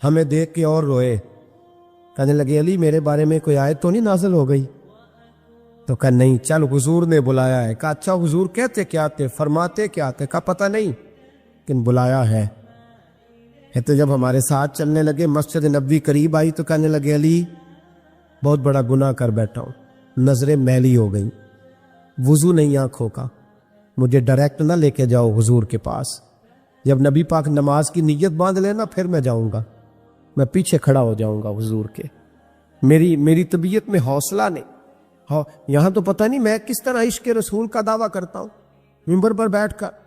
ہمیں دیکھ کے اور روئے، کہنے لگے علی میرے بارے میں کوئی آیت تو نہیں نازل ہو گئی؟ تو کہا نہیں، چل حضور نے بلایا ہے۔ کہا اچھا حضور کہتے کیا تھے، فرماتے کیا تھے؟ کہا پتہ نہیں لیکن بلایا ہے۔ تو جب ہمارے ساتھ چلنے لگے، مسجد نبوی قریب آئی تو کہنے لگے علی بہت بڑا گناہ کر بیٹھا ہوں، نظریں میلی ہو گئیں، وضو نہیں آنکھوں کا، مجھے ڈائریکٹ نہ لے کے جاؤ حضور کے پاس، جب نبی پاک نماز کی نیت باندھ لینا پھر میں جاؤں گا، میں پیچھے کھڑا ہو جاؤں گا حضور کے، میری طبیعت میں حوصلہ نہیں، یہاں تو پتہ نہیں میں کس طرح عشق رسول کا دعویٰ کرتا ہوں منبر پر بیٹھ کر،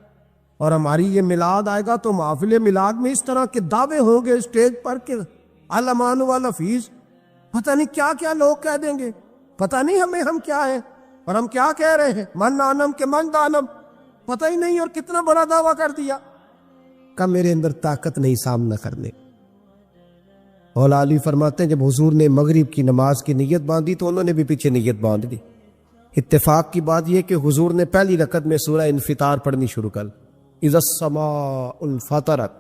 اور ہماری یہ میلاد آئے گا تو محفل میلاد میں اس طرح کے دعوے ہوں گے اسٹیج پر کہ علمان والا فیس، پتہ نہیں کیا کیا لوگ کہہ دیں گے، پتہ نہیں ہم کیا ہیں اور ہم کیا کہہ رہے ہیں، من آنم کے من دانم، پتہ ہی نہیں، اور کتنا بڑا دعویٰ کر دیا۔ کہ میرے اندر طاقت نہیں سامنا کرنے۔ مولا علی فرماتے ہیں جب حضور نے مغرب کی نماز کی نیت باندھی تو انہوں نے بھی پیچھے نیت باندھ دی۔ اتفاق کی بات یہ کہ حضور نے پہلی رکعت میں سورہ انفطار پڑھنی شروع کر، اذا السماء انفطرت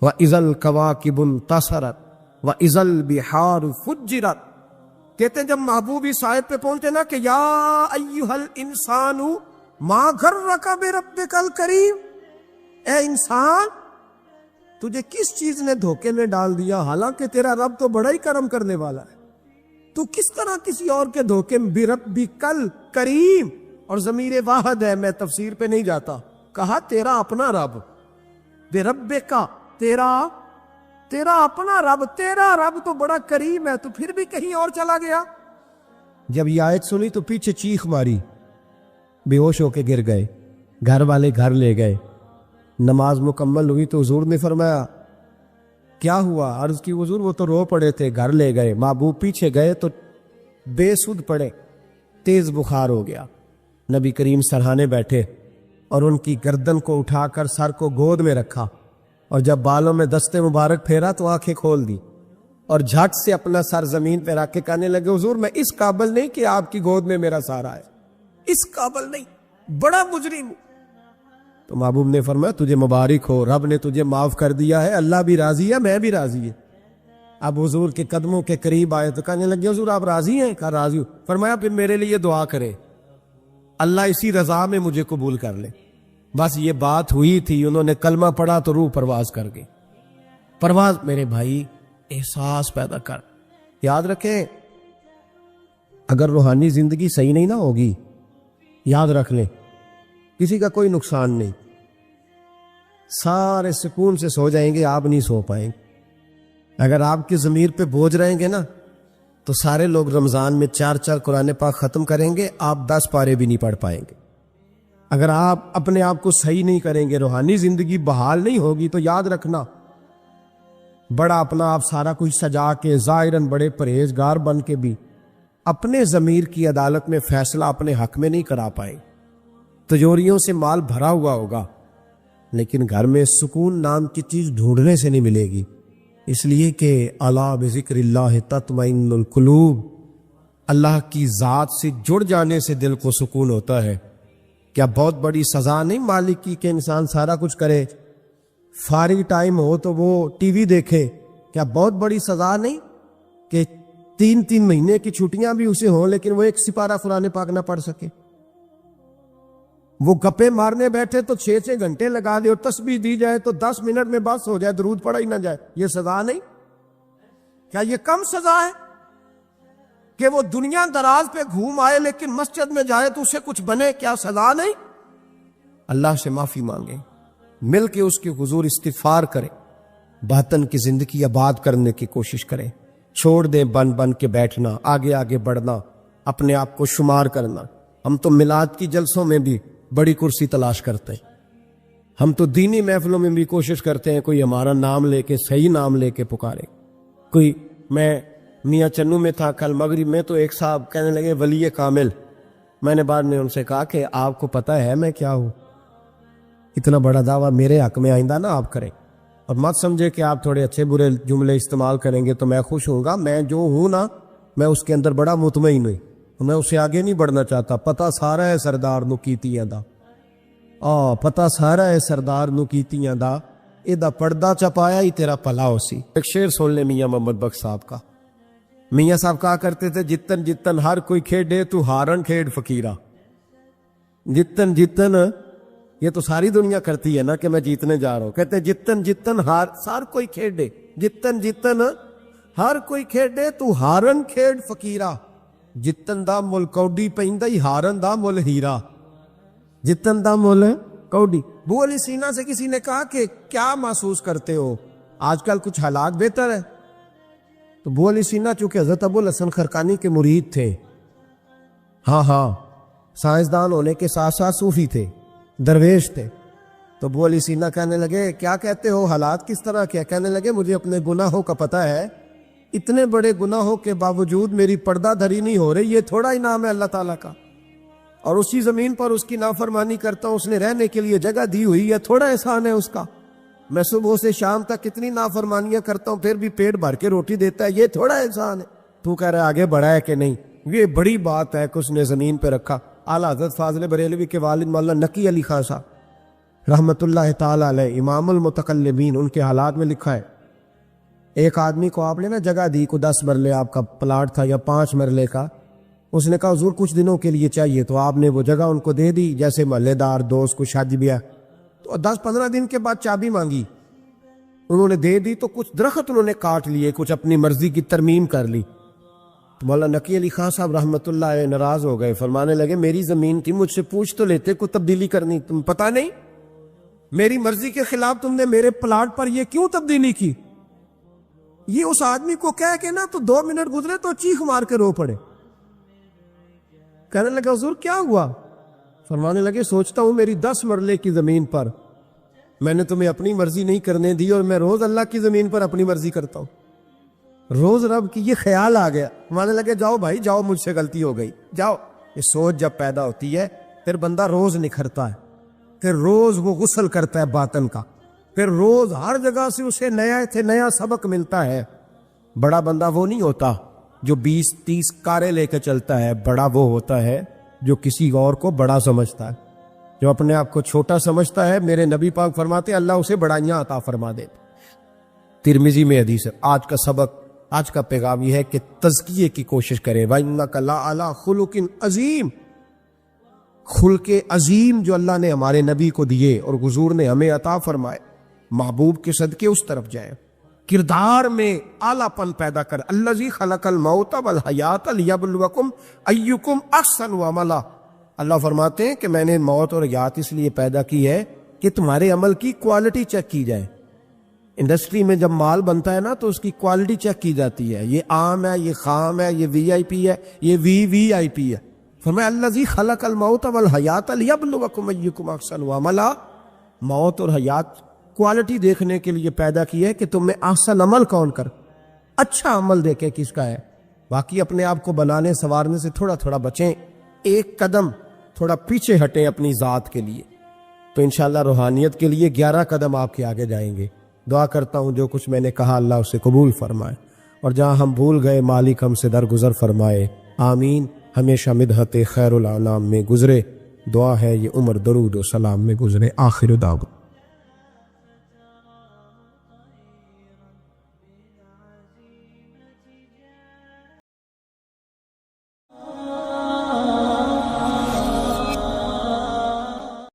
واذا الکواکب انتصرت واذا البحار فجرت۔ کہتے ہیں جب محبوب اس آیت پہ پہنچے نا کہ یا ایھا الانسان ما غرک بربک الکریم، اے انسان تجھے کس چیز نے دھوکے میں ڈال دیا، حالانکہ تیرا رب تو بڑا ہی کرم کرنے والا ہے، تو کس طرح کسی اور کے دھوکے میں، بربک الکریم، اور ضمیر واحد ہے، میں تفسیر پہ نہیں جاتا، کہا تیرا اپنا رب، بربک تیرا اپنا رب، تیرا رب تو بڑا کریم ہے، تو پھر بھی کہیں اور چلا گیا۔ جب یہ آیت سنی تو پیچھے چیخ ماری، بے ہوش ہو کے گر گئے، گھر والے گھر لے گئے، نماز مکمل ہوئی تو حضور نے فرمایا کیا ہوا؟ عرض کی حضور وہ تو رو پڑے تھے، گھر لے گئے، محبوب پیچھے گئے تو بے سدھ پڑے، تیز بخار ہو گیا، نبی کریم سرہانے بیٹھے اور ان کی گردن کو اٹھا کر سر کو گود میں رکھا، اور جب بالوں میں دستے مبارک پھیرا تو آنکھیں کھول دی اور جھٹ سے اپنا سر زمین پہ رکھ کے کہنے لگے حضور میں اس قابل نہیں کہ آپ کی گود میں میرا سارا ہے، اس قابل نہیں, بڑا مجرم ہوں. تو محبوب نے فرمایا تجھے مبارک ہو, رب نے تجھے معاف کر دیا ہے, اللہ بھی راضی ہے, میں بھی راضی ہے. اب حضور کے قدموں کے قریب آئے تو کہنے لگے حضور آپ راضی ہیں؟ کہا راضی ہوں. فرمایا پھر میرے لیے دعا کرے, اللہ اسی رضا میں مجھے قبول کر لے. بس یہ بات ہوئی تھی, انہوں نے کلمہ پڑھا تو روح پرواز کر گئی. پرواز میرے بھائی احساس پیدا کر. یاد رکھیں اگر روحانی زندگی صحیح نہیں نہ ہوگی, یاد رکھ لیں کسی کا کوئی نقصان نہیں, سارے سکون سے سو جائیں گے, آپ نہیں سو پائیں گے. اگر آپ کی ضمیر پہ بوجھ رہیں گے نا تو سارے لوگ رمضان میں 4 قرآن پاک ختم کریں گے, آپ 10 پارے بھی نہیں پڑھ پائیں گے. اگر آپ اپنے آپ کو صحیح نہیں کریں گے, روحانی زندگی بحال نہیں ہوگی, تو یاد رکھنا بڑا اپنا آپ سارا کچھ سجا کے ظاہراً بڑے پرہیزگار بن کے بھی اپنے ضمیر کی عدالت میں فیصلہ اپنے حق میں نہیں کرا پائیں. تجوریوں سے مال بھرا ہوا ہوگا لیکن گھر میں سکون نام کی چیز ڈھونڈنے سے نہیں ملے گی, اس لیے کہ الا بذکر اللہ تطمئن القلوب, اللہ کی ذات سے جڑ جانے سے دل کو سکون ہوتا ہے. کیا بہت بڑی سزا نہیں مالک کی کہ انسان سارا کچھ کرے, فارغ ٹائم ہو تو وہ ٹی وی دیکھے؟ کیا بہت بڑی سزا نہیں کہ 3 مہینے کی چھٹیاں بھی اسے ہوں لیکن وہ 1 سپارہ قرآن پاک نہ پڑھ سکے؟ وہ گپے مارنے بیٹھے تو 6 گھنٹے لگا دے, اور تسبیح دی جائے تو 10 منٹ میں بس ہو جائے, درود پڑھا ہی نہ جائے. یہ سزا نہیں؟ کیا یہ کم سزا ہے کہ وہ دنیا دراز پہ گھوم آئے لیکن مسجد میں جائے تو اسے کچھ بنے؟ کیا سزا نہیں؟ اللہ سے معافی مانگے, مل کے اس کے حضور استغفار کرے, باطن کی زندگی آباد کرنے کی کوشش کرے. چھوڑ دیں بن کے بیٹھنا, آگے آگے بڑھنا, اپنے آپ کو شمار کرنا. ہم تو میلاد کی جلسوں میں بھی بڑی کرسی تلاش کرتے ہیں, ہم تو دینی محفلوں میں بھی کوشش کرتے ہیں کوئی ہمارا نام لے کے, صحیح نام لے کے پکارے. کوئی, میں میاں چنو میں تھا کل مغرب میں, تو ایک صاحب کہنے لگے ولی کامل. میں نے بعد میں ان سے کہا کہ آپ کو پتہ ہے میں کیا ہوں؟ اتنا بڑا دعویٰ میرے حق میں آئندہ نہ آپ کریں, اور مت سمجھے کہ آپ تھوڑے اچھے برے جملے استعمال کریں گے تو میں خوش ہوں گا. میں جو ہوں نا, میں اس کے اندر بڑا مطمئن ہوں, میں اسے آگے نہیں بڑھنا چاہتا. پتہ سارا ہے سردار نو کیتیاں دا, پتہ سارا ہے سردار نو کیتیاں دا, ایدہ پردہ چپایا ہی تیرا پلا ہو سی. ایک شعر سن لے میاں محمد بخش صاحب کا. میاں صاحب کہا کرتے تھے جتن جتن ہر کوئی کھیڑے تو ہارن کھیڑ فقیرہ. جتن جتن, یہ تو ساری دنیا کرتی ہے نا کہ میں جیتنے جا رہا ہوں. کہتے ہیں جتن جتن ہر کوئی کھیڑے, جتن جتن ہر کوئی کھیڑے تو ہارن کھیڑ فقیرہ. جتن دا مل کوڈی پہندا ہی ہارن دا مل ہیرا. جتن دا مل کوڈی. ابو علی سینا سے کسی نے کہا کہ کیا محسوس کرتے ہو, آج کل کچھ حالات بہتر ہے؟ تو ابو علی سینا چونکہ حضرت ابو الحسن خرقانی کے مرید تھے, ہاں سائنسدان ہونے کے ساتھ ساتھ صوفی تھے, درویش تھے. تو ابو علی سینا کہنے لگے کیا کہتے ہو, حالات کس طرح کیا؟ کہنے لگے مجھے اپنے گناہوں کا پتہ ہے, اتنے بڑے گناہوں کے باوجود میری پردہ دھری نہیں ہو رہی, یہ تھوڑا انعام ہے اللہ تعالیٰ کا. اور اسی زمین پر اس کی نافرمانی کرتا ہوں, اس نے رہنے کے لیے جگہ دی ہوئی ہے, تھوڑا احسان ہے اس کا. میں صبح سے شام تک کتنی نافرمانیاں کرتا ہوں پھر بھی پیٹ بھر کے روٹی دیتا ہے, یہ تھوڑا احسان ہے. تو کہہ رہا ہے آگے بڑھا ہے کہ نہیں, یہ بڑی بات ہے کہ اس نے زمین پہ رکھا. اعلیٰ حضرت فاضل بریلوی کے والد مولانا نقی علی خان صاحب رحمت اللہ تعالی علیہ, امام المتکلمین, ان کے حالات میں لکھا ہے ایک آدمی کو آپ نے نا جگہ دی, کو 10 مرلے آپ کا پلاٹ تھا یا 5 مرلے کا. اس نے کہا حضور کچھ دنوں کے لیے چاہیے, تو آپ نے وہ جگہ ان کو دے دی, جیسے محلے دار دوست کو شادی بھی ہے. تو 10-15 دن کے بعد چابی مانگی, انہوں نے دے دی, تو کچھ درخت انہوں نے کاٹ لیے, کچھ اپنی مرضی کی ترمیم کر لی. تو مولانا نقی علی خان صاحب رحمت اللہ علیہ ناراض ہو گئے, فرمانے لگے میری زمین تھی, مجھ سے پوچھ تو لیتے کوئی تبدیلی کرنی, تم پتہ نہیں میری مرضی کے خلاف تم نے میرے پلاٹ پر یہ کیوں تبدیلی کی؟ یہ اس آدمی کو کہہ کے نا تو 2 منٹ گزرے تو چیخ مار کے رو پڑے. کہنے لگا حضور کیا ہوا؟ فرمانے لگے سوچتا ہوں میری 10 مرلے کی زمین پر میں نے تمہیں اپنی مرضی نہیں کرنے دی, اور میں روز اللہ کی زمین پر اپنی مرضی کرتا ہوں. روز رب کی یہ خیال آ گیا, فرمانے لگے جاؤ بھائی جاؤ, مجھ سے غلطی ہو گئی, جاؤ. یہ سوچ جب پیدا ہوتی ہے پھر بندہ روز نکھرتا ہے, پھر روز وہ غسل کرتا ہے باطن کا, پھر روز ہر جگہ سے اسے نیا سبق ملتا ہے. بڑا بندہ وہ نہیں ہوتا جو 20-30 کاریں لے کے چلتا ہے, بڑا وہ ہوتا ہے جو کسی اور کو بڑا سمجھتا ہے، جو اپنے آپ کو چھوٹا سمجھتا ہے، میرے نبی پاک فرماتے ہیں اللہ اسے بڑائیاں عطا فرما دے۔ ترمذی میں حدیث ہے۔ آج کا سبق، آج کا پیغام یہ ہے کہ تزکیے کی کوشش کریں۔ وَإِنَّكَ لَعَلَىٰ خُلُقٍ عَظِيمٍ، خلق عظیم جو اللہ نے ہمارے نبی کو دیے اور حضور نے ہمیں عطا فرمائے، محبوب کے صدقے اس طرف جائیں۔ کردار میں اعلیٰ پن پیدا کر۔ الذی خلق الموت والحیات لیبلوکم ایکم احسن عملا، اللہ فرماتے ہیں کہ میں نے موت اور حیات اس لیے پیدا کی ہے کہ تمہارے عمل کی کوالٹی چیک کی جائے۔ انڈسٹری میں جب مال بنتا ہے نا تو اس کی کوالٹی چیک کی جاتی ہے، یہ عام ہے، یہ خام ہے، یہ وی آئی پی ہے، یہ وی آئی پی ہے۔ فرمایا الذی خلق الموت والحیات لیبلوکم ایکم احسن عملا، موت اور حیات کوالٹی دیکھنے کے لیے پیدا کی ہے کہ تم میں احسن عمل کون کر، اچھا عمل دیکھے کس کا ہے۔ باقی اپنے آپ کو بنانے سنوارنے سے تھوڑا تھوڑا بچیں، ایک قدم تھوڑا پیچھے ہٹیں اپنی ذات کے لیے، تو انشاءاللہ روحانیت کے لیے 11 قدم آپ کے آگے جائیں گے۔ دعا کرتا ہوں جو کچھ میں نے کہا اللہ اسے قبول فرمائے، اور جہاں ہم بھول گئے مالک ہم سے درگزر فرمائے، آمین۔ ہمیشہ مدحت خیر الانام میں گزرے، دعا ہے یہ عمر درود و سلام میں گزرے۔ آخر دعوا